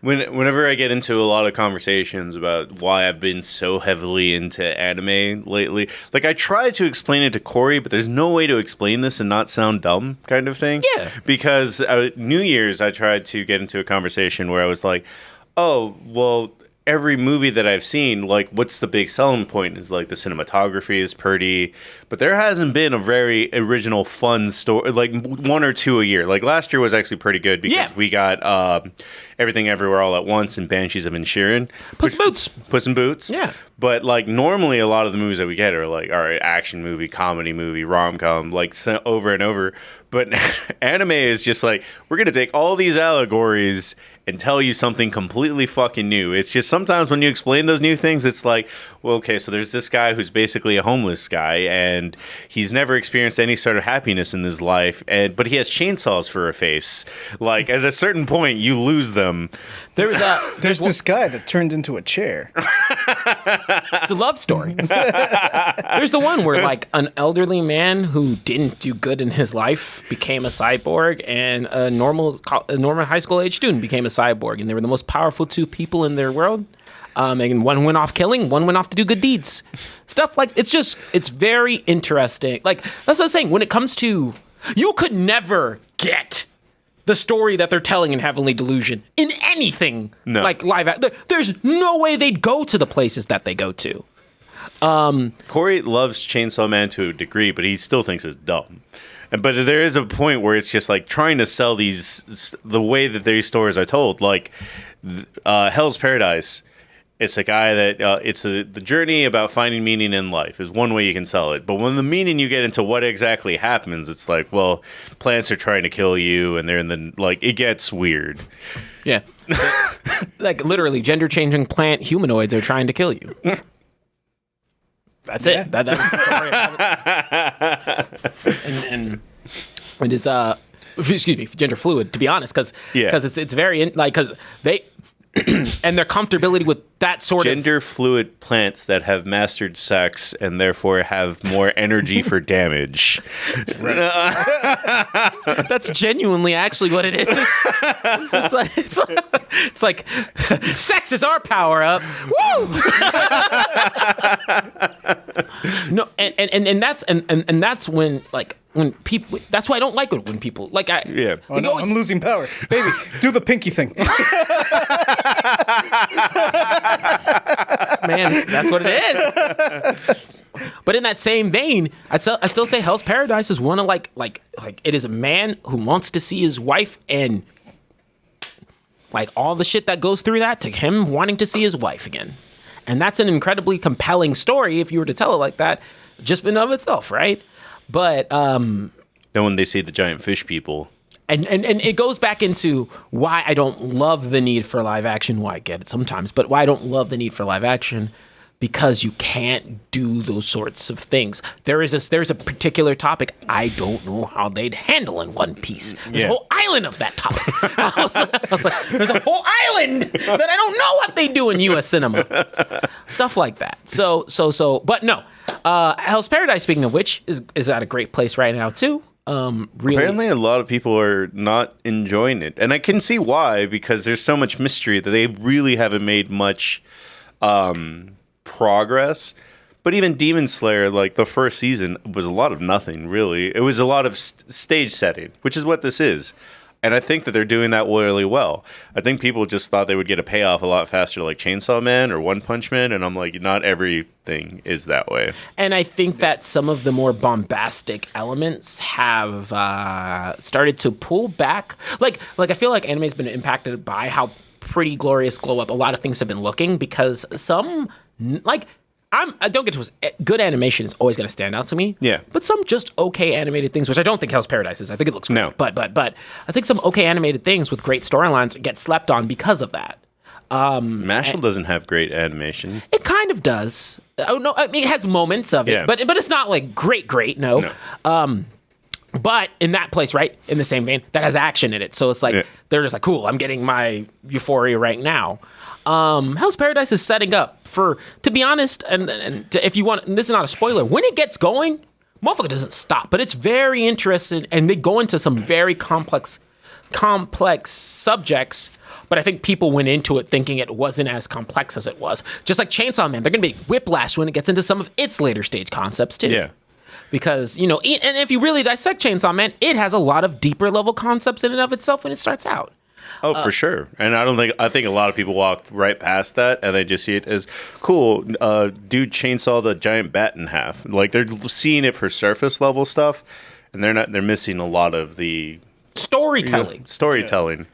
Whenever I get into a lot of conversations about why I've been so heavily into anime lately, like I try to explain it to Corey, but there's no way to explain this and not sound dumb, kind of thing. Yeah. Because New Year's, I tried to get into a conversation where I was like, oh, well, every movie that I've seen, like, what's the big selling point? Is like the cinematography is pretty, but there hasn't been a very original, fun story, like one or two a year. Like last year was actually pretty good because we got Everything Everywhere All at Once and Banshees of Inisherin. Puss in Boots. Yeah. But like normally a lot of the movies that we get are like, all right, action movie, comedy movie, rom-com, like over and over. But anime is just like, we're going to take all these allegories and tell you something completely fucking new. It's just sometimes when you explain those new things, it's like, well, okay, so there's this guy who's basically a homeless guy, and he's never experienced any sort of happiness in his life, but he has chainsaws for a face. Like, at a certain point, you lose them. There's this guy that turned into a chair. The love story. There's the one where like an elderly man who didn't do good in his life became a cyborg, and a normal high school age student became a cyborg, and they were the most powerful two people in their world. And one went off killing, one went off to do good deeds. Stuff like it's very interesting. Like that's what I'm saying. When it comes to, you could never get the story that they're telling in Heavenly Delusion in anything like live. There's no way they'd go to the places that they go to. Corey loves Chainsaw Man to a degree, but he still thinks it's dumb. But there is a point where it's just like trying to sell the way that these stories are told. Like Hell's Paradise, it's a guy that the journey about finding meaning in life is one way you can sell it. But when the meaning you get into what exactly happens, it's like, well, plants are trying to kill you, and they're in the like it gets weird. Yeah, like literally, gender changing plant humanoids are trying to kill you. That's it. That's the story. and it's excuse me, gender fluid. To be honest, because it's very because they and their comfortability with that sort of gender fluid plants that have mastered sex and therefore have more energy for damage. That's genuinely actually what it is. It's like sex is our power up. Woo! No, and that's when when people. That's why I don't like it when people like. Oh no, I'm losing power, baby. Do the pinky thing. Man, that's what it is. But in that same vein, I still say Hell's Paradise is one of like it is a man who wants to see his wife and like all the shit that goes through that to him wanting to see his wife again. And that's an incredibly compelling story if you were to tell it like that, just in of itself, right? But then when they see the giant fish people. And it goes back into why I don't love the need for live action. Why I get it sometimes, but why I don't love the need for live action, because you can't do those sorts of things. There's a particular topic I don't know how they'd handle in One Piece. There's a whole island of that topic. I was like, there's a whole island that I don't know what they do in U.S. cinema. Stuff like that. So, but no. Hell's Paradise, speaking of which, is at a great place right now too. Really. Apparently, a lot of people are not enjoying it, and I can see why, because there's so much mystery that they really haven't made much progress. But even Demon Slayer, like the first season, was a lot of nothing really. It was a lot of stage setting, which is what this is. And I think that they're doing that really well. I think people just thought they would get a payoff a lot faster, like Chainsaw Man or One Punch Man. And I'm like, not everything is that way. And I think that some of the more bombastic elements have started to pull back. Like I feel like anime's been impacted by how pretty glorious glow up a lot of things have been looking, because some I don't get to good animation is always going to stand out to me. Yeah. But some just okay animated things, which I don't think Hell's Paradise is. I think it looks great. No. But I think some okay animated things with great storylines get slept on because of that. Mashal doesn't have great animation. It kind of does. Oh no, I mean it has moments of it, but it's not like great. No. But in that place, right, in the same vein, that has action in it. So it's like they're just like, cool, I'm getting my euphoria right now. Hell's Paradise is setting up for, to be honest, and if you want, and this is not a spoiler, when it gets going, motherfucker doesn't stop. But it's very interesting, and they go into some very complex subjects. But I think people went into it thinking it wasn't as complex as it was. Just like Chainsaw Man, they're going to be whiplash when it gets into some of its later stage concepts too. Yeah. Because, and if you really dissect Chainsaw Man, it has a lot of deeper level concepts in and of itself when it starts out. Oh, for sure. And I think a lot of people walk right past that and they just see it as cool. Dude chainsaw the giant bat in half. Like they're seeing it for surface level stuff, and they're missing a lot of the storytelling.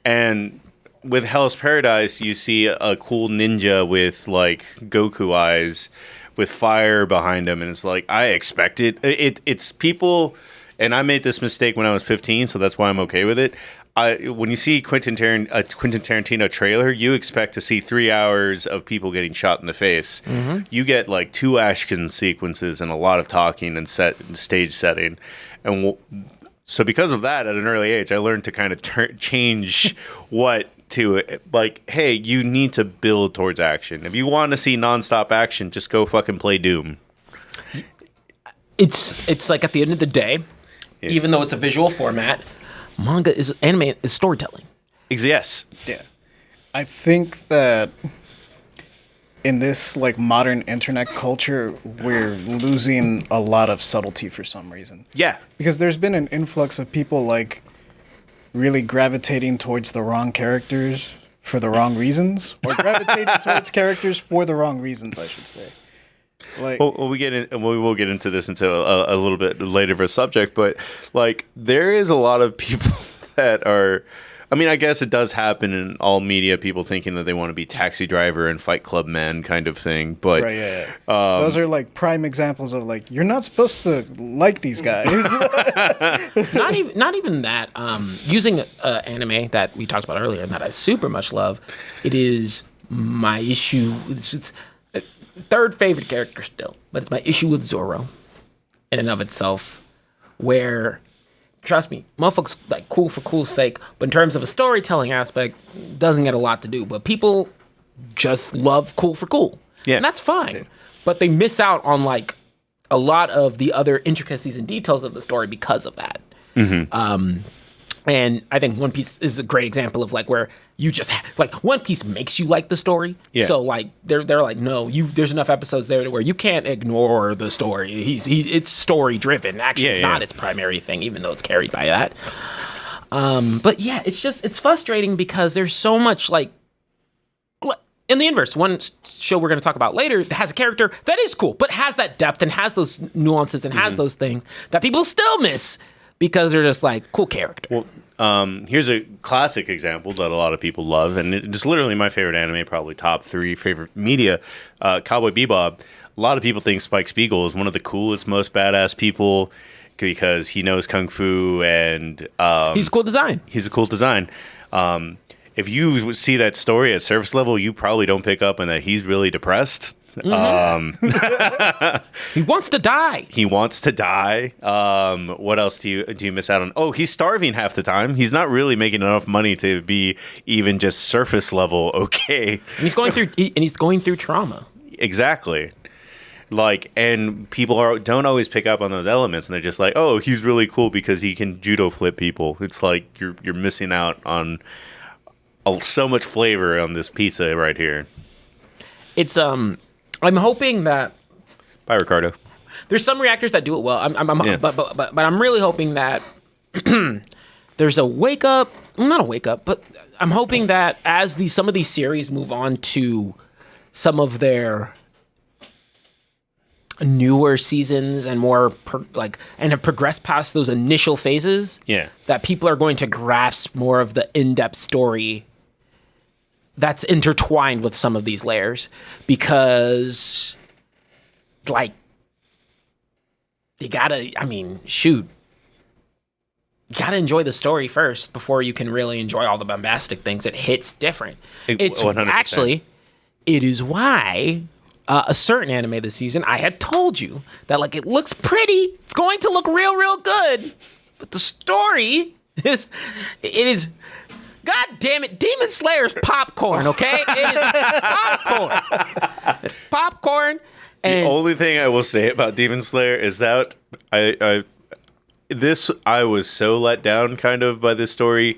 And with Hell's Paradise, you see a cool ninja with like Goku eyes with fire behind him, and it's like I expected it's people, and I made this mistake when I was 15, so that's why I'm okay with it. When you see a Quentin Tarantino trailer, you expect to see 3 hours of people getting shot in the face. Mm-hmm. You get like 2 action sequences and a lot of talking and stage setting. And so because of that, at an early age, I learned to kind of change what to like, hey, you need to build towards action. If you want to see nonstop action, just go fucking play Doom. It's like at the end of the day, even though it's a visual format, anime is storytelling. Yes. Yeah. I think that in this like modern internet culture, we're losing a lot of subtlety for some reason. Yeah. Because there's been an influx of people like really gravitating towards the wrong characters for the wrong reasons, or gravitating towards characters for the wrong reasons, I should say. Like, well, we will get into this into a little bit later of a subject, but like there is a lot of people that are. I mean, I guess it does happen in all media. People thinking that they want to be Taxi Driver and Fight Club man kind of thing, but right, yeah. Those are like prime examples of like you're not supposed to like these guys. not even that. Using anime that we talked about earlier and that I super much love, it is my issue. It's third favorite character still, but it's my issue with Zoro in and of itself, where. Trust me, motherfuckers like cool for cool's sake, but in terms of a storytelling aspect, doesn't get a lot to do. But people just love cool for cool. Yeah. And that's fine. Yeah. But they miss out on like a lot of the other intricacies and details of the story because of that. Mm-hmm. And I think One Piece is a great example of like where you just like One Piece makes you like the story. Yeah. So like they're like, no, there's enough episodes there where you can't ignore the story. It's story driven. Actually, it's not its primary thing, even though it's carried by that. But yeah, it's frustrating because there's so much like in the inverse. One show we're going to talk about later has a character that is cool, but has that depth and has those nuances and has those things that people still miss. Because they're just like cool character. Well, here's a classic example that a lot of people love, and it's literally my favorite anime, probably top 3 favorite media. Cowboy Bebop. A lot of people think Spike Spiegel is one of the coolest, most badass people because he knows kung fu and he's a cool design. He's a cool design. If you see that story at surface level, you probably don't pick up on that he's really depressed. Mm-hmm. He wants to die. He wants to die. What else do you miss out on? Oh, he's starving half the time. He's not really making enough money to be even just surface level okay. And he's going through trauma. Exactly. Like, and people don't always pick up on those elements, and they're just like, oh, he's really cool because he can judo flip people. It's like you're missing out on so much flavor on this pizza right here. It's I'm hoping that. Bye, Ricardo. There's some reactors that do it well. But I'm really hoping that there's a wake up. Not a wake up, but I'm hoping that as some of these series move on to some of their newer seasons and more and have progressed past those initial phases. Yeah. That people are going to grasp more of the in-depth story that's intertwined with some of these layers, because like you gotta enjoy the story first before you can really enjoy all the bombastic things. It hits different. It's 100%. Actually, it is why a certain anime this season, I had told you that like it looks pretty, it's going to look real good, but the story is God damn it, Demon Slayer's popcorn, okay? It is popcorn. It's popcorn. And the only thing I will say about Demon Slayer is that I was so let down kind of by this story.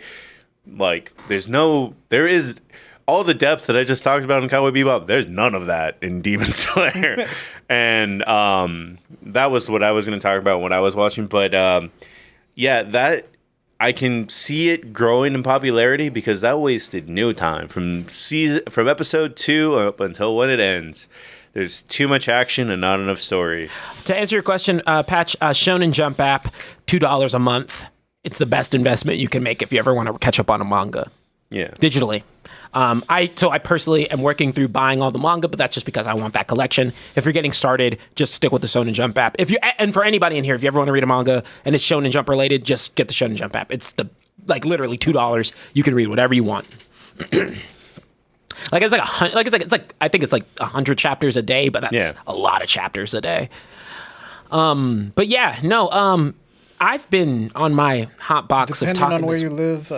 Like, there is all the depth that I just talked about in Cowboy Bebop. There's none of that in Demon Slayer. And that was what I was going to talk about when I was watching. But yeah, that I can see it growing in popularity because that wasted no time from episode 2 up until when it ends. There's too much action and not enough story. To answer your question, Patch, Shonen Jump app, $2 a month. It's the best investment you can make if you ever want to catch up on a manga. Yeah. Digitally. I personally am working through buying all the manga, but that's just because I want that collection. If you're getting started, just stick with the Shonen Jump app. And for anybody in here, if you ever want to read a manga and it's Shonen Jump related, just get the Shonen Jump app. It's literally $2. You can read whatever you want. I think it's like 100 chapters a day, but that's a lot of chapters a day. But yeah, no. I've been on my hot box of talking. Depending on where you live,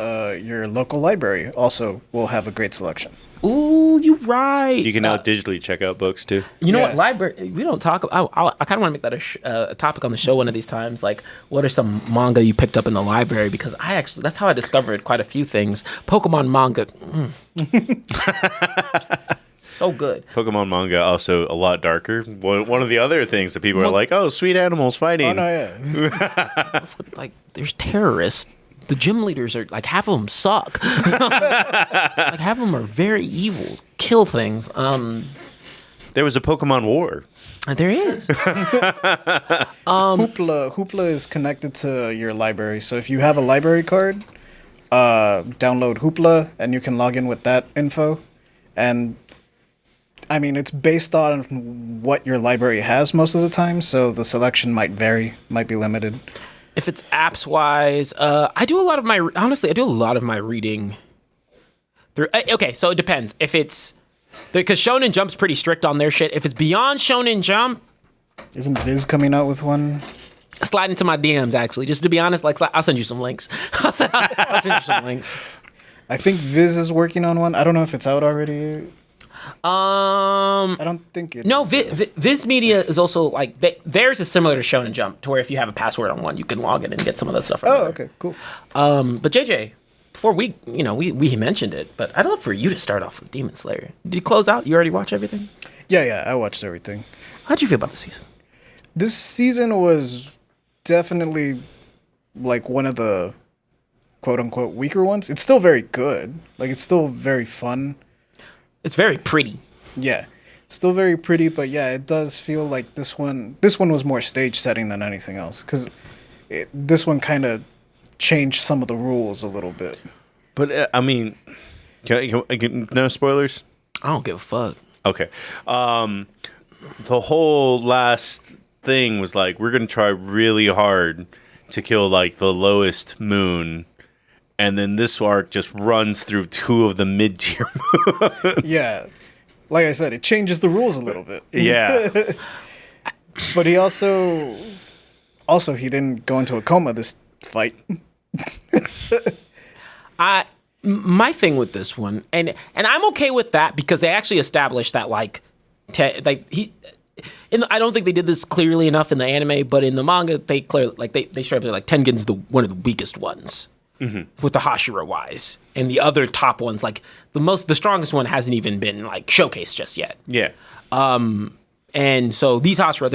your local library also will have a great selection. Ooh, you're right. You can now digitally check out books too. You know what? Library. We don't talk. I kind of want to make that a topic on the show one of these times. Like, what are some manga you picked up in the library? Because that's how I discovered quite a few things. Pokemon manga. So good. Pokemon manga also a lot darker. One of the other things that people are like, oh, sweet animals fighting. Oh no, yeah. Like, there's terrorists. The gym leaders are like, half of them suck. Like, half of them are very evil, kill things. There was a Pokemon War. There is. Hoopla is connected to your library. So if you have a library card, download Hoopla and you can log in with that info. And I mean, it's based on what your library has most of the time, so the selection might vary, might be limited. If it's apps wise, I do a lot of my reading through. Okay, so it depends. If it's because Shonen Jump's pretty strict on their shit. If it's beyond Shonen Jump, isn't Viz coming out with one? Slide into my DMs, actually. Just to be honest, like I'll send you some links. I'll send you some links. I think Viz is working on one. I don't know if it's out already. I don't think it. No, is. Viz Media is also like theirs is similar to Shonen Jump, to where if you have a password on one, you can log in and get some of that stuff. Oh, okay, cool. But JJ, before we mentioned it, but I'd love for you to start off with Demon Slayer. Did you close out? You already watch everything? Yeah, I watched everything. How'd you feel about the season? This season was definitely like one of the quote unquote weaker ones. It's still very good. Like, it's still very fun. It's very pretty. Yeah. Still very pretty, but yeah, it does feel like this one was more stage setting than anything else, because this one kind of changed some of the rules a little bit. But I mean, no spoilers? I don't give a fuck. Okay. The whole last thing was like, we're going to try really hard to kill like the lowest moon. And then this arc just runs through 2 of the mid-tier moons. Yeah. Like I said, it changes the rules a little bit. Yeah. But he also he didn't go into a coma this fight. My thing with this one, and I'm okay with that, because they actually established that I don't think they did this clearly enough in the anime, but in the manga they clearly they straight up like Tengen's one of the weakest ones. Mm-hmm. With the Hashira wise, and the other top ones, like the strongest one hasn't even been like showcased just yet. Yeah. And so these Hashira,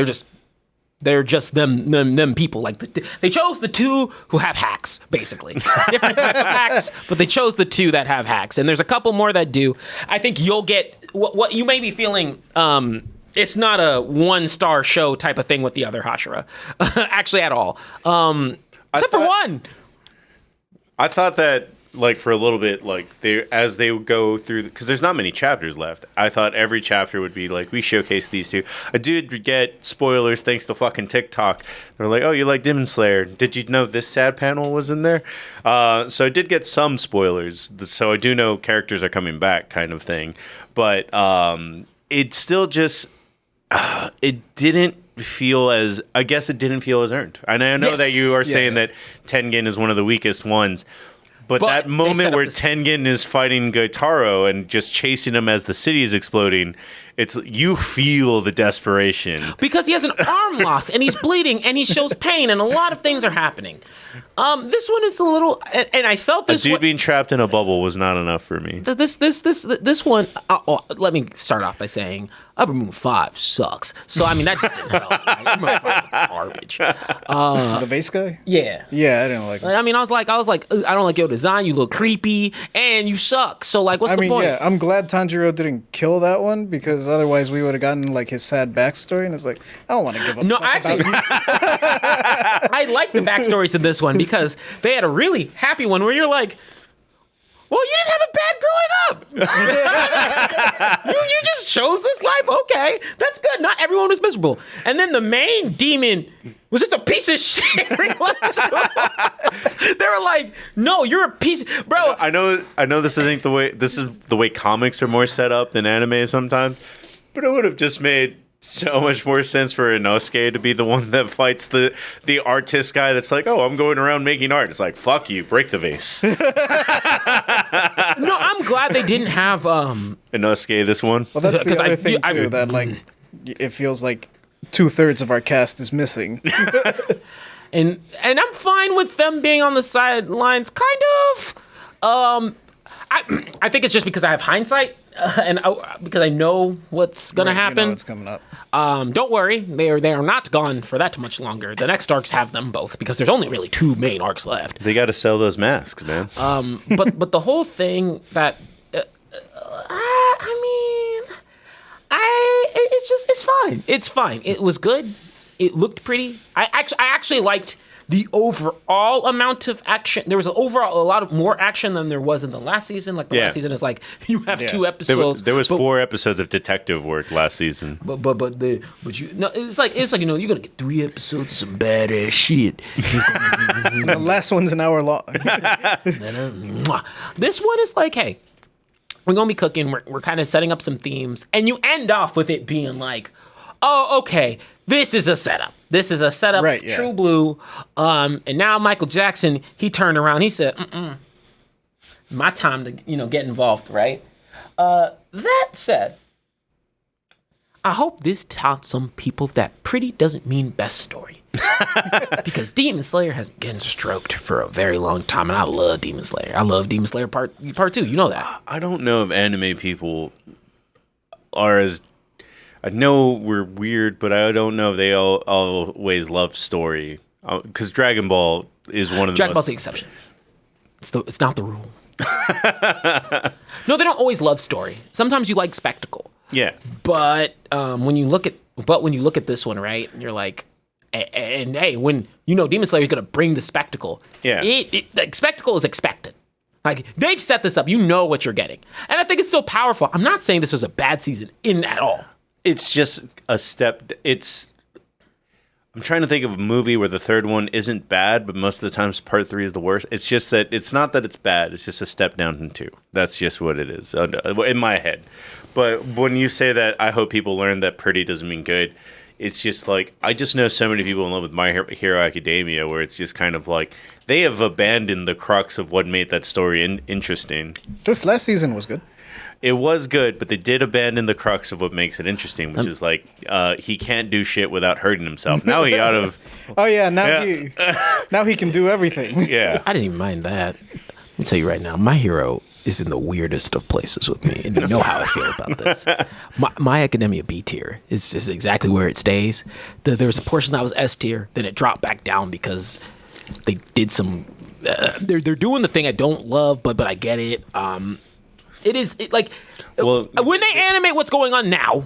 they're just them people. Like they chose the 2 who have hacks, basically different type of hacks, but they chose the 2 that have hacks, and there's a couple more that do. I think you'll get what you may be feeling. It's not a 1-star show type of thing with the other Hashira, actually at all. Except for one. I thought that, like, for a little bit, like, as they would go through, because there's not many chapters left, I thought every chapter would be like, we showcase these 2. I did get spoilers thanks to fucking TikTok. They're like, oh, you like Demon Slayer. Did you know this sad panel was in there? So I did get some spoilers. So I do know characters are coming back, kind of thing. But it still just, it didn't feel as, I guess it didn't feel as earned. And I know that you are saying that Tengen is one of the weakest ones, but that moment where Tengen is fighting Gaitaro and just chasing him as the city is exploding, it's, you feel the desperation. Because he has an arm loss and he's bleeding and he shows pain and a lot of things are happening. This one is a little, and I felt this. A dude being trapped in a bubble was not enough for me. This one. Let me start off by saying Upper Moon 5 sucks. So I mean that just didn't help. Like, garbage. The vase guy? Yeah. Yeah, I didn't like him. I mean, I was like, I don't like your design. You look creepy and you suck. So like, what's the point? Yeah, I'm glad Tanjiro didn't kill that one, because otherwise we would have gotten like his sad backstory, and it's like, I don't want to give a fuck actually, about you. I like the backstories in this one, because they had a really happy one where you're like, well, you didn't have a bad growing up. you just chose this life. Okay, that's good. Not everyone was miserable. And then the main demon was just a piece of shit. They were like, no, you're a piece, bro. I know this isn't the way. This is the way comics are more set up than anime sometimes. But it would have just made so much more sense for Inosuke to be the one that fights the artist guy that's like, oh, I'm going around making art. It's like, fuck you, break the vase. No, I'm glad they didn't have Inosuke this one. Well, that's the other thing too, that like it feels like 2/3 of our cast is missing. and I'm fine with them being on the sidelines, kind of. I think it's just because I have hindsight, because I know what's gonna happen. You know what's coming up. Don't worry, they are not gone for that much longer. The next arcs have them both, because there's only really 2 main arcs left. They got to sell those masks, man. But the whole thing that, I mean, it's fine. It's fine. It was good. It looked pretty. I actually liked the overall amount of action. There was a lot of more action than there was in the last season. Like the last season is like you have 2 episodes. There was 4 episodes of detective work last season. But it's like you're gonna get 3 episodes of some badass shit. The last one's an hour long. This one is like, hey, we're gonna be cooking. We're kind of setting up some themes, and you end off with it being like, oh, okay, this is a setup. This is a setup. Right, yeah. True Blue. And now Michael Jackson, he turned around. He said, my time to get involved. Right. That said, I hope this taught some people that pretty doesn't mean best story. Because Demon Slayer has been stroked for a very long time, and I love Demon Slayer. I love Demon Slayer part 2. You know that. I don't know if anime people are as... I know we're weird, but I don't know if they always love story. Because Dragon Ball is one of the Dragon Ball's the exception. It's not the rule. No, they don't always love story. Sometimes you like spectacle. Yeah. But when you look at this one, right, and you're like, and hey, when Demon Slayer is gonna bring the spectacle, the spectacle is expected. Like they've set this up, you know what you're getting, and I think it's still powerful. I'm not saying this was a bad season at all. It's just a step. I'm trying to think of a movie where the third one isn't bad, but most of the times part 3 is the worst. It's just that it's not that it's bad. It's just a step down from 2. That's just what it is in my head. But when you say that, I hope people learn that pretty doesn't mean good. It's just like, I just know so many people in love with My Hero Academia where it's just kind of like, they have abandoned the crux of what made that story interesting. This last season was good. It was good, but they did abandon the crux of what makes it interesting, which is like he can't do shit without hurting himself. Now he out of... Oh yeah, now he can do everything. Yeah. I didn't even mind that. Let me tell you right now, My Hero is in the weirdest of places with me, and you know how I feel about this. My Academia B tier is just exactly where it stays. There was a portion that was S tier, then it dropped back down because they did some... they're doing the thing I don't love, but I get it. It is when they animate what's going on now,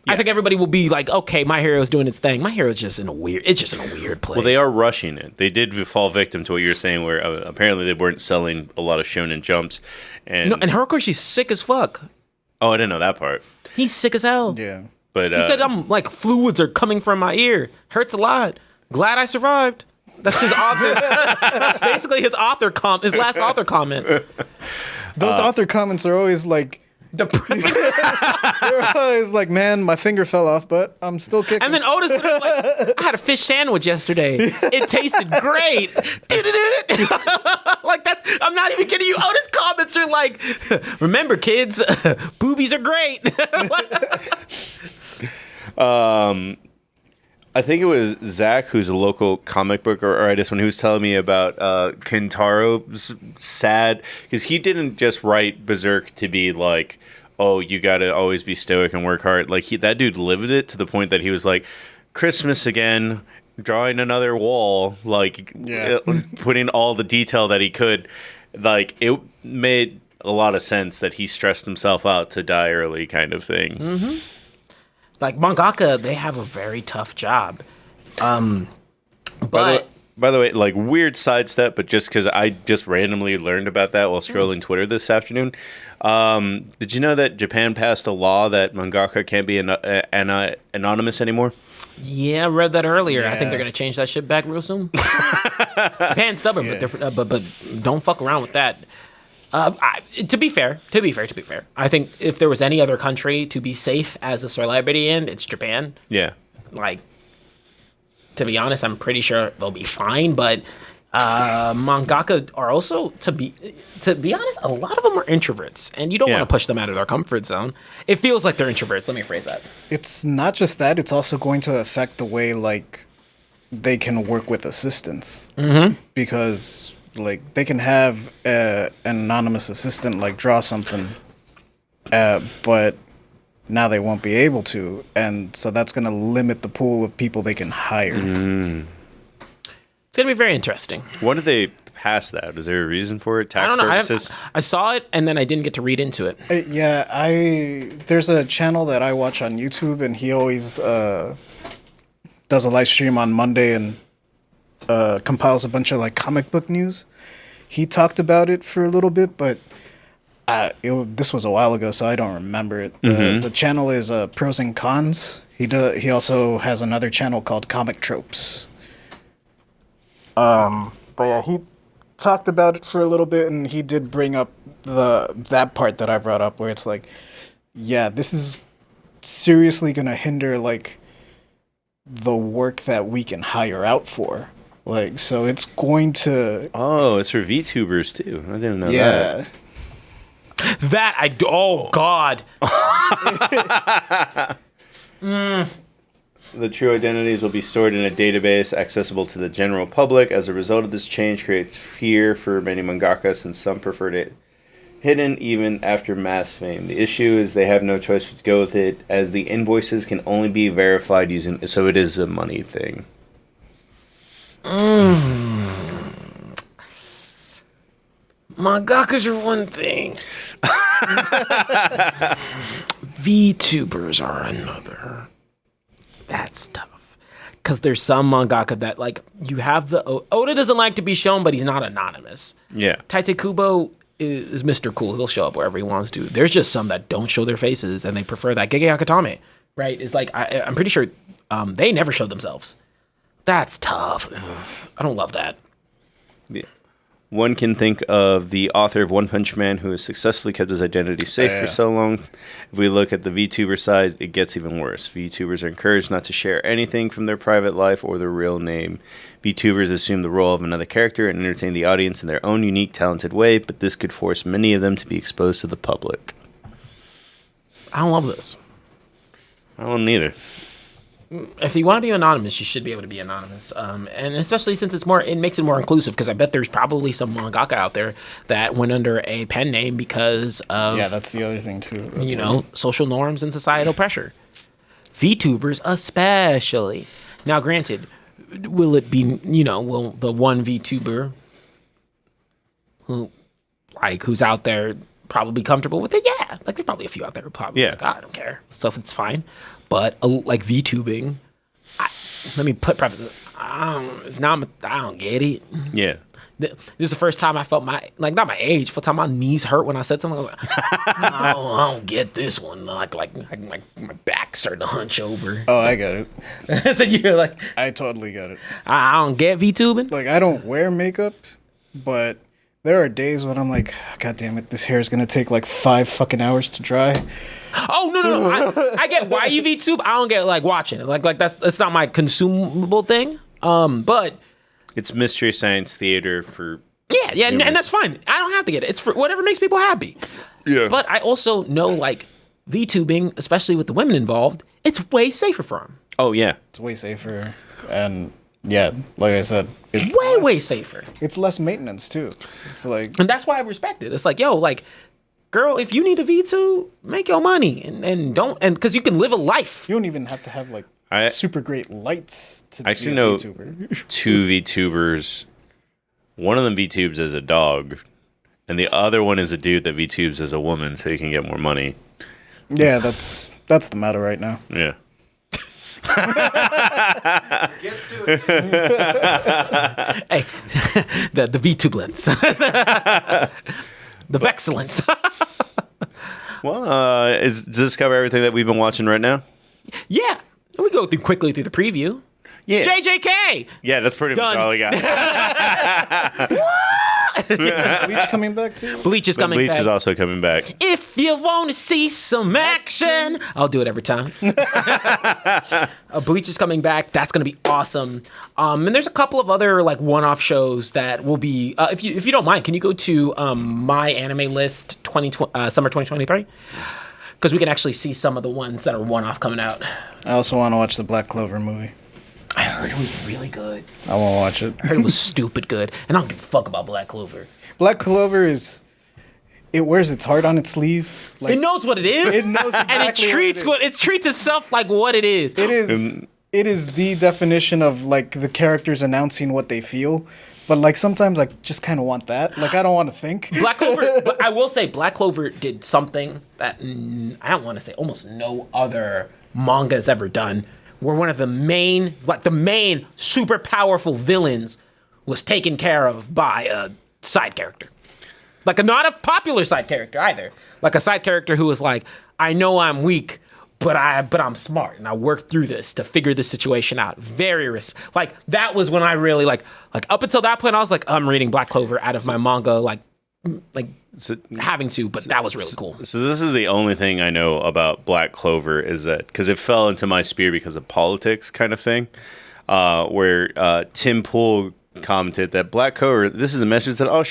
I think everybody will be like, okay, My Hero is doing its thing. My Hero is just in a weird place. Well, they are rushing it. They did fall victim to what you're saying, where apparently they weren't selling a lot of Shonen Jumps. And Horikoshi's sick as fuck. Oh, I didn't know that part. He's sick as hell. Yeah. But he said, I'm like, fluids are coming from my ear. Hurts a lot. Glad I survived. That's his author. That's basically his last author comment. Those author comments are always like depressing. They're always like, man, my finger fell off, but I'm still kicking. And then Otis was like, I had a fish sandwich yesterday. It tasted great. Like that's, I'm not even kidding you. Otis comments are like, remember kids, boobies are great. I think it was Zach, who's a local comic book artist, when he was telling me about Kintaro's sad, because he didn't just write Berserk to be like, oh, you got to always be stoic and work hard. Like that dude lived it to the point that he was like, Christmas again, drawing another wall, like putting all the detail that he could. Like it made a lot of sense that he stressed himself out to die early, kind of thing. Mm-hmm. Like mangaka, they have a very tough job. But by the way, like weird sidestep, but just because I just randomly learned about that while scrolling Twitter this afternoon. Did you know that Japan passed a law that mangaka can't be anonymous anymore? Yeah, I read that earlier. Yeah. I think they're gonna change that shit back real soon. Japan's stubborn, but don't fuck around with that. To be fair, I think if there was any other country to be safe as a celebrity in, it's Japan. Yeah. Like, to be honest, I'm pretty sure they'll be fine. But mangaka are also, to be honest, a lot of them are introverts, and you don't want to push them out of their comfort zone. It feels like they're introverts. Let me phrase that. It's not just that; it's also going to affect the way like they can work with assistants, because. Like they can have an anonymous assistant like draw something, but now they won't be able to, and so that's going to limit the pool of people they can hire. It's going to be very interesting. When do they past that? Is there a reason for it? Tax I don't know. purposes? I saw it and then I didn't get to read into it. There's a channel that I watch on YouTube, and he always does a live stream on Monday and compiles a bunch of like comic book news. He talked about it for a little bit, but this was a while ago, so I don't remember it. The channel is Pros and Cons. He also has another channel called Comic Tropes. But yeah, he talked about it for a little bit, and he did bring up that part that I brought up, where it's like, yeah, this is seriously gonna hinder like the work that we can hire out for. Like, so it's going to. Oh, it's for VTubers too. I didn't know that. That I do. Oh God. The true identities will be stored in a database accessible to the general public. As a result of this change, creates fear for many mangakas, since some preferred it hidden even after mass fame. The issue is they have no choice but to go with it, as the invoices can only be verified using. So it is a money thing. Mangakas are one thing. VTubers are another. That's tough. Because there's some mangaka that, like, you have the... Oda doesn't like to be shown, but he's not anonymous. Yeah. Taite Kubo is Mr. Cool. He'll show up wherever he wants to. There's just some that don't show their faces, and they prefer that. Gege Akatame, right, is like... I'm pretty sure they never show themselves. That's tough. Ugh, I don't love that. Yeah. One can think of the author of One Punch Man, who has successfully kept his identity safe for so long. If we look at the VTuber side, it gets even worse. VTubers are encouraged not to share anything from their private life or their real name. VTubers assume the role of another character and entertain the audience in their own unique, talented way, but this could force many of them to be exposed to the public. I don't love this. I don't either. If you want to be anonymous, you should be able to be anonymous, and especially since it makes it more inclusive. Because I bet there's probably some mangaka out there that went under a pen name because of that's the other thing too. Social norms and societal pressure. VTubers especially. Now, granted, will it be will the one VTuber who's out there probably comfortable with it? Yeah, like there's probably a few out there who probably like, I don't care, stuff it's fine. But like VTubing, let me preface it. It's not. I don't get it. Yeah. This is the first time I felt not my age. First time my knees hurt when I said something. I was like, I don't get this one. Like my back started to hunch over. Oh, I get it. So you're like, I totally get it. I don't get VTubing. Like, I don't wear makeup, but there are days when I'm like, God damn it, this hair is gonna take like 5 fucking hours to dry. Oh no! I get why you VTube. I don't get like watching it. Like that's not my consumable thing. But it's mystery science theater for yeah, and that's fine. I don't have to get it. It's for whatever makes people happy. Yeah. But I also know like VTubing, especially with the women involved, it's way safer for them. Oh yeah, it's way safer, and yeah, like I said, it's way safer. It's less maintenance too. It's like, and that's why I respect it. It's like, yo, like, girl, if you need a V2, make your money and don't, and because you can live a life. You don't even have to have like super great lights to I actually be a know VTuber. 2 VTubers. One of them VTubes as a dog, and the other one is a dude that VTubes as a woman, so he can get more money. Yeah, that's the matter right now. Yeah. Get to it. Hey, the VTube lens. The excellence. Well, does this cover everything that we've been watching right now? Yeah. We go quickly through the preview. Yeah. JJK! Yeah, that's pretty much all I got. Is Bleach coming back too? Bleach is coming back. Bleach is also coming back. If you want to see some action, I'll do it every time. Bleach is coming back. That's going to be awesome. And there's a couple of other like one-off shows that will be. If you don't mind, can you go to my anime list summer 2023? Because we can actually see some of the ones that are one-off coming out. I also want to watch the Black Clover movie. I heard it was really good. I won't watch it. I heard it was stupid good. And I don't give a fuck about Black Clover. Black Clover it wears its heart on its sleeve. Like, it knows what it is. It knows exactly and it treats itself like what it is. It is the definition of like the characters announcing what they feel, But like sometimes I just kind of want that. Like I don't want to think. Black Clover, but I will say Black Clover did something that I don't want to say almost no other manga has ever done, where one of the main super powerful villains was taken care of by a side character. Like not a popular side character either. Like a side character who was like, I know I'm weak, but I'm smart and I worked through this to figure this situation out. Very like that was when I really like up until that point I was like, I'm reading Black Clover out of my manga having to, but that was really cool. So this is the only thing I know about Black Clover is that because it fell into my sphere because of politics kind of thing, where Tim Pool commented that Black Clover, this is a message that all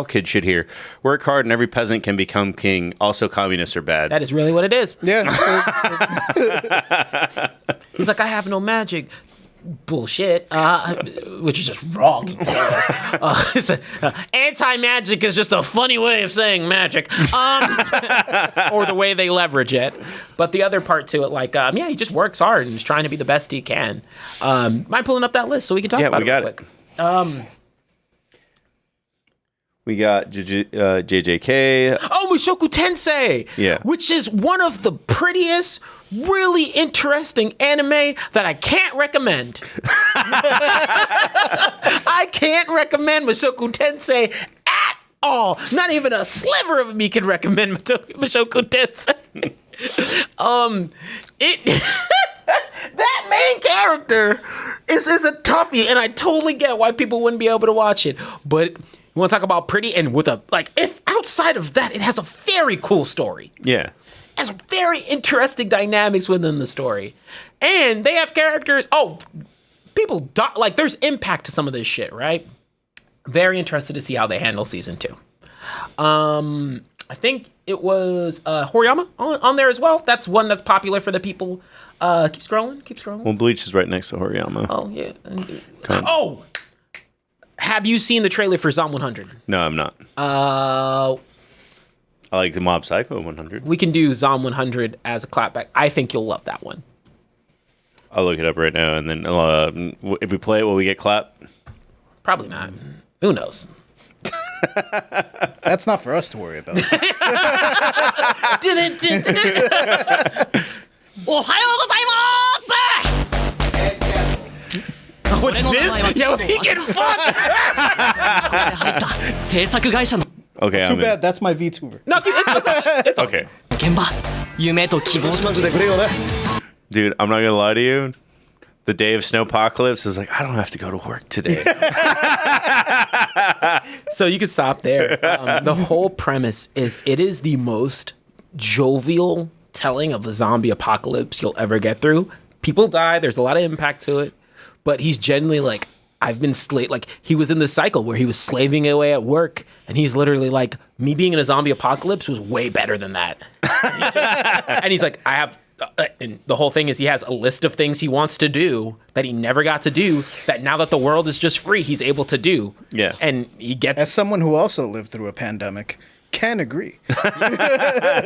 kids should hear. Work hard and every peasant can become king. Also, communists are bad. That is really what it is. Yeah. He's like, I have no magic. Bullshit. Which is just wrong. Anti-magic is just a funny way of saying magic. Or the way they leverage it. But the other part to it, he just works hard and is trying to be the best he can. Mind pulling up that list so we can talk about it real quick? We got JJK. Oh, Mushoku Tensei! Yeah. Which is one of the prettiest, really interesting anime that I can't recommend. I can't recommend Mushoku Tensei at all. Not even a sliver of me can recommend Mushoku Tensei. That main character is a toughie, and I totally get why people wouldn't be able to watch it. But you want to talk about pretty, and with if outside of that, it has a very cool story. Yeah. It has very interesting dynamics within the story, and they have characters. Oh, people die, there's impact to some of this shit, right? Very interested to see how they handle season 2. I think it was Horiyama on there as well. That's one that's popular for the people. Keep scrolling. Well, Bleach is right next to Horiyama. Oh, yeah. Oh! Have you seen the trailer for Zom 100? No, I'm not. I like the Mob Psycho 100. We can do Zom 100 as a clapback. I think you'll love that one. I'll look it up right now, and then if we play it, will we get clapped? Probably not. Who knows? That's not for us to worry about. What's this? Yo, he can fuck! Okay, Too bad, that's my VTuber. No, it's okay. Dude, I'm not gonna lie to you. The day of Snowpocalypse is like, I don't have to go to work today. So you could stop there. The whole premise is it is the most jovial telling of the zombie apocalypse you'll ever get through. People die. There's a lot of impact to it. But he's genuinely like, I've been he was in this cycle where he was slaving away at work. And he's literally like, me being in a zombie apocalypse was way better than that. And he's like, I have... and the whole thing is he has a list of things he wants to do that he never got to do that now that the world is just free, he's able to do. Yeah. And he gets... As someone who also lived through a pandemic, can agree.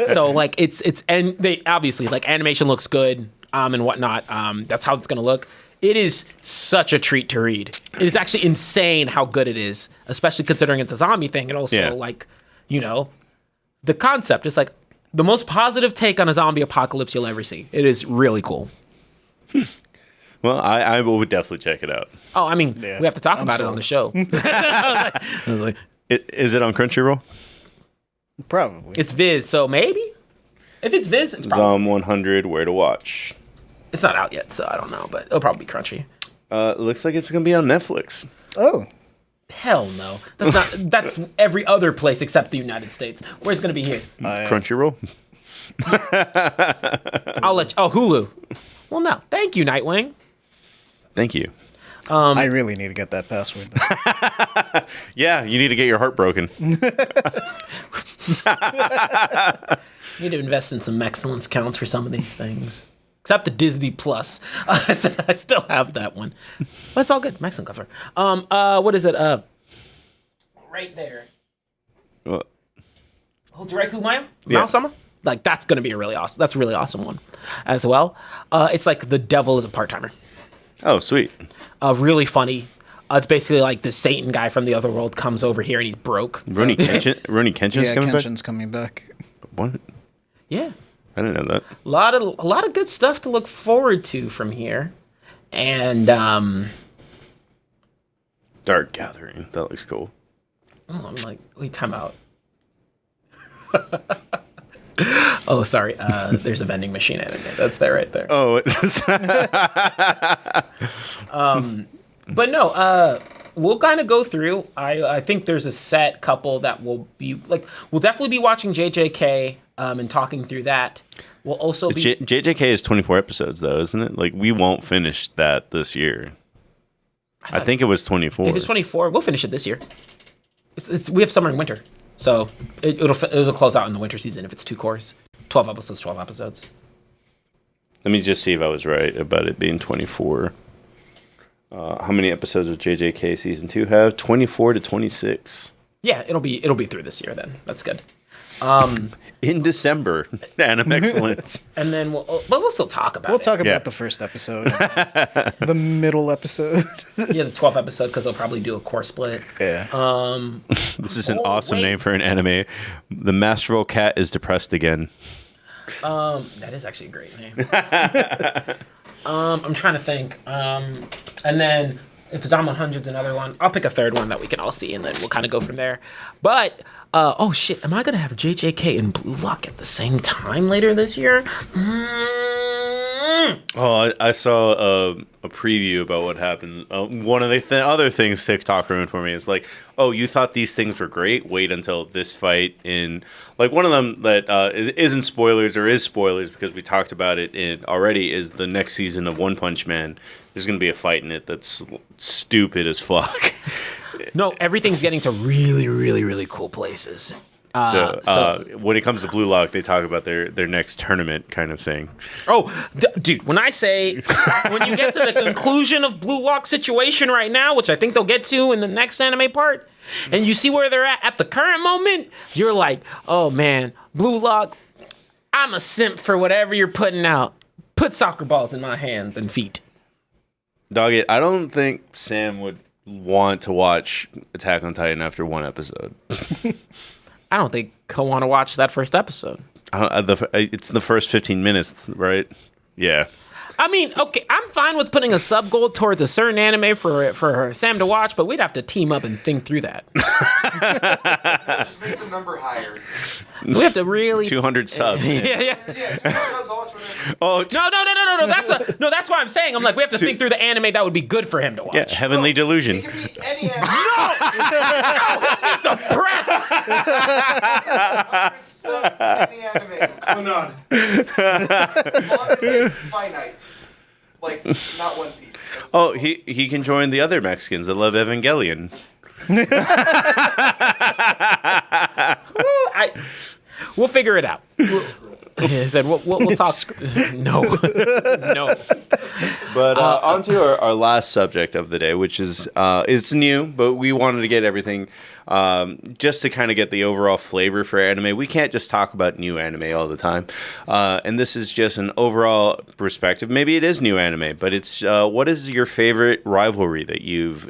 So it's and they obviously animation looks good and whatnot. That's how it's going to look. It is such a treat to read. It is actually insane how good it is, especially considering it's a zombie thing. And also the concept is the most positive take on a zombie apocalypse you'll ever see. It is really cool. Well, I would definitely check it out. Oh, I mean, we have to talk about it on the show. I was like, is it on Crunchyroll? Probably. It's Viz, so maybe? If it's Viz, it's probably... Zom 100, where to watch. It's not out yet, so I don't know, but it'll probably be Crunchy. It looks like it's going to be on Netflix. Oh. Hell no. That's every other place except the United States. Where's it going to be here? Crunchyroll? I'll let you... Oh, Hulu. Well, no. Thank you, Nightwing. Thank you. I really need to get that password. Yeah, you need to get your heart broken. You need to invest in some excellence counts for some of these things. Except the Disney Plus. I still have that one. But it's all good. Excellent cover. What is it? Right there. What? Hotareku Maya? Yeah. Mao Sama? That's going to be a really awesome... That's a really awesome one as well. It's like the devil is a part-timer. Oh, sweet. Really funny. It's basically like the Satan guy from the other world comes over here and he's broke. Rooney Kenshin's Yeah, coming back? Kenshin's coming back. What? Yeah. I didn't know that. A lot of good stuff to look forward to from here. And Dark Gathering. That looks cool. I'm like, wait, time out. Oh, sorry. There's a vending machine anime. That's there right there. Oh. But no, we'll kind of go through. I think there's a set couple that will be like, we'll definitely be watching JJK and talking through that. We'll also be JJK is 24 episodes though, isn't it? Like we won't finish that this year. I think it was 24. If it's 24, we'll finish it this year. We have summer and winter, so it'll close out in the winter season if it's 2 cours. 12 episodes, 12 episodes. Let me just see if I was right about it being 24. How many episodes does JJK season 2 have? 24 to 26. Yeah, it'll be through this year then. That's good. In December, Animexcellence. And then we'll still talk about it. We'll talk about Yeah. the first episode, the middle episode. Yeah, the 12th episode because they'll probably do a core split. Yeah. This is an Oh, awesome wait. name for an anime. The Masterful Cat is depressed again. That is actually a great name. I'm trying to think. And then if Zama 100's another one, I'll pick a third one that we can all see, and then we'll kind of go from there. But oh shit, am I gonna have JJK and Blue Lock at the same time later this year? Oh, I saw a preview about what happened. One of the other things TikTok ruined for me is like, oh, you thought these things were great? Wait until this fight in... Like, one of them that isn't spoilers or is spoilers because we talked about it already is the next season of One Punch Man. There's going to be a fight in it that's stupid as fuck. No, everything's getting to really, really, really cool places. So when it comes to Blue Lock, they talk about their next tournament kind of thing. Oh, dude, when I say, when you get to the conclusion of Blue Lock situation right now, which I think they'll get to in the next anime part, and you see where they're at the current moment, you're like, oh man, Blue Lock, I'm a simp for whatever you're putting out. Put soccer balls in my hands and feet. Doggy, I don't think Sam would want to watch Attack on Titan after one episode. I don't think he'll want to watch that first episode. It's the first 15 minutes, right? Yeah. I mean, okay, I'm fine with putting a sub goal towards a certain anime for Sam to watch, but we'd have to team up and think through that. Just make the number higher. We have to really 200 subs. yeah. Yeah, 200 subs, I'll watch whatever. Oh, No. That's why I'm saying. I'm like, we have to think through the anime that would be good for him to watch. yeah, Heavenly Delusion. It could be any anime. Depressed. 100 subs, any anime. Come on. As long as it's finite. Like, not One Piece. That's Oh, he can join the other Mexicans that love Evangelion. We'll figure it out. I said we'll talk. No. But on to our last subject of the day, which is it's new, but we wanted to get everything just to kind of get the overall flavor for anime. We can't just talk about new anime all the time, and this is just an overall perspective. Maybe it is new anime, but it's what is your favorite rivalry that you've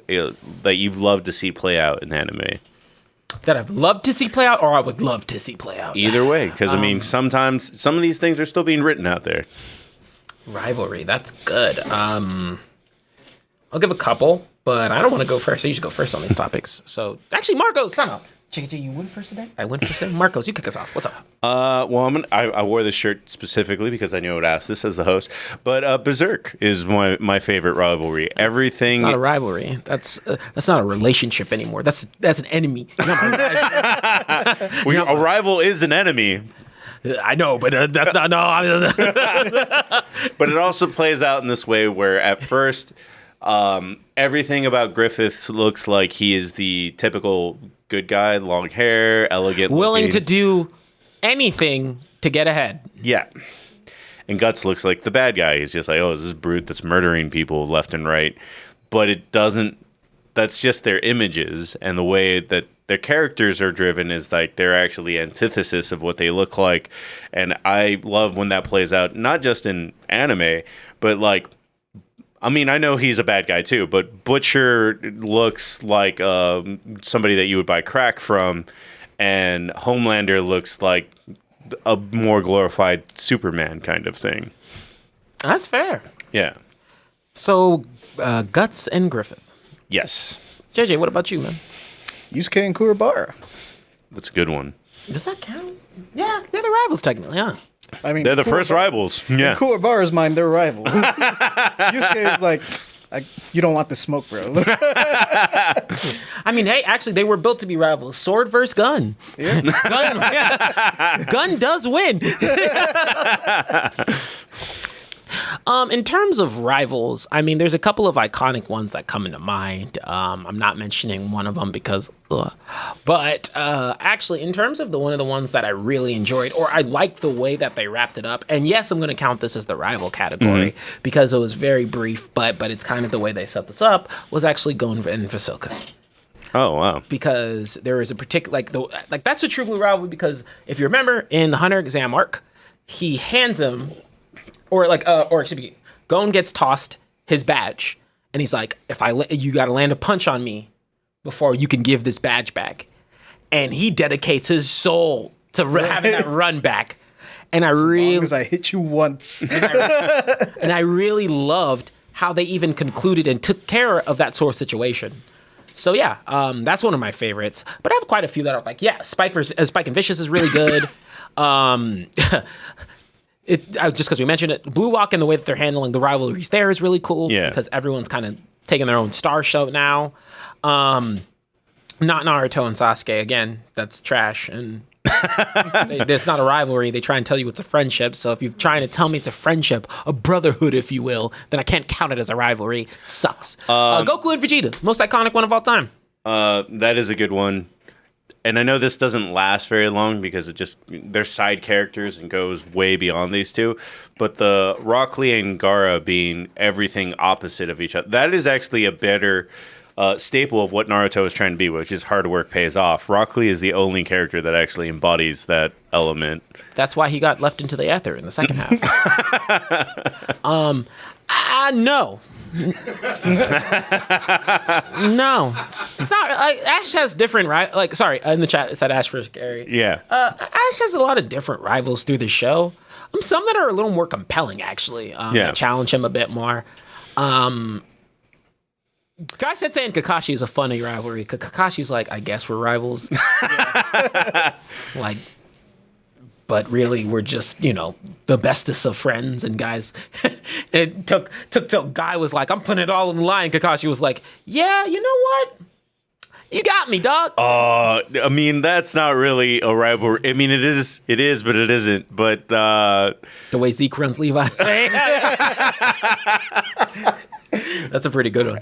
loved to see play out in anime? That I'd love to see play out, or I would love to see play out. Either way, because I mean, sometimes some of these things are still being written out there. Rivalry, that's good. I'll give a couple, but I don't want to go first. I usually go first on these topics. So actually, Marcos, time out. Chicky, you win first today? I win first today. Marcos, you kick us off. What's up? Well, I wore this shirt specifically because I knew I would ask this as the host. But Berserk is my favorite rivalry. Everything. It's not a rivalry. That's not a relationship anymore. That's an enemy. You're not my rival. Well, a rival is an enemy. I know, but that's not. No. But it also plays out in this way where at first, everything about Griffiths looks like he is the typical good guy, long hair, elegant, Willing looking. to do anything to get ahead. Yeah. And Guts looks like the bad guy. He's just like, oh, is this brute that's murdering people left and right. But it doesn't, that's just their images, and the way that their characters are driven is like they're actually antithesis of what they look like. And I love when that plays out, not just in anime, but like I mean, I know he's a bad guy too, but Butcher looks like somebody that you would buy crack from, and Homelander looks like a more glorified Superman kind of thing. That's fair. Yeah. So, Guts and Griffith. Yes. JJ, what about you, man? Yusuke and Kuwabara. That's a good one. Does that count? Yeah, they're the rivals technically, huh? I mean, They're the first rivals. Yeah. In Kuwabara's mind, they're rivals. Yusuke is like, you don't want the smoke, bro. I mean, hey, actually, they were built to be rivals. Sword versus gun. Yeah. Gun does win. In terms of rivals, I mean, there's a couple of iconic ones that come into mind. I'm not mentioning one of them because, but actually, in terms of one of the ones that I really enjoyed, or I liked the way that they wrapped it up, and yes, I'm going to count this as the rival category because it was very brief, but it's kind of the way they set this up, was actually Gon and Vasilkas. Oh wow! Because there is a particular like that's a true blue rivalry. Because if you remember in the Hunter exam arc, he hands him. Or excuse me, Gon gets tossed his badge, and he's like, you got to land a punch on me before you can give this badge back. And he dedicates his soul to having that run back. And as long as I hit you once. and I really loved how they even concluded and took care of that sort of situation. So yeah, that's one of my favorites. But I have quite a few that are like, yeah, Spike and Vicious is really good. Just because we mentioned it, Blue Walk and the way that they're handling the rivalries there is really cool. Yeah. Because everyone's kind of taking their own star show now. Not Naruto and Sasuke, again, that's trash. And it's not a rivalry. They try and tell you it's a friendship. So if you're trying to tell me it's a friendship, a brotherhood, if you will, then I can't count it as a rivalry. Sucks. Goku and Vegeta, most iconic one of all time. That is a good one. And I know this doesn't last very long because they're side characters and goes way beyond these two. But the Rock Lee and Gaara being everything opposite of each other, that is actually a better staple of what Naruto is trying to be, which is hard work pays off. Rock Lee is the only character that actually embodies that element. That's why he got left into the ether in the second half. No. No, it's not. Ash has different sorry, in the chat it said Ash versus Gary. Yeah. Ash has a lot of different rivals through the show. Some that are a little more compelling, actually. That challenge him a bit more. Guy said saying Kakashi is a funny rivalry. Kakashi's like, I guess we're rivals. But really, we're just, the bestest of friends and guys. It took till Guy was like, I'm putting it all in the line. Kakashi was like, yeah, you know what? You got me, dog. I mean, that's not really a rivalry. I mean, it is, but it isn't. But the way Zeke runs Levi. That's a pretty good one.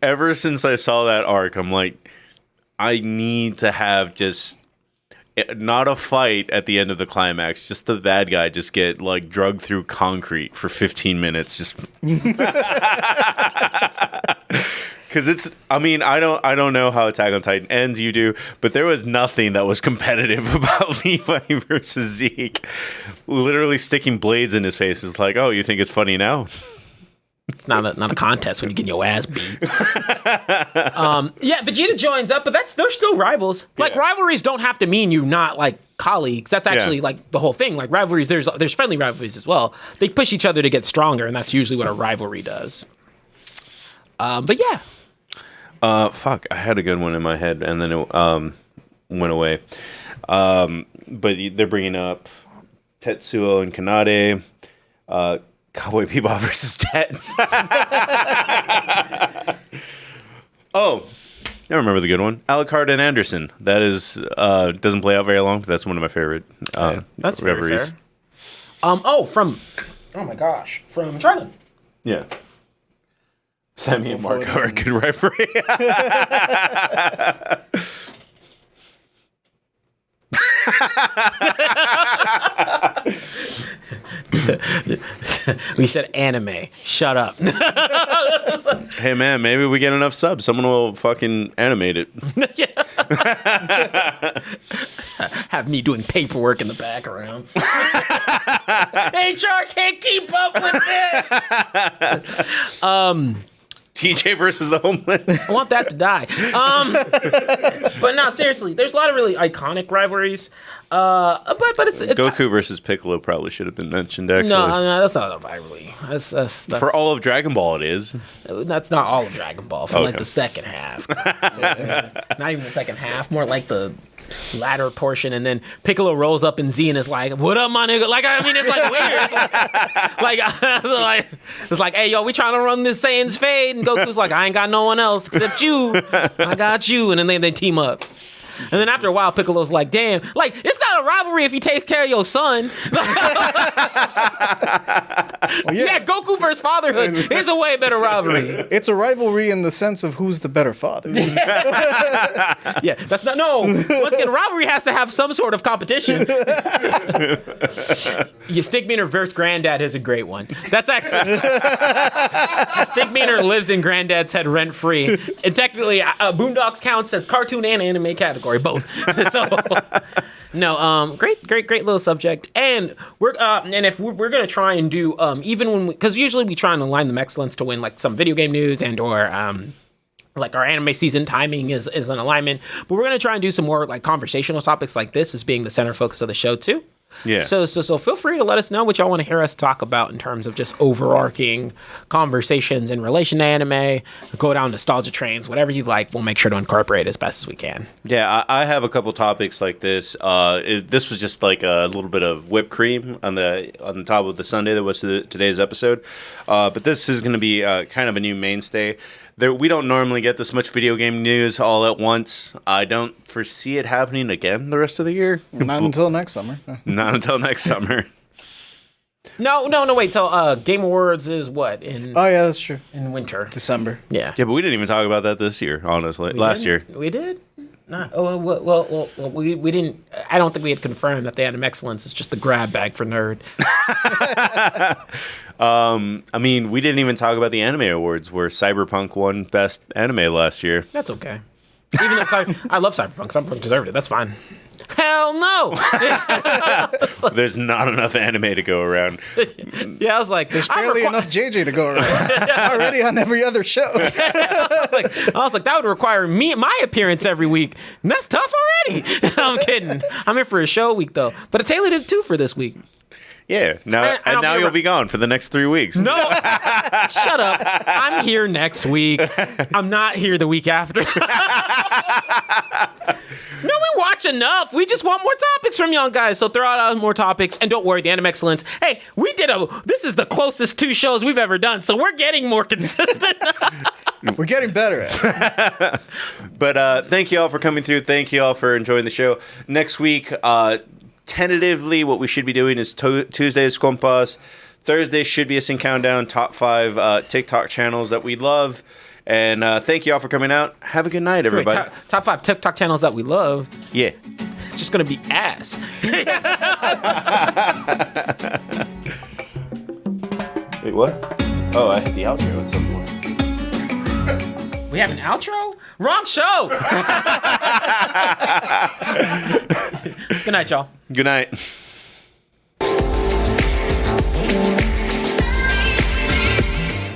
Ever since I saw that arc, I'm like, I need to have just not a fight at the end of the climax, just the bad guy just get drugged through concrete for 15 minutes, just because it's. I mean, I don't know how Attack on Titan ends. You do, but there was nothing that was competitive about Levi versus Zeke. Literally sticking blades in his face is like, oh, you think it's funny now? It's not a contest when you get your ass beat. Vegeta joins up, but they're still rivals. Rivalries don't have to mean you're not colleagues. That's actually the whole thing. Rivalries, there's friendly rivalries as well. They push each other to get stronger, and that's usually what a rivalry does. But yeah. Fuck, I had a good one in my head, and then it went away. But they're bringing up Tetsuo and Kanade. Cowboy Bebop versus Tet. Oh, I remember the good one. Alucard and Anderson. That is doesn't play out very long, but that's one of my favorite that's reveries. From Charlie. Yeah. Sammy and Marco are a good referee. We said anime. Shut up. Hey man, maybe we get enough subs. Someone will fucking animate it. Yeah. Have me doing paperwork in the background. HR can't keep up with this. TJ versus the homeless. I want that to die. But no, seriously, there's a lot of really iconic rivalries. But it's Goku versus Piccolo probably should have been mentioned, actually. no, that's not a rivalry. That's For all of Dragon Ball, it is. That's not all of Dragon Ball. For like the second half, not even the second half. More like the latter portion, and then Piccolo rolls up in Z and is like, "What up, my nigga?" Like, I mean, it's like weird. It's like, hey, yo, we trying to run this Saiyan's fade, and Goku's like, I ain't got no one else except you. I got you, and then they team up. And then after a while, Piccolo's like, damn, like, it's not a rivalry if he takes care of your son. Yeah, Goku versus fatherhood is a way better rivalry. It's a rivalry in the sense of who's the better father. Yeah, that's not, no. Once again, rivalry has to have some sort of competition. Stickmeaner versus Granddad is a great one. That's actually, Stickmeaner lives in Granddad's head rent free. And technically, Boondocks counts as cartoon and anime category, both. So, no, great little subject. And if we're gonna try and do, even when because usually we try and align the excellence to win like some video game news and or like our anime season timing is an alignment, but we're gonna try and do some more like conversational topics like this as being the center focus of the show too. Yeah. So feel free to let us know what y'all want to hear us talk about in terms of just overarching conversations in relation to anime, go down nostalgia trains, whatever you like. We'll make sure to incorporate as best as we can. Yeah, I have a couple topics like this. This was just like a little bit of whipped cream on the top of the sundae that was today's episode. But this is going to be kind of a new mainstay. We don't normally get this much video game news all at once. I don't foresee it happening again the rest of the year. Not until next summer. Not until next summer. No, wait. Till Game Awards is what in? Oh yeah, that's true. In winter, December. Yeah. Yeah, but we didn't even talk about that this year. Honestly, last year we did. Not. Oh well. We didn't. I don't think we had confirmed that the Animexcellence is just the grab bag for nerd. I mean, we didn't even talk about the anime awards where Cyberpunk won best anime last year. That's okay. Even though I love Cyberpunk. Cyberpunk deserved it. That's fine. Hell no! There's not enough anime to go around. Yeah, I was like, there's barely enough JJ to go around. Already on every other show. I was like, that would require my appearance every week, and that's tough already. I'm kidding. I'm here for a show week though, but I tailored it too for this week. Yeah, now you'll be gone for the next 3 weeks. No, shut up. I'm here next week. I'm not here the week after. No, we watch enough. We just want more topics from y'all guys. So throw out more topics. And don't worry, the Animexcellence. Hey, this is the closest 2 shows we've ever done. So we're getting more consistent. We're getting better at it. But thank you all for coming through. Thank you all for enjoying the show. Next week, tentatively, what we should be doing is Tuesday's Compas. Thursday should be a Sync Countdown, top 5 TikTok channels that we love. And thank you all for coming out. Have a good night, everybody. Wait, top 5 TikTok channels that we love. Yeah. It's just going to be ass. Wait, what? Oh, I hit the outro at some point. We have an outro? Wrong show! Good night, y'all. Good night.